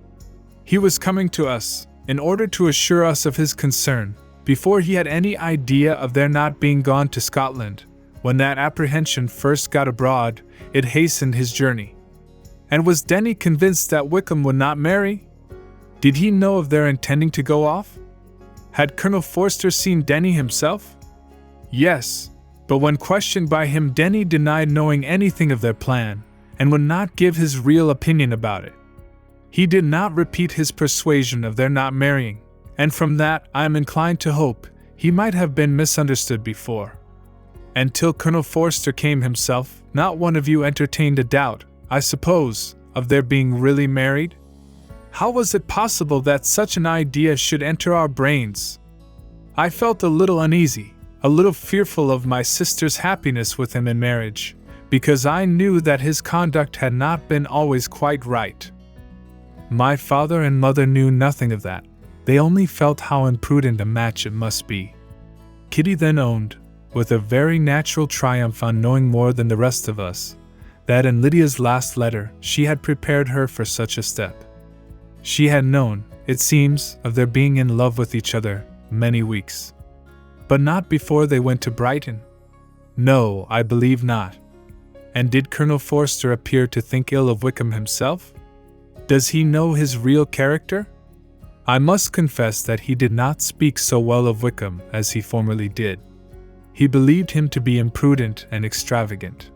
He was coming to us, in order to assure us of his concern, before he had any idea of their not being gone to Scotland. When that apprehension first got abroad, it hastened his journey. And was Denny convinced that Wickham would not marry? Did he know of their intending to go off? Had Colonel Forster seen Denny himself? Yes, but when questioned by him, Denny denied knowing anything of their plan, and would not give his real opinion about it. He did not repeat his persuasion of their not marrying, and from that I am inclined to hope he might have been misunderstood before. And till Colonel Forster came himself, not one of you entertained a doubt, I suppose, of their being really married? How was it possible that such an idea should enter our brains? I felt a little uneasy, a little fearful of my sister's happiness with him in marriage, because I knew that his conduct had not been always quite right. My father and mother knew nothing of that. They only felt how imprudent a match it must be. Kitty then owned, with a very natural triumph on knowing more than the rest of us, that in Lydia's last letter she had prepared her for such a step. She had known, it seems, of their being in love with each other many weeks. But not before they went to Brighton? No, I believe not. And did Colonel Forster appear to think ill of Wickham himself? Does he know his real character? I must confess that he did not speak so well of Wickham as he formerly did. He believed him to be imprudent and extravagant.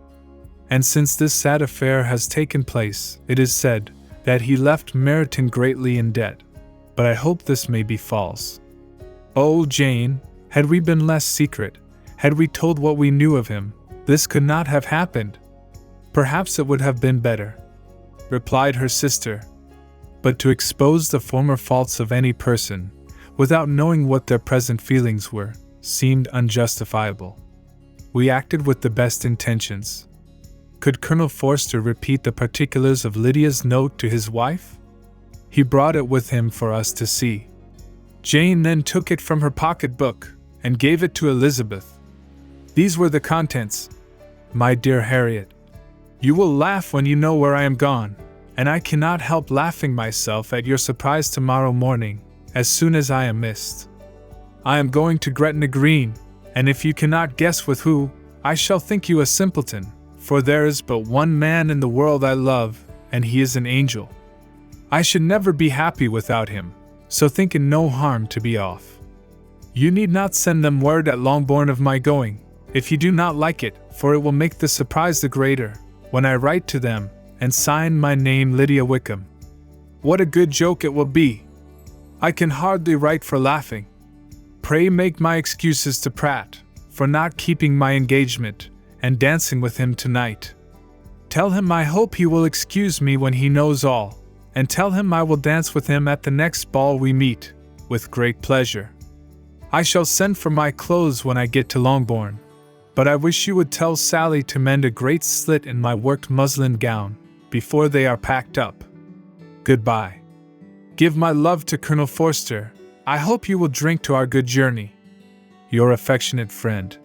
And since this sad affair has taken place, it is said that he left Meryton greatly in debt, but I hope this may be false. Oh, Jane, had we been less secret, had we told what we knew of him, this could not have happened. Perhaps it would have been better, replied her sister. But to expose the former faults of any person, without knowing what their present feelings were, seemed unjustifiable. We acted with the best intentions. Could Colonel Forster repeat the particulars of Lydia's note to his wife? He brought it with him for us to see. Jane then took it from her pocket-book and gave it to Elizabeth. These were the contents. My dear Harriet, you will laugh when you know where I am gone, and I cannot help laughing myself at your surprise tomorrow morning, as soon as I am missed. I am going to Gretna Green, and if you cannot guess with who, I shall think you a simpleton, for there is but one man in the world I love, and he is an angel. I should never be happy without him, so think it no harm to be off. You need not send them word at Longbourn of my going, if you do not like it, for it will make the surprise the greater, when I write to them, and sign my name Lydia Wickham. What a good joke it will be! I can hardly write for laughing. Pray make my excuses to Pratt, for not keeping my engagement, and dancing with him tonight. Tell him I hope he will excuse me when he knows all, and tell him I will dance with him at the next ball we meet, with great pleasure. I shall send for my clothes when I get to Longbourn, but I wish you would tell Sally to mend a great slit in my worked muslin gown, before they are packed up. Goodbye. Give my love to Colonel Forster. I hope you will drink to our good journey. Your affectionate friend,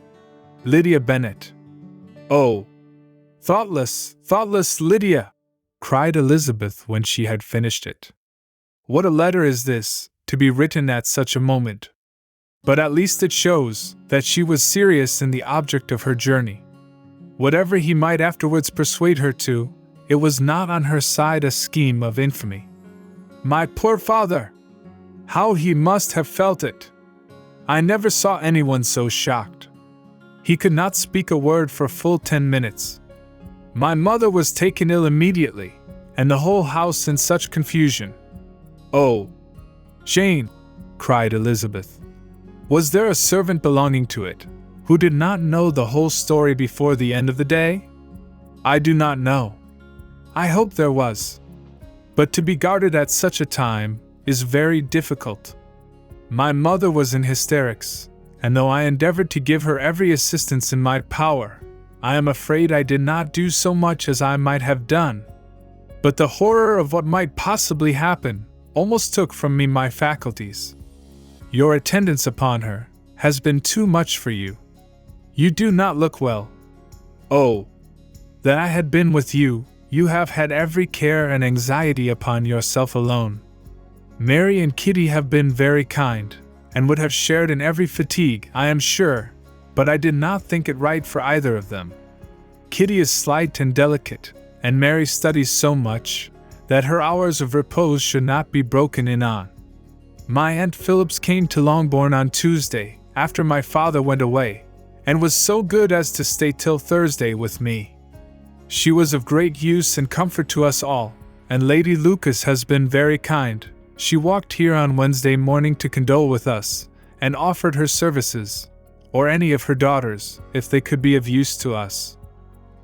Lydia Bennet. Oh, thoughtless Lydia! Cried Elizabeth when she had finished it. What a letter is this, to be written at such a moment! But at least it shows that she was serious in the object of her journey. Whatever he might afterwards persuade her to, it was not on her side a scheme of infamy. My poor father! How he must have felt it! I never saw anyone so shocked. He could not speak a word for full 10 minutes. My mother was taken ill immediately, and the whole house in such confusion. Oh, Jane, cried Elizabeth. Was there a servant belonging to it, who did not know the whole story before the end of the day? I do not know. I hope there was. But to be guarded at such a time is very difficult. My mother was in hysterics, and though I endeavored to give her every assistance in my power, I am afraid I did not do so much as I might have done. But the horror of what might possibly happen almost took from me my faculties. Your attendance upon her has been too much for you. You do not look well. Oh, that I had been with you, you have had every care and anxiety upon yourself alone. Mary and Kitty have been very kind, and would have shared in every fatigue, I am sure, but I did not think it right for either of them. Kitty is slight and delicate, and Mary studies so much, that her hours of repose should not be broken in on. My Aunt Phillips came to Longbourn on Tuesday, after my father went away, and was so good as to stay till Thursday with me. She was of great use and comfort to us all, and Lady Lucas has been very kind. She walked here on Wednesday morning to condole with us, and offered her services, or any of her daughters, if they could be of use to us.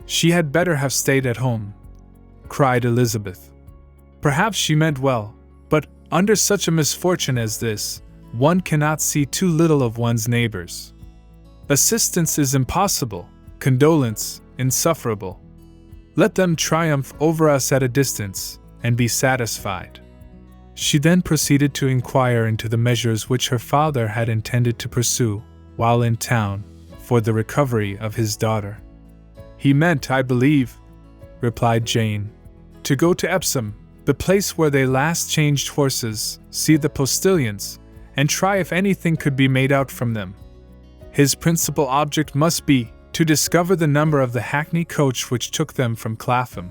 She had better have stayed at home, cried Elizabeth. Perhaps she meant well, but under such a misfortune as this, one cannot see too little of one's neighbors. Assistance is impossible, condolence insufferable. Let them triumph over us at a distance, and be satisfied. She then proceeded to inquire into the measures which her father had intended to pursue, while in town, for the recovery of his daughter. He meant, I believe, replied Jane, to go to Epsom, the place where they last changed horses, see the postilions, and try if anything could be made out from them. His principal object must be to discover the number of the hackney coach which took them from Clapham.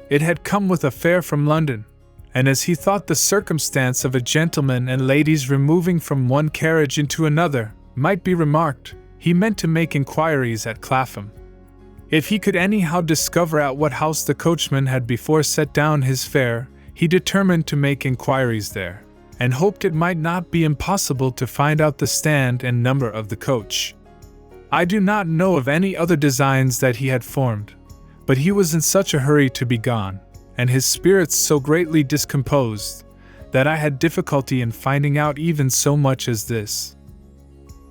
It had come with a fare from London, and as he thought the circumstance of a gentleman and ladies removing from one carriage into another might be remarked, he meant to make inquiries at Clapham. If he could anyhow discover at what house the coachman had before set down his fare, he determined to make inquiries there, and hoped it might not be impossible to find out the stand and number of the coach. I do not know of any other designs that he had formed, but he was in such a hurry to be gone, and his spirits so greatly discomposed, that I had difficulty in finding out even so much as this.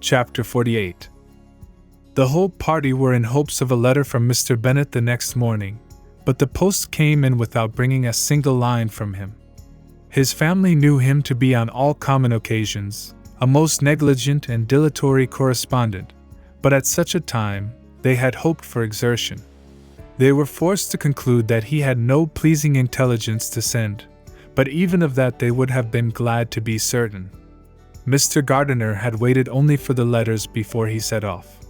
Chapter 48. The whole party were in hopes of a letter from Mr. Bennet the next morning, but the post came in without bringing a single line from him. His family knew him to be on all common occasions a most negligent and dilatory correspondent, but at such a time they had hoped for exertion. They were forced to conclude that he had no pleasing intelligence to send, but even of that they would have been glad to be certain. Mr. Gardiner had waited only for the letters before he set off.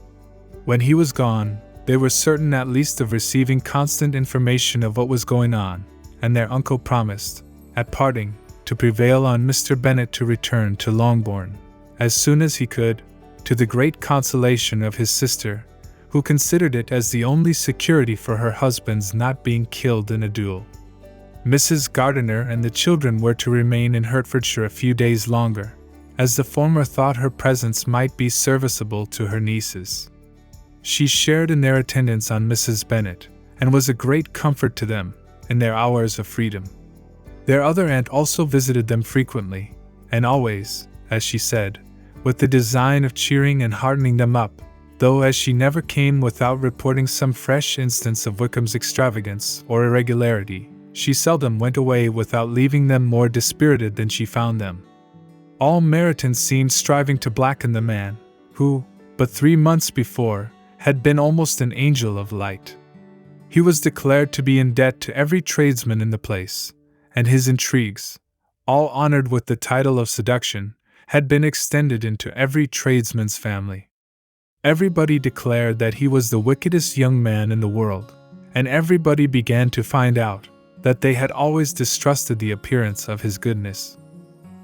When he was gone, they were certain at least of receiving constant information of what was going on, and their uncle promised, at parting, to prevail on Mr. Bennet to return to Longbourn, as soon as he could, to the great consolation of his sister, who considered it as the only security for her husband's not being killed in a duel. Mrs. Gardiner and the children were to remain in Hertfordshire a few days longer, as the former thought her presence might be serviceable to her nieces. She shared in their attendance on Mrs. Bennet, and was a great comfort to them in their hours of freedom. Their other aunt also visited them frequently, and always, as she said, with the design of cheering and heartening them up, though as she never came without reporting some fresh instance of Wickham's extravagance or irregularity, she seldom went away without leaving them more dispirited than she found them. All Meryton seemed striving to blacken the man, who, but 3 months before, had been almost an angel of light. He was declared to be in debt to every tradesman in the place, and his intrigues, all honored with the title of seduction, had been extended into every tradesman's family. Everybody declared that he was the wickedest young man in the world, and everybody began to find out that they had always distrusted the appearance of his goodness.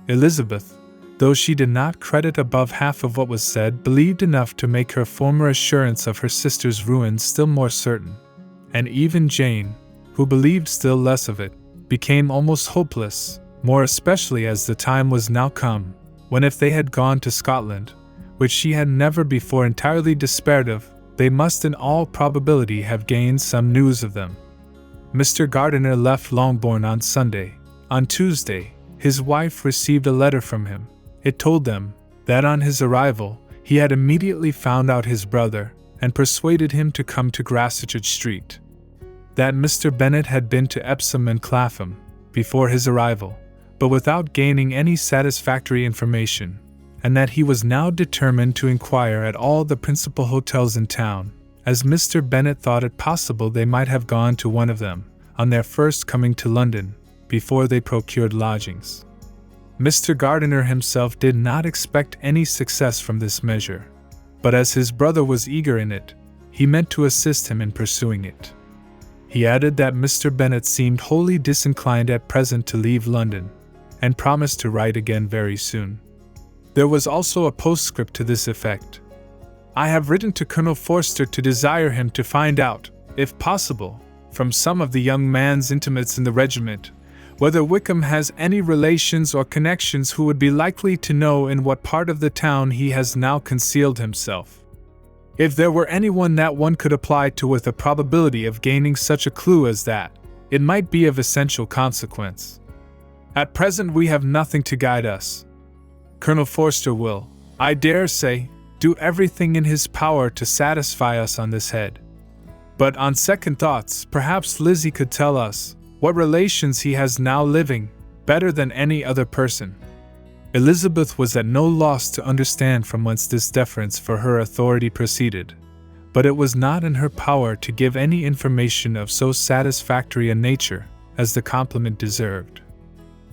Elizabeth, though she did not credit above half of what was said, believed enough to make her former assurance of her sister's ruin still more certain, and even Jane, who believed still less of it, became almost hopeless, more especially as the time was now come, when if they had gone to Scotland, which she had never before entirely despaired of, they must in all probability have gained some news of them. Mr. Gardiner left Longbourn on Sunday. On Tuesday, his wife received a letter from him. It told them that on his arrival, he had immediately found out his brother, and persuaded him to come to Gracechurch Street. That Mr. Bennet had been to Epsom and Clapham before his arrival, but without gaining any satisfactory information, and that he was now determined to inquire at all the principal hotels in town, as Mr. Bennet thought it possible they might have gone to one of them, on their first coming to London, before they procured lodgings. Mr. Gardiner himself did not expect any success from this measure, but as his brother was eager in it, he meant to assist him in pursuing it. He added that Mr. Bennet seemed wholly disinclined at present to leave London, and promised to write again very soon. There was also a postscript to this effect. I have written to Colonel Forster to desire him to find out, if possible, from some of the young man's intimates in the regiment, whether Wickham has any relations or connections who would be likely to know in what part of the town he has now concealed himself. If there were anyone that one could apply to with a probability of gaining such a clue as that, it might be of essential consequence. At present we have nothing to guide us. Colonel Forster will, I dare say, do everything in his power to satisfy us on this head. But on second thoughts, perhaps Lizzie could tell us what relations he has now living, better than any other person. Elizabeth was at no loss to understand from whence this deference for her authority proceeded, but it was not in her power to give any information of so satisfactory a nature as the compliment deserved.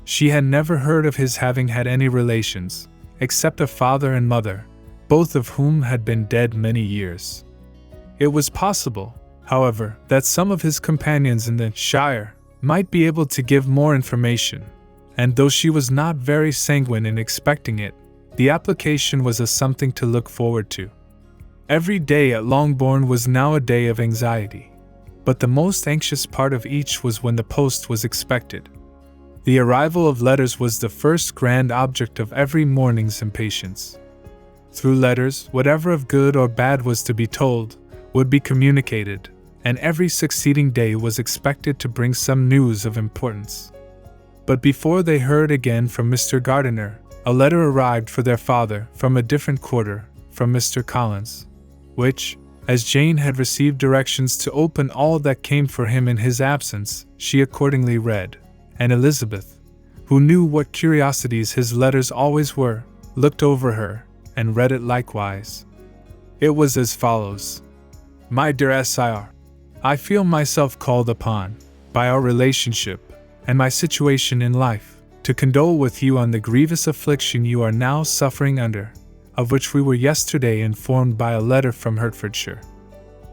She had never heard of his having had any relations, except a father and mother, both of whom had been dead many years. It was possible, however, that some of his companions in the shire might be able to give more information, and though she was not very sanguine in expecting it, the application was a something to look forward to. Every day at Longbourn was now a day of anxiety, but the most anxious part of each was when the post was expected. The arrival of letters was the first grand object of every morning's impatience. Through letters, whatever of good or bad was to be told, would be communicated, and every succeeding day was expected to bring some news of importance. But before they heard again from Mr. Gardiner, a letter arrived for their father from a different quarter, from Mr. Collins, which, as Jane had received directions to open all that came for him in his absence, she accordingly read, and Elizabeth, who knew what curiosities his letters always were, looked over her, and read it likewise. It was as follows. My dear Sire, I feel myself called upon, by our relationship, and my situation in life, to condole with you on the grievous affliction you are now suffering under, of which we were yesterday informed by a letter from Hertfordshire.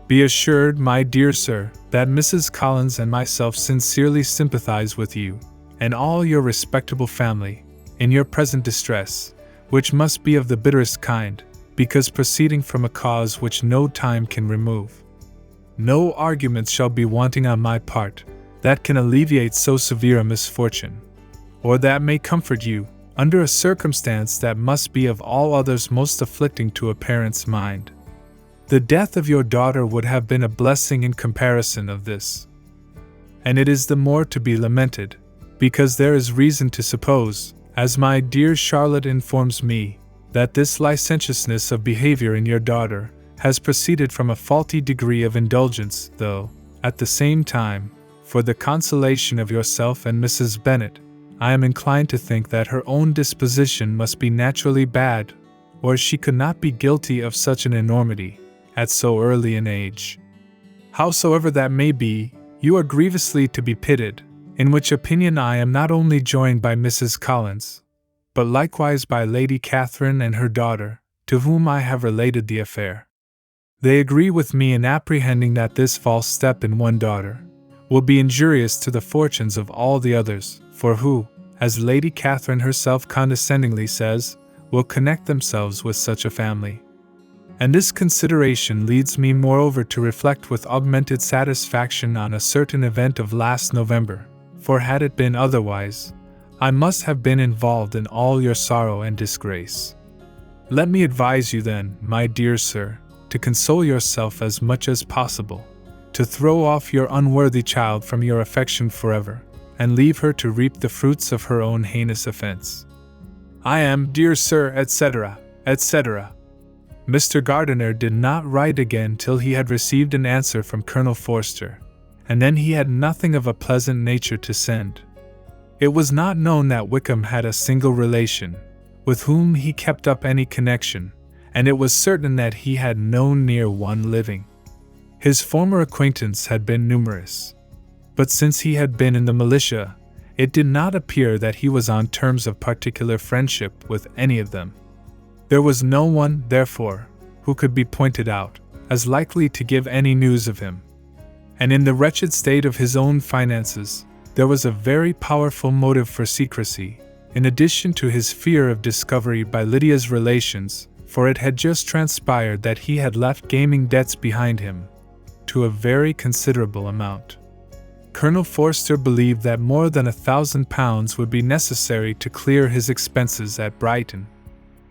Be assured, my dear sir, that Mrs. Collins and myself sincerely sympathize with you, and all your respectable family, in your present distress, which must be of the bitterest kind, because proceeding from a cause which no time can remove. No arguments shall be wanting on my part that can alleviate so severe a misfortune, or that may comfort you, under a circumstance that must be of all others most afflicting to a parent's mind. The death of your daughter would have been a blessing in comparison of this. And it is the more to be lamented, because there is reason to suppose, as my dear Charlotte informs me, that this licentiousness of behavior in your daughter has proceeded from a faulty degree of indulgence, though, at the same time, for the consolation of yourself and Mrs. Bennet, I am inclined to think that her own disposition must be naturally bad, or she could not be guilty of such an enormity at so early an age. Howsoever that may be, you are grievously to be pitied, in which opinion I am not only joined by Mrs. Collins, but likewise by Lady Catherine and her daughter, to whom I have related the affair. They agree with me in apprehending that this false step in one daughter will be injurious to the fortunes of all the others, for who, as Lady Catherine herself condescendingly says, will connect themselves with such a family. And this consideration leads me moreover to reflect with augmented satisfaction on a certain event of last November, for had it been otherwise, I must have been involved in all your sorrow and disgrace. Let me advise you then, my dear sir, to console yourself as much as possible, to throw off your unworthy child from your affection forever, and leave her to reap the fruits of her own heinous offense. I am, dear sir, etc., etc. Mr. Gardiner did not write again till he had received an answer from Colonel Forster, and then he had nothing of a pleasant nature to send. It was not known that Wickham had a single relation with whom he kept up any connection, and it was certain that he had no near one living. His former acquaintance had been numerous, but since he had been in the militia, it did not appear that he was on terms of particular friendship with any of them. There was no one, therefore, who could be pointed out as likely to give any news of him. And in the wretched state of his own finances, there was a very powerful motive for secrecy, in addition to his fear of discovery by Lydia's relations, for it had just transpired that he had left gaming debts behind him, to a very considerable amount. Colonel Forster believed that more than £1,000 would be necessary to clear his expenses at Brighton.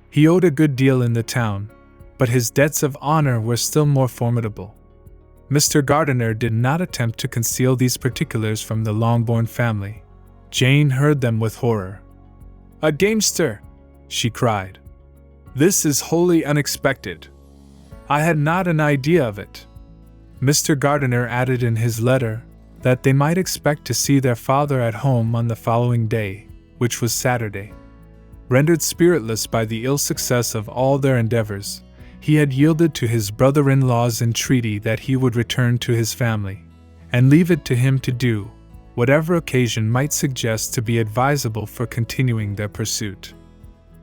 He owed a good deal in the town, but his debts of honor were still more formidable. Mr. Gardiner did not attempt to conceal these particulars from the Longbourn family. Jane heard them with horror. "A gamester!" she cried. "This is wholly unexpected. I had not an idea of it." Mr. Gardiner added in his letter that they might expect to see their father at home on the following day, which was Saturday. Rendered spiritless by the ill success of all their endeavors, he had yielded to his brother-in-law's entreaty that he would return to his family, and leave it to him to do whatever occasion might suggest to be advisable for continuing their pursuit.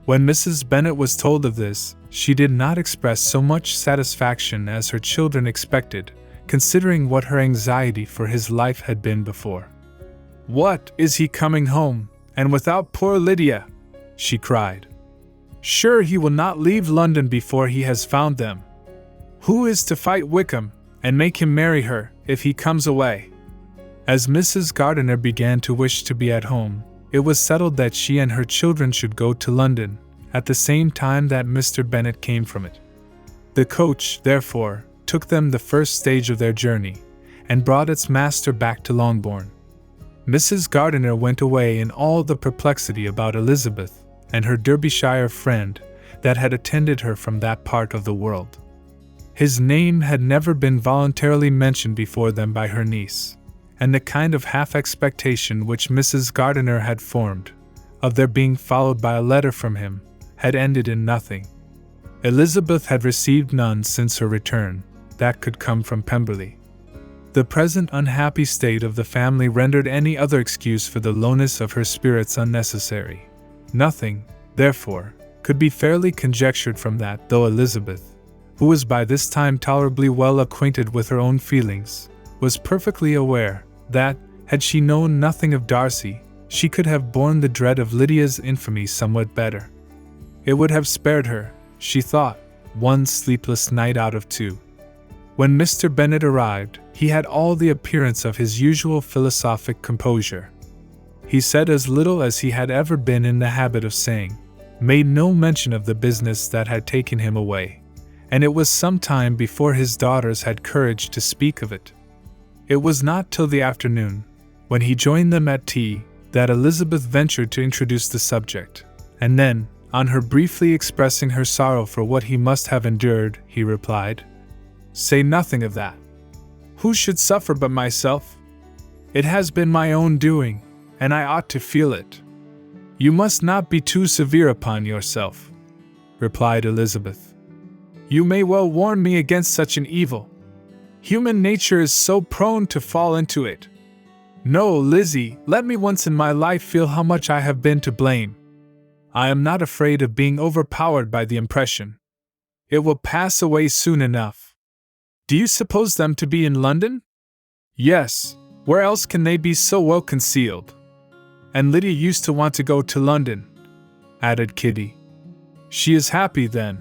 When Mrs. Bennet was told of this, she did not express so much satisfaction as her children expected, considering what her anxiety for his life had been before. "What, is he coming home, and without poor Lydia?" she cried. "Sure he will not leave London before he has found them. Who is to fight Wickham, and make him marry her, if he comes away?" As Mrs. Gardiner began to wish to be at home, it was settled that she and her children should go to London, at the same time that Mr. Bennet came from it. The coach, therefore, took them the first stage of their journey, and brought its master back to Longbourn. Mrs. Gardiner went away in all the perplexity about Elizabeth and her Derbyshire friend that had attended her from that part of the world. His name had never been voluntarily mentioned before them by her niece, and the kind of half-expectation which Mrs. Gardiner had formed, of their being followed by a letter from him, had ended in nothing. Elizabeth had received none since her return, that could come from Pemberley. The present unhappy state of the family rendered any other excuse for the lowness of her spirits unnecessary. Nothing, therefore, could be fairly conjectured from that, though Elizabeth, who was by this time tolerably well acquainted with her own feelings, was perfectly aware that, had she known nothing of Darcy, she could have borne the dread of Lydia's infamy somewhat better. It would have spared her, she thought, one sleepless night out of two. When Mr. Bennet arrived, he had all the appearance of his usual philosophic composure. He said as little as he had ever been in the habit of saying, made no mention of the business that had taken him away, and it was some time before his daughters had courage to speak of it. It was not till the afternoon, when he joined them at tea, that Elizabeth ventured to introduce the subject, and then, on her briefly expressing her sorrow for what he must have endured, he replied, "Say nothing of that. Who should suffer but myself? It has been my own doing, and I ought to feel it." "You must not be too severe upon yourself," replied Elizabeth. "You may well warn me against such an evil. Human nature is so prone to fall into it. No, Lizzie, let me once in my life feel how much I have been to blame. I am not afraid of being overpowered by the impression. It will pass away soon enough. Do you suppose them to be in London?" "Yes, where else can they be so well concealed? And Lydia used to want to go to London," added Kitty. "She is happy then,"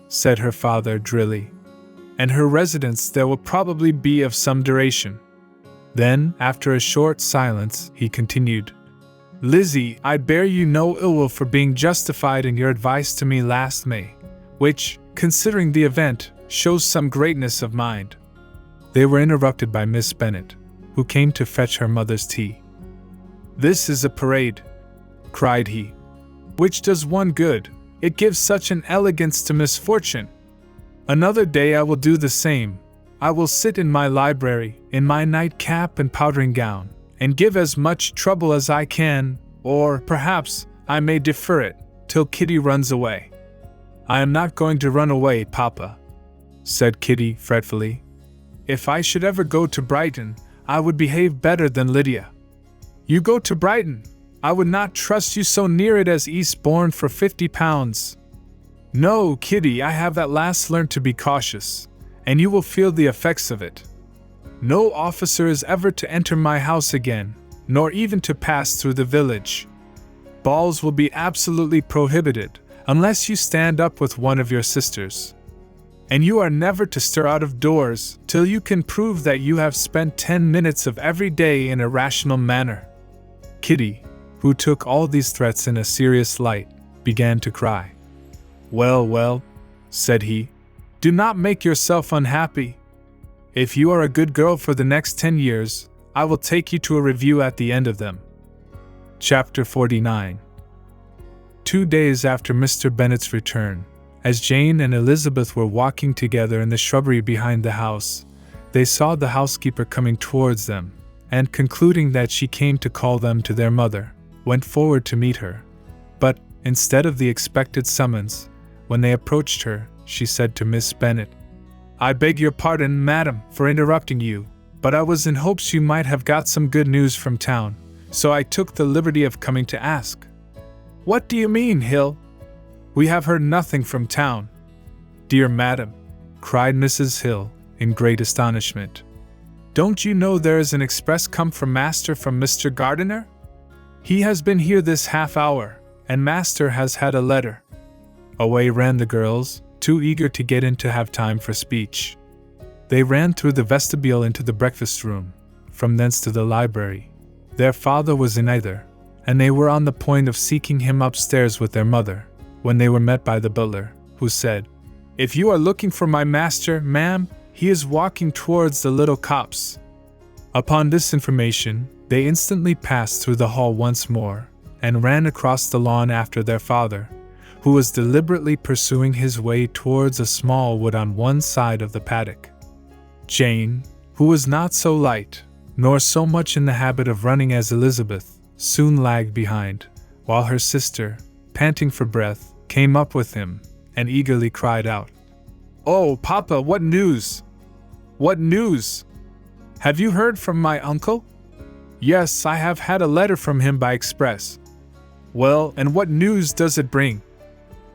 said her father drily, "and her residence there will probably be of some duration." Then, after a short silence, he continued, "Lizzie, I bear you no ill will for being justified in your advice to me last May, which, considering the event, shows some greatness of mind." They were interrupted by Miss Bennet, who came to fetch her mother's tea. "This is a parade," cried he, "which does one good. It gives such an elegance to misfortune. Another day I will do the same. I will sit in my library, in my nightcap and powdering gown, and give as much trouble as I can, or, perhaps, I may defer it, till Kitty runs away." "I am not going to run away, Papa," said Kitty fretfully. "If I should ever go to Brighton, I would behave better than Lydia." "You go to Brighton? I would not trust you so near it as Eastbourne for £50. No, Kitty, I have at last learnt to be cautious, and you will feel the effects of it. No officer is ever to enter my house again, nor even to pass through the village. Balls will be absolutely prohibited, unless you stand up with one of your sisters. And you are never to stir out of doors till you can prove that you have spent 10 minutes of every day in a rational manner." Kitty, who took all these threats in a serious light, began to cry. "Well, well," said he, "do not make yourself unhappy. If you are a good girl for the next 10 years, I will take you to a review at the end of them." Chapter 49. 2 days after Mr. Bennet's return, as Jane and Elizabeth were walking together in the shrubbery behind the house, they saw the housekeeper coming towards them, and concluding that she came to call them to their mother, went forward to meet her. But, instead of the expected summons, when they approached her, she said to Miss Bennet, "I beg your pardon, madam, for interrupting you, but I was in hopes you might have got some good news from town, so I took the liberty of coming to ask." "What do you mean, Hill? We have heard nothing from town." "Dear madam," cried Mrs. Hill, in great astonishment, "don't you know there is an express come from master from Mr. Gardiner? He has been here this half hour, and master has had a letter." Away ran the girls, too eager to get in to have time for speech. They ran through the vestibule into the breakfast room, from thence to the library. Their father was in either, and they were on the point of seeking him upstairs with their mother, when they were met by the butler, who said, "If you are looking for my master, ma'am, he is walking towards the little copse." Upon this information, they instantly passed through the hall once more, and ran across the lawn after their father, who was deliberately pursuing his way towards a small wood on one side of the paddock. Jane, who was not so light, nor so much in the habit of running as Elizabeth, soon lagged behind, while her sister, panting for breath, came up with him, and eagerly cried out, "Oh, Papa, what news? What news?" Have you heard from my uncle? Yes, I have had a letter from him by express. Well, and what news does it bring?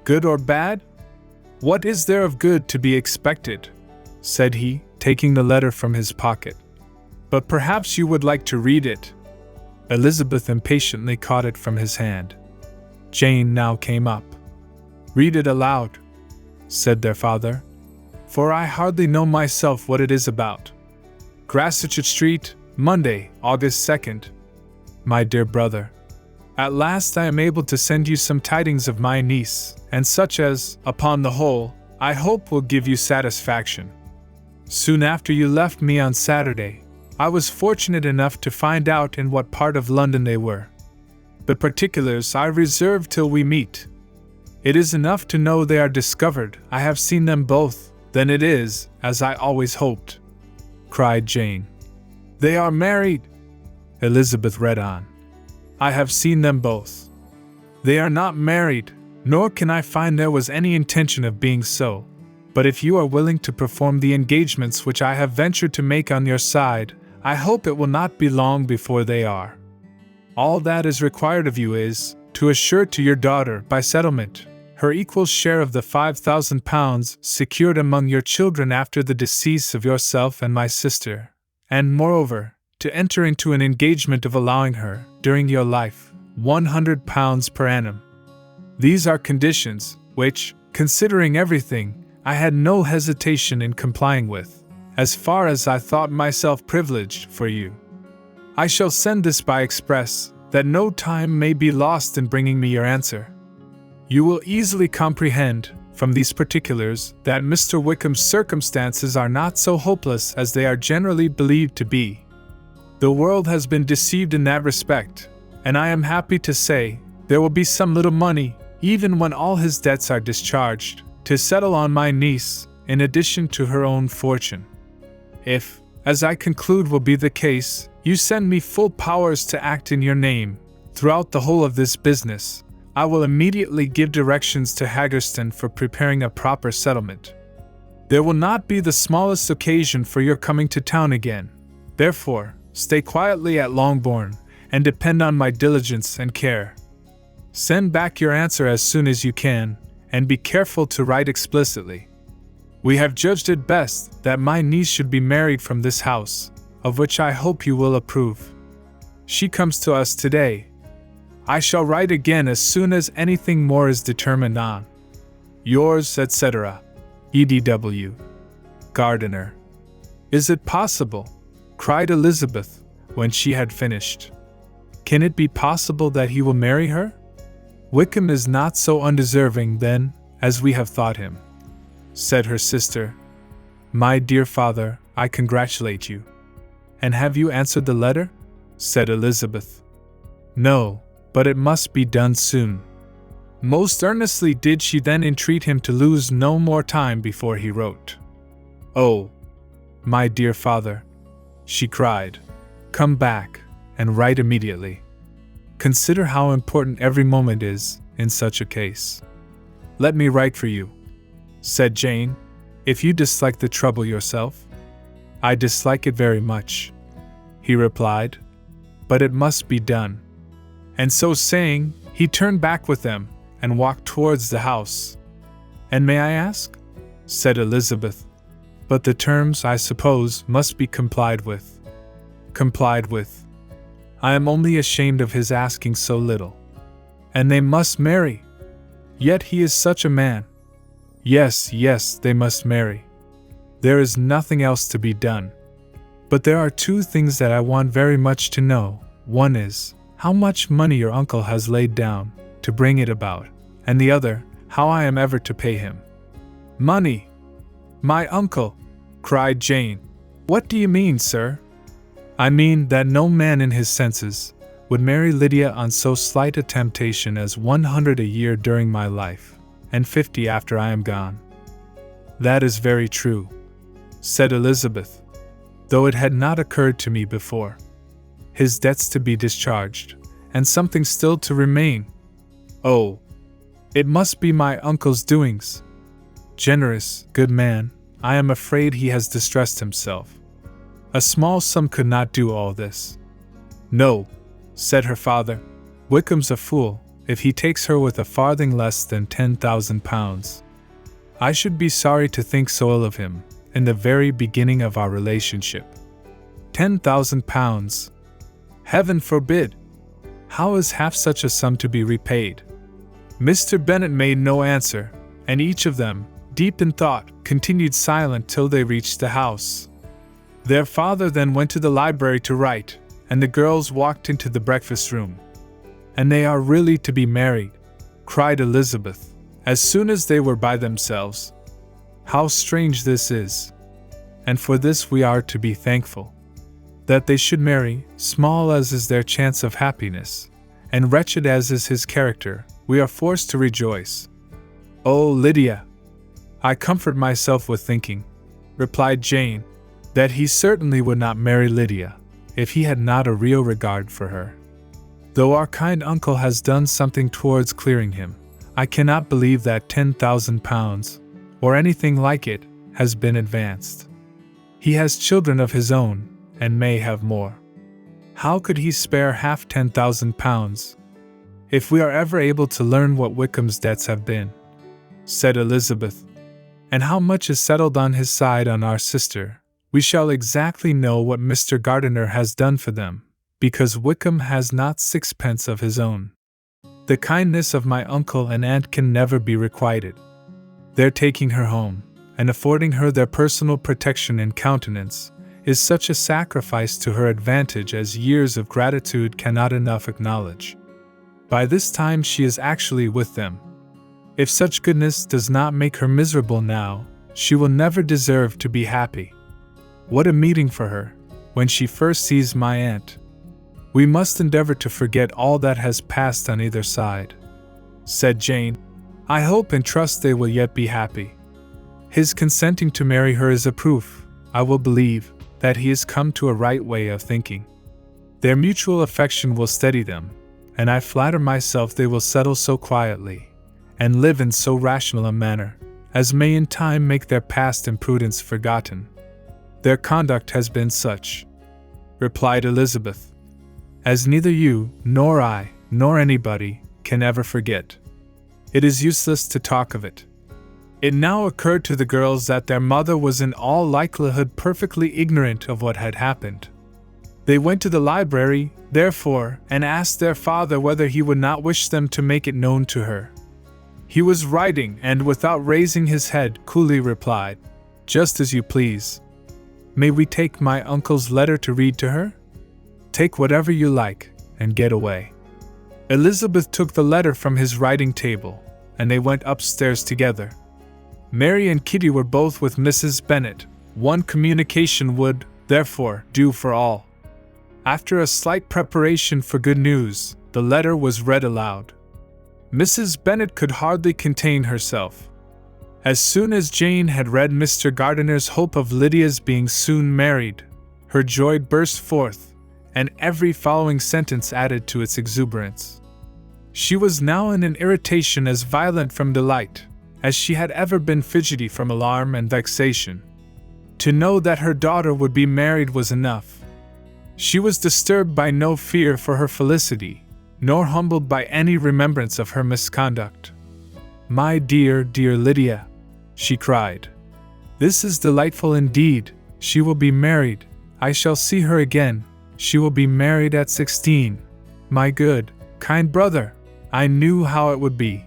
Good or bad? What is there of good to be expected? Said he, taking the letter from his pocket. But perhaps you would like to read it. Elizabeth impatiently caught it from his hand. Jane now came up. Read it aloud, said their father, for I hardly know myself what it is about. Grassetchett Street, Monday, August 2nd. My dear brother, at last I am able to send you some tidings of my niece, and such as, upon the whole, I hope will give you satisfaction. Soon after you left me on Saturday, I was fortunate enough to find out in what part of London they were. The particulars I reserve till we meet. It is enough to know they are discovered. I have seen them both, then it is, as I always hoped, cried Jane. They are married, Elizabeth read on. I have seen them both. They are not married, nor can I find there was any intention of being so. But if you are willing to perform the engagements which I have ventured to make on your side, I hope it will not be long before they are. All that is required of you is, to assure to your daughter, by settlement, her equal share of the £5,000 secured among your children after the decease of yourself and my sister, and moreover, to enter into an engagement of allowing her, during your life, £100 per annum. These are conditions, which, considering everything, I had no hesitation in complying with, as far as I thought myself privileged for you. I shall send this by express, that no time may be lost in bringing me your answer. You will easily comprehend, from these particulars, that Mr. Wickham's circumstances are not so hopeless as they are generally believed to be. The world has been deceived in that respect, and I am happy to say, there will be some little money, even when all his debts are discharged, to settle on my niece, in addition to her own fortune. If, as I conclude will be the case, you send me full powers to act in your name, throughout the whole of this business, I will immediately give directions to Haggerston for preparing a proper settlement. There will not be the smallest occasion for your coming to town again. Therefore, stay quietly at Longbourn, and depend on my diligence and care. Send back your answer as soon as you can, and be careful to write explicitly. We have judged it best that my niece should be married from this house, of which I hope you will approve. She comes to us today. I shall write again as soon as anything more is determined on. Yours, etc., E.D.W. Gardiner. Is it possible? Cried Elizabeth, when she had finished. Can it be possible that he will marry her? Wickham is not so undeserving, then, as we have thought him, said her sister. My dear father, I congratulate you. And have you answered the letter? Said Elizabeth. No, but it must be done soon. Most earnestly did she then entreat him to lose no more time before he wrote. Oh, my dear father, she cried, come back, and write immediately. Consider how important every moment is, in such a case. Let me write for you, said Jane, if you dislike the trouble yourself. I dislike it very much, he replied, but it must be done. And so saying, he turned back with them, and walked towards the house. And may I ask? Said Elizabeth. But the terms, I suppose, must be complied with. Complied with. I am only ashamed of his asking so little. And they must marry. Yet he is such a man. Yes, they must marry. There is nothing else to be done. But there are two things that I want very much to know. One is, how much money your uncle has laid down to bring it about, and the other, how I am ever to pay him. Money! My uncle! Cried Jane. What do you mean, sir? I mean that no man in his senses would marry Lydia on so slight a temptation as 100 a year during my life, and 50 after I am gone. That is very true, said Elizabeth, though it had not occurred to me before. His debts to be discharged, and something still to remain. Oh, it must be my uncle's doings. Generous, good man, I am afraid he has distressed himself. A small sum could not do all this. No, said her father, Wickham's a fool if he takes her with a farthing less than £10,000. I should be sorry to think so ill of him in the very beginning of our relationship. £10,000! Heaven forbid! How is half such a sum to be repaid? Mr. Bennet made no answer, and each of them, deep in thought, continued silent till they reached the house. Their father then went to the library to write, and the girls walked into the breakfast room. And they are really to be married, cried Elizabeth, as soon as they were by themselves. How strange this is! And for this we are to be thankful. That they should marry, small as is their chance of happiness, and wretched as is his character, we are forced to rejoice. Oh, Lydia! I comfort myself with thinking, replied Jane, that he certainly would not marry Lydia, if he had not a real regard for her. Though our kind uncle has done something towards clearing him, I cannot believe that £10,000, or anything like it, has been advanced. He has children of his own, and may have more. How could he spare half £10,000? If we are ever able to learn what Wickham's debts have been, said Elizabeth, and how much is settled on his side on our sister, we shall exactly know what Mr. Gardiner has done for them, because Wickham has not sixpence of his own. The kindness of my uncle and aunt can never be requited. Their taking her home, and affording her their personal protection and countenance, is such a sacrifice to her advantage as years of gratitude cannot enough acknowledge. By this time she is actually with them. If such goodness does not make her miserable now, she will never deserve to be happy. What a meeting for her, when she first sees my aunt. We must endeavor to forget all that has passed on either side, said Jane. I hope and trust they will yet be happy. His consenting to marry her is a proof, I will believe, that he has come to a right way of thinking. Their mutual affection will steady them, and I flatter myself they will settle so quietly, and live in so rational a manner, as may in time make their past imprudence forgotten. Their conduct has been such, replied Elizabeth, as neither you, nor I, nor anybody, can ever forget. It is useless to talk of it. It now occurred to the girls that their mother was in all likelihood perfectly ignorant of what had happened. They went to the library, therefore, and asked their father whether he would not wish them to make it known to her. He was writing, and without raising his head, coolly replied, "Just as you please. May we take my uncle's letter to read to her?" "Take whatever you like, and get away." Elizabeth took the letter from his writing table, and they went upstairs together. Mary and Kitty were both with Mrs. Bennet. One communication would, therefore, do for all. After a slight preparation for good news, the letter was read aloud. Mrs. Bennet could hardly contain herself. As soon as Jane had read Mr. Gardiner's hope of Lydia's being soon married, her joy burst forth, and every following sentence added to its exuberance. She was now in an irritation as violent from delight as she had ever been fidgety from alarm and vexation. To know that her daughter would be married was enough. She was disturbed by no fear for her felicity, nor humbled by any remembrance of her misconduct. "My dear, dear Lydia," she cried, "this is delightful indeed. She will be married. I shall see her again. She will be married at 16. My good, kind brother! I knew how it would be.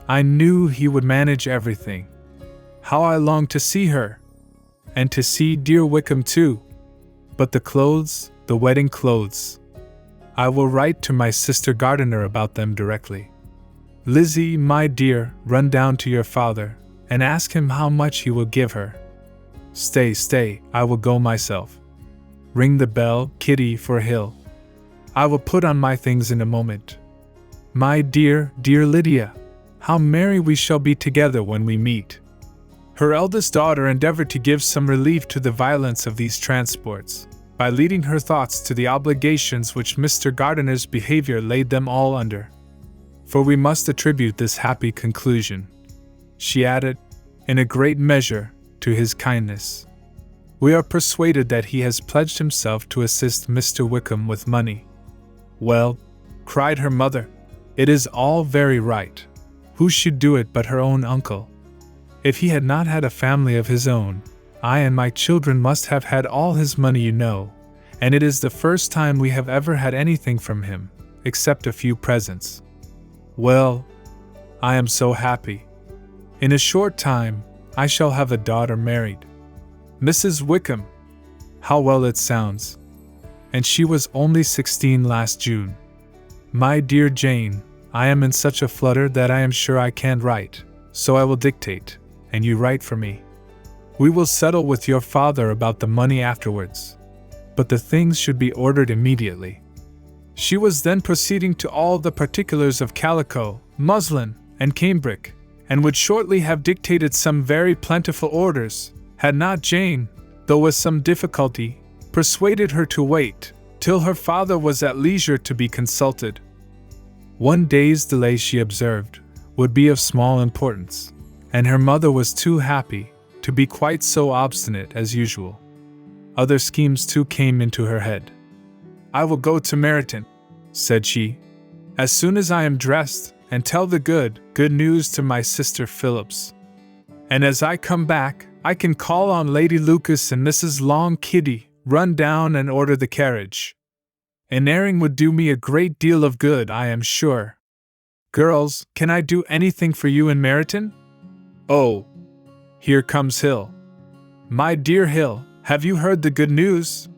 I knew he would manage everything. How I long to see her! And to see dear Wickham too. But the clothes, the wedding clothes. I will write to my sister Gardiner about them directly. Lizzie, my dear, run down to your father, and ask him how much he will give her. Stay, I will go myself. Ring the bell, Kitty, for Hill. I will put on my things in a moment. My dear, dear Lydia, how merry we shall be together when we meet." Her eldest daughter endeavored to give some relief to the violence of these transports, by leading her thoughts to the obligations which Mr. Gardiner's behavior laid them all under. "For we must attribute this happy conclusion," she added, "in a great measure, to his kindness. We are persuaded that he has pledged himself to assist Mr. Wickham with money." "Well," cried her mother, "it is all very right. Who should do it but her own uncle? If he had not had a family of his own, I and my children must have had all his money, you know, and it is the first time we have ever had anything from him, except a few presents. Well, I am so happy. In a short time, I shall have a daughter married. Mrs. Wickham. How well it sounds. And she was only 16 last June. My dear Jane, I am in such a flutter that I am sure I can't write, so I will dictate, and you write for me. We will settle with your father about the money afterwards, but the things should be ordered immediately." She was then proceeding to all the particulars of calico, muslin, and cambric, and would shortly have dictated some very plentiful orders, had not Jane, though with some difficulty, persuaded her to wait till her father was at leisure to be consulted. One day's delay, she observed, would be of small importance, and her mother was too happy to be quite so obstinate as usual. Other schemes too came into her head. "I will go to Meryton," said she, "as soon as I am dressed, and tell the good news to my sister Phillips. And as I come back, I can call on Lady Lucas and Mrs. Long Kitty, run down and order the carriage. An airing would do me a great deal of good, I am sure. Girls, can I do anything for you in Meryton? Oh, here comes Hill. My dear Hill, have you heard the good news?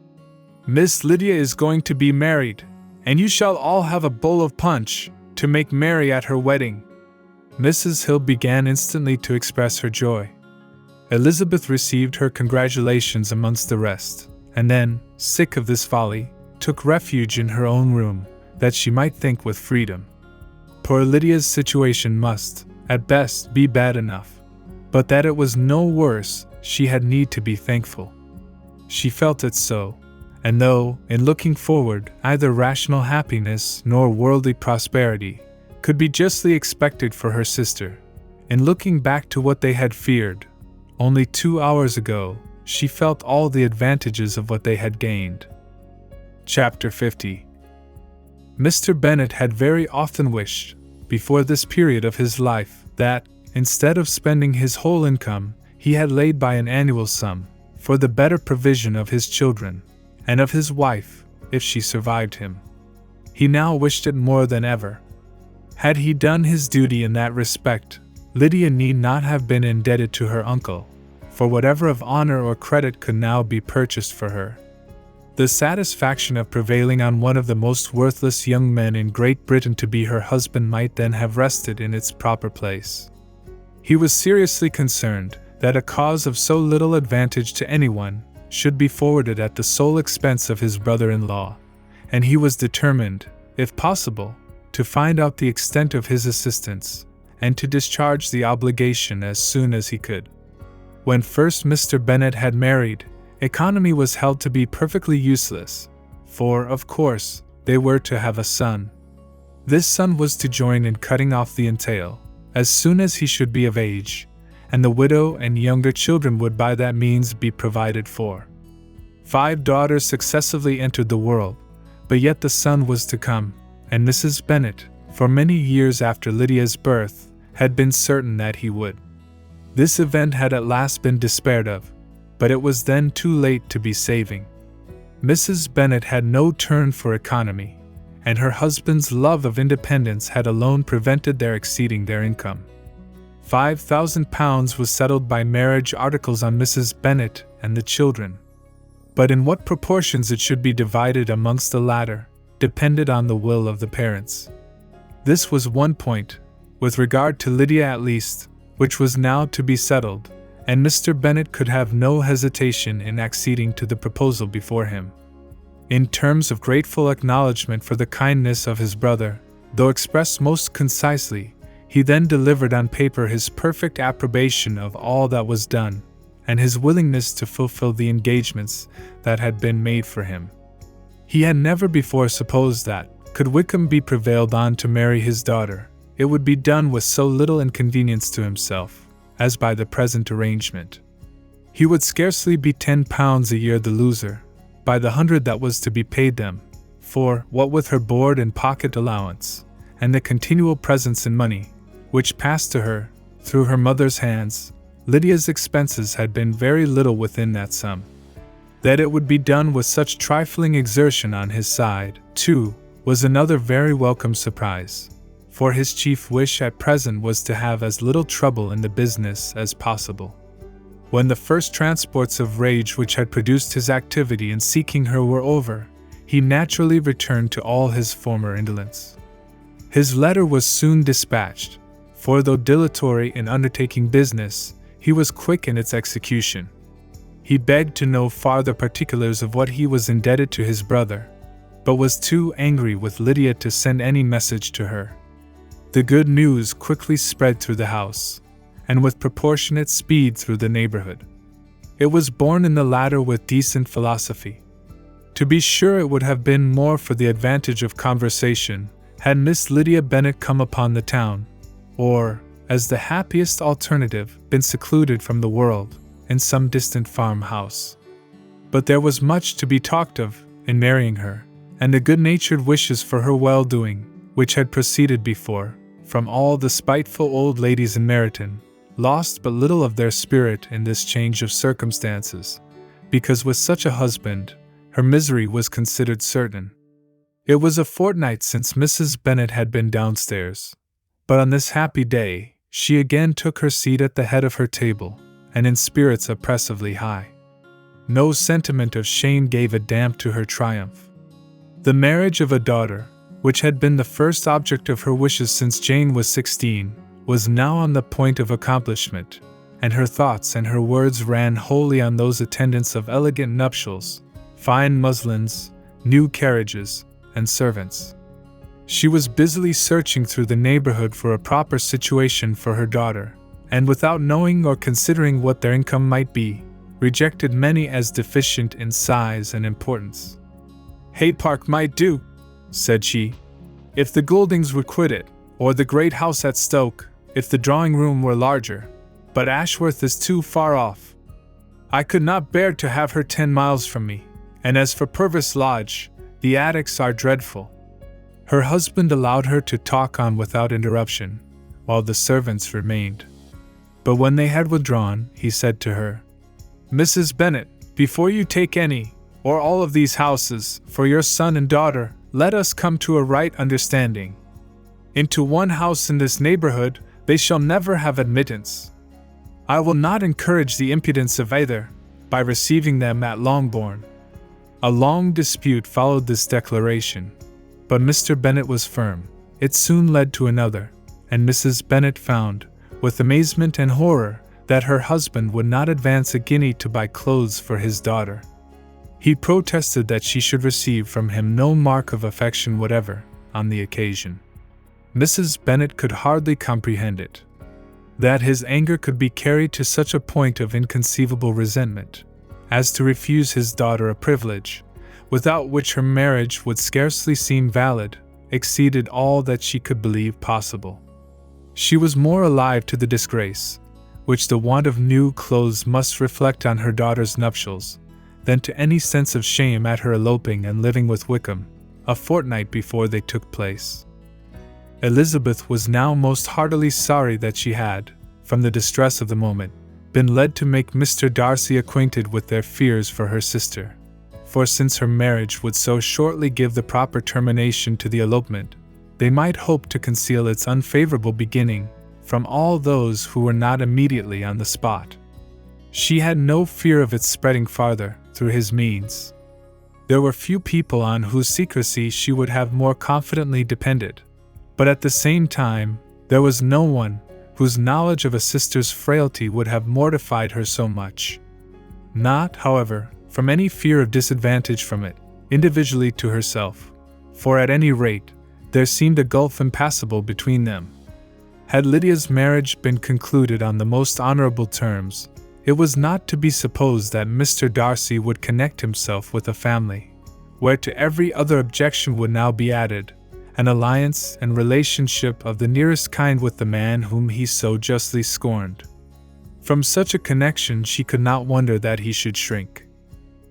Miss Lydia is going to be married, and you shall all have a bowl of punch to make merry at her wedding." Mrs. Hill began instantly to express her joy. Elizabeth received her congratulations amongst the rest, and then, sick of this folly, took refuge in her own room, that she might think with freedom. Poor Lydia's situation must, at best, be bad enough, but that it was no worse, she had need to be thankful. She felt it so, and though, in looking forward, neither rational happiness nor worldly prosperity could be justly expected for her sister, in looking back to what they had feared, only 2 hours ago, she felt all the advantages of what they had gained. Chapter 50. Mr. Bennet had very often wished, before this period of his life, that, instead of spending his whole income, he had laid by an annual sum, for the better provision of his children, and of his wife, if she survived him. He now wished it more than ever. Had he done his duty in that respect, Lydia need not have been indebted to her uncle, for whatever of honor or credit could now be purchased for her. The satisfaction of prevailing on one of the most worthless young men in Great Britain to be her husband might then have rested in its proper place. He was seriously concerned that a cause of so little advantage to anyone should be forwarded at the sole expense of his brother-in-law, and he was determined, if possible, to find out the extent of his assistance, and to discharge the obligation as soon as he could. When first Mr. Bennet had married, economy was held to be perfectly useless, for, of course, they were to have a son. This son was to join in cutting off the entail, as soon as he should be of age, and the widow and younger children would by that means be provided for. 5 daughters successively entered the world, but yet the son was to come, and Mrs. Bennet, for many years after Lydia's birth, had been certain that he would. This event had at last been despaired of, but it was then too late to be saving. Mrs. Bennet had no turn for economy, and her husband's love of independence had alone prevented their exceeding their income. £5,000 was settled by marriage articles on Mrs. Bennet and the children, but in what proportions it should be divided amongst the latter depended on the will of the parents. This was one point, with regard to Lydia at least, which was now to be settled, and Mr. Bennet could have no hesitation in acceding to the proposal before him. In terms of grateful acknowledgment for the kindness of his brother, though expressed most concisely, he then delivered on paper his perfect approbation of all that was done, and his willingness to fulfill the engagements that had been made for him. He had never before supposed that, could Wickham be prevailed on to marry his daughter, it would be done with so little inconvenience to himself, as by the present arrangement. He would scarcely be £10 a year the loser, by the hundred that was to be paid them, for, what with her board and pocket allowance, and the continual presents in money, which passed to her, through her mother's hands, Lydia's expenses had been very little within that sum. That it would be done with such trifling exertion on his side, too, was another very welcome surprise, for his chief wish at present was to have as little trouble in the business as possible. When the first transports of rage which had produced his activity in seeking her were over, he naturally returned to all his former indolence. His letter was soon dispatched, for though dilatory in undertaking business, he was quick in its execution. He begged to know farther particulars of what he was indebted to his brother, but was too angry with Lydia to send any message to her. The good news quickly spread through the house, and with proportionate speed through the neighborhood. It was borne in the latter with decent philosophy. To be sure, it would have been more for the advantage of conversation had Miss Lydia Bennet come upon the town, or, as the happiest alternative, been secluded from the world in some distant farmhouse. But there was much to be talked of in marrying her, and the good-natured wishes for her well-doing, which had proceeded before, from all the spiteful old ladies in Meryton, lost but little of their spirit in this change of circumstances, because with such a husband, her misery was considered certain. It was a fortnight since Mrs. Bennet had been downstairs, but on this happy day, she again took her seat at the head of her table, and in spirits oppressively high. No sentiment of shame gave a damp to her triumph. The marriage of a daughter, which had been the first object of her wishes since Jane was 16, was now on the point of accomplishment, and her thoughts and her words ran wholly on those attendants of elegant nuptials, fine muslins, new carriages, and servants. She was busily searching through the neighborhood for a proper situation for her daughter, and without knowing or considering what their income might be, rejected many as deficient in size and importance. "Hay Park might do," said she, "if the Gouldings would quit it, or the great house at Stoke, if the drawing-room were larger, but Ashworth is too far off. I could not bear to have her 10 miles from me, and as for Purvis Lodge, the attics are dreadful." Her husband allowed her to talk on without interruption, while the servants remained. But when they had withdrawn, he said to her, "Mrs. Bennet, before you take any, or all of these houses, for your son and daughter, let us come to a right understanding. Into one house in this neighborhood they shall never have admittance. I will not encourage the impudence of either, by receiving them at Longbourn." A long dispute followed this declaration, but Mr. Bennet was firm. It soon led to another, and Mrs. Bennet found, with amazement and horror, that her husband would not advance a guinea to buy clothes for his daughter. He protested that she should receive from him no mark of affection whatever, on the occasion. Mrs. Bennet could hardly comprehend it. That his anger could be carried to such a point of inconceivable resentment, as to refuse his daughter a privilege, without which her marriage would scarcely seem valid, exceeded all that she could believe possible. She was more alive to the disgrace, which the want of new clothes must reflect on her daughter's nuptials, than to any sense of shame at her eloping and living with Wickham, a fortnight before they took place. Elizabeth was now most heartily sorry that she had, from the distress of the moment, been led to make Mr. Darcy acquainted with their fears for her sister, for since her marriage would so shortly give the proper termination to the elopement, they might hope to conceal its unfavorable beginning from all those who were not immediately on the spot. She had no fear of its spreading farther through his means. There were few people on whose secrecy she would have more confidently depended, but at the same time, there was no one whose knowledge of a sister's frailty would have mortified her so much. Not, however, from any fear of disadvantage from it, individually to herself, for at any rate, there seemed a gulf impassable between them. Had Lydia's marriage been concluded on the most honorable terms, it was not to be supposed that Mr. Darcy would connect himself with a family, where to every other objection would now be added an alliance and relationship of the nearest kind with the man whom he so justly scorned. From such a connection she could not wonder that he should shrink.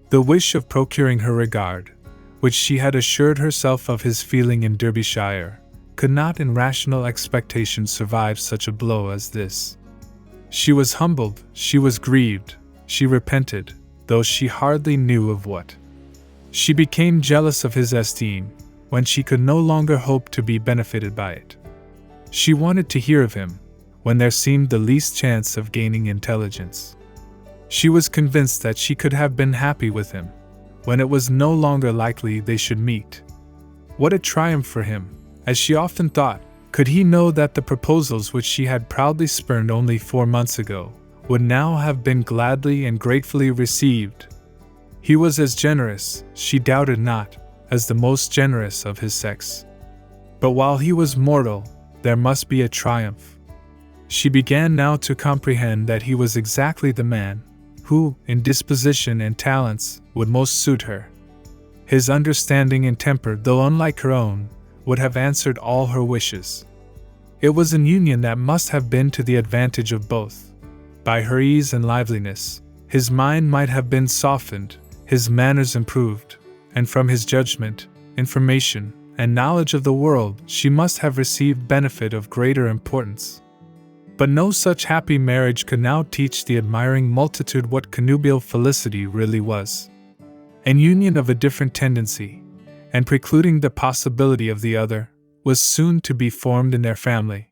The wish of procuring her regard, which she had assured herself of his feeling in Derbyshire, could not in rational expectation survive such a blow as this. She was humbled, she was grieved, she repented, though she hardly knew of what. She became jealous of his esteem, when she could no longer hope to be benefited by it. She wanted to hear of him, when there seemed the least chance of gaining intelligence. She was convinced that she could have been happy with him, when it was no longer likely they should meet. What a triumph for him, as she often thought, could he know that the proposals which she had proudly spurned only 4 months ago would now have been gladly and gratefully received. He was as generous, she doubted not, as the most generous of his sex. But while he was mortal, there must be a triumph. She began now to comprehend that he was exactly the man who, in disposition and talents, would most suit her. His understanding and temper, though unlike her own, would have answered all her wishes. It was an union that must have been to the advantage of both. By her ease and liveliness, his mind might have been softened, his manners improved, and from his judgment, information, and knowledge of the world she must have received benefit of greater importance. But no such happy marriage could now teach the admiring multitude what connubial felicity really was. An union of a different tendency, and precluding the possibility of the other, was soon to be formed in their family.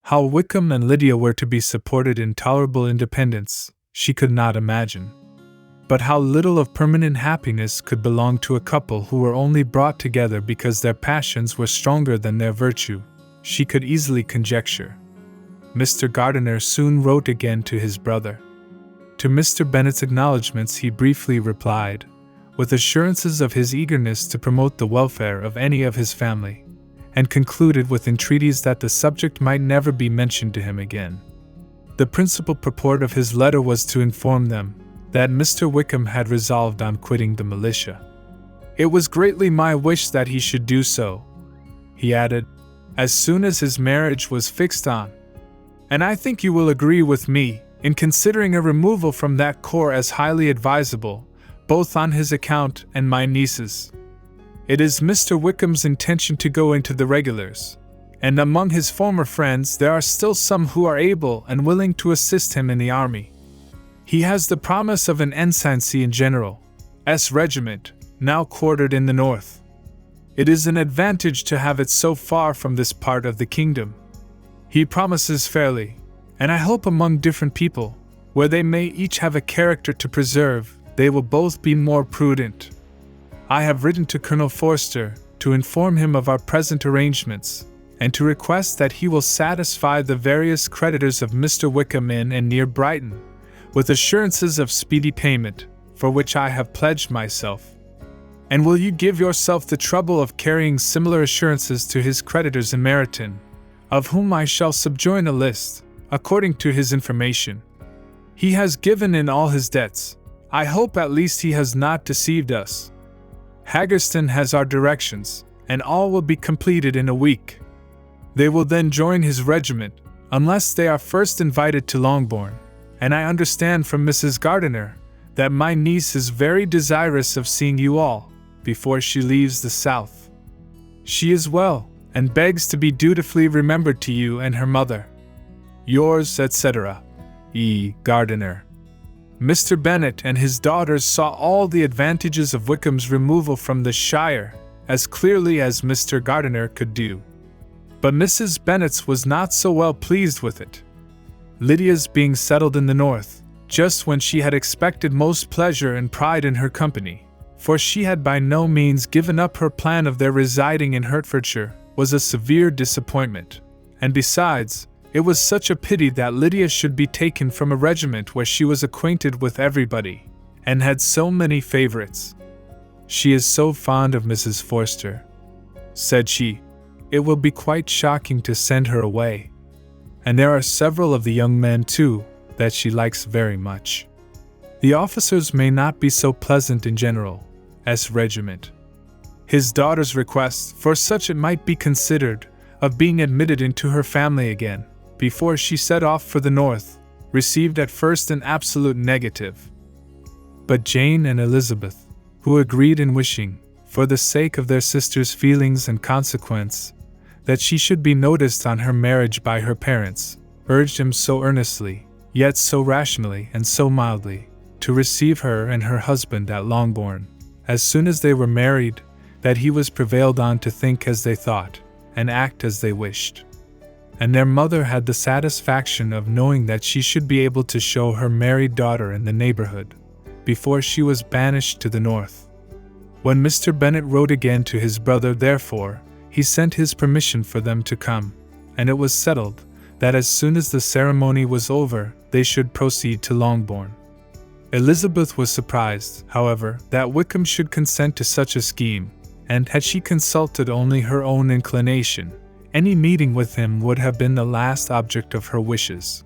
How Wickham and Lydia were to be supported in tolerable independence, she could not imagine. But how little of permanent happiness could belong to a couple who were only brought together because their passions were stronger than their virtue, she could easily conjecture. Mr. Gardiner soon wrote again to his brother. To Mr. Bennet's acknowledgments he briefly replied, with assurances of his eagerness to promote the welfare of any of his family, and concluded with entreaties that the subject might never be mentioned to him again. The principal purport of his letter was to inform them that Mr. Wickham had resolved on quitting the militia. It was greatly my wish that he should do so, he added, as soon as his marriage was fixed on. And I think you will agree with me in considering a removal from that corps as highly advisable, both on his account and my niece's. It is Mr. Wickham's intention to go into the regulars, and among his former friends there are still some who are able and willing to assist him in the army. He has the promise of an ensigncy in General S. Regiment, now quartered in the north. It is an advantage to have it so far from this part of the kingdom. He promises fairly, and I hope among different people, where they may each have a character to preserve, they will both be more prudent. I have written to Colonel Forster to inform him of our present arrangements, and to request that he will satisfy the various creditors of Mr. Wickham in and near Brighton, with assurances of speedy payment, for which I have pledged myself. And will you give yourself the trouble of carrying similar assurances to his creditors in Meryton, of whom I shall subjoin a list, according to his information. He has given in all his debts. I hope at least he has not deceived us. Haggerston has our directions, and all will be completed in a week. They will then join his regiment, unless they are first invited to Longbourn, and I understand from Mrs. Gardiner that my niece is very desirous of seeing you all, before she leaves the south. She is well, and begs to be dutifully remembered to you and her mother. Yours, etc., E. Gardiner. Mr. Bennet and his daughters saw all the advantages of Wickham's removal from the shire, as clearly as Mr. Gardiner could do. But Mrs. Bennet's was not so well pleased with it. Lydia's being settled in the north, just when she had expected most pleasure and pride in her company, for she had by no means given up her plan of their residing in Hertfordshire, was a severe disappointment, and besides, it was such a pity that Lydia should be taken from a regiment where she was acquainted with everybody, and had so many favorites. She is so fond of Mrs. Forster, said she, it will be quite shocking to send her away. And there are several of the young men, too, that she likes very much. The officers may not be so pleasant in General S. Regiment. His daughter's request, for such it might be considered, of being admitted into her family again, before she set off for the north, received at first an absolute negative. But Jane and Elizabeth, who agreed in wishing, for the sake of their sister's feelings and consequence, that she should be noticed on her marriage by her parents, urged him so earnestly, yet so rationally and so mildly, to receive her and her husband at Longbourn, as soon as they were married, that he was prevailed on to think as they thought, and act as they wished. And their mother had the satisfaction of knowing that she should be able to show her married daughter in the neighborhood, before she was banished to the north. When Mr. Bennet wrote again to his brother, therefore, he sent his permission for them to come, and it was settled that as soon as the ceremony was over, they should proceed to Longbourn. Elizabeth was surprised, however, that Wickham should consent to such a scheme, and had she consulted only her own inclination, any meeting with him would have been the last object of her wishes.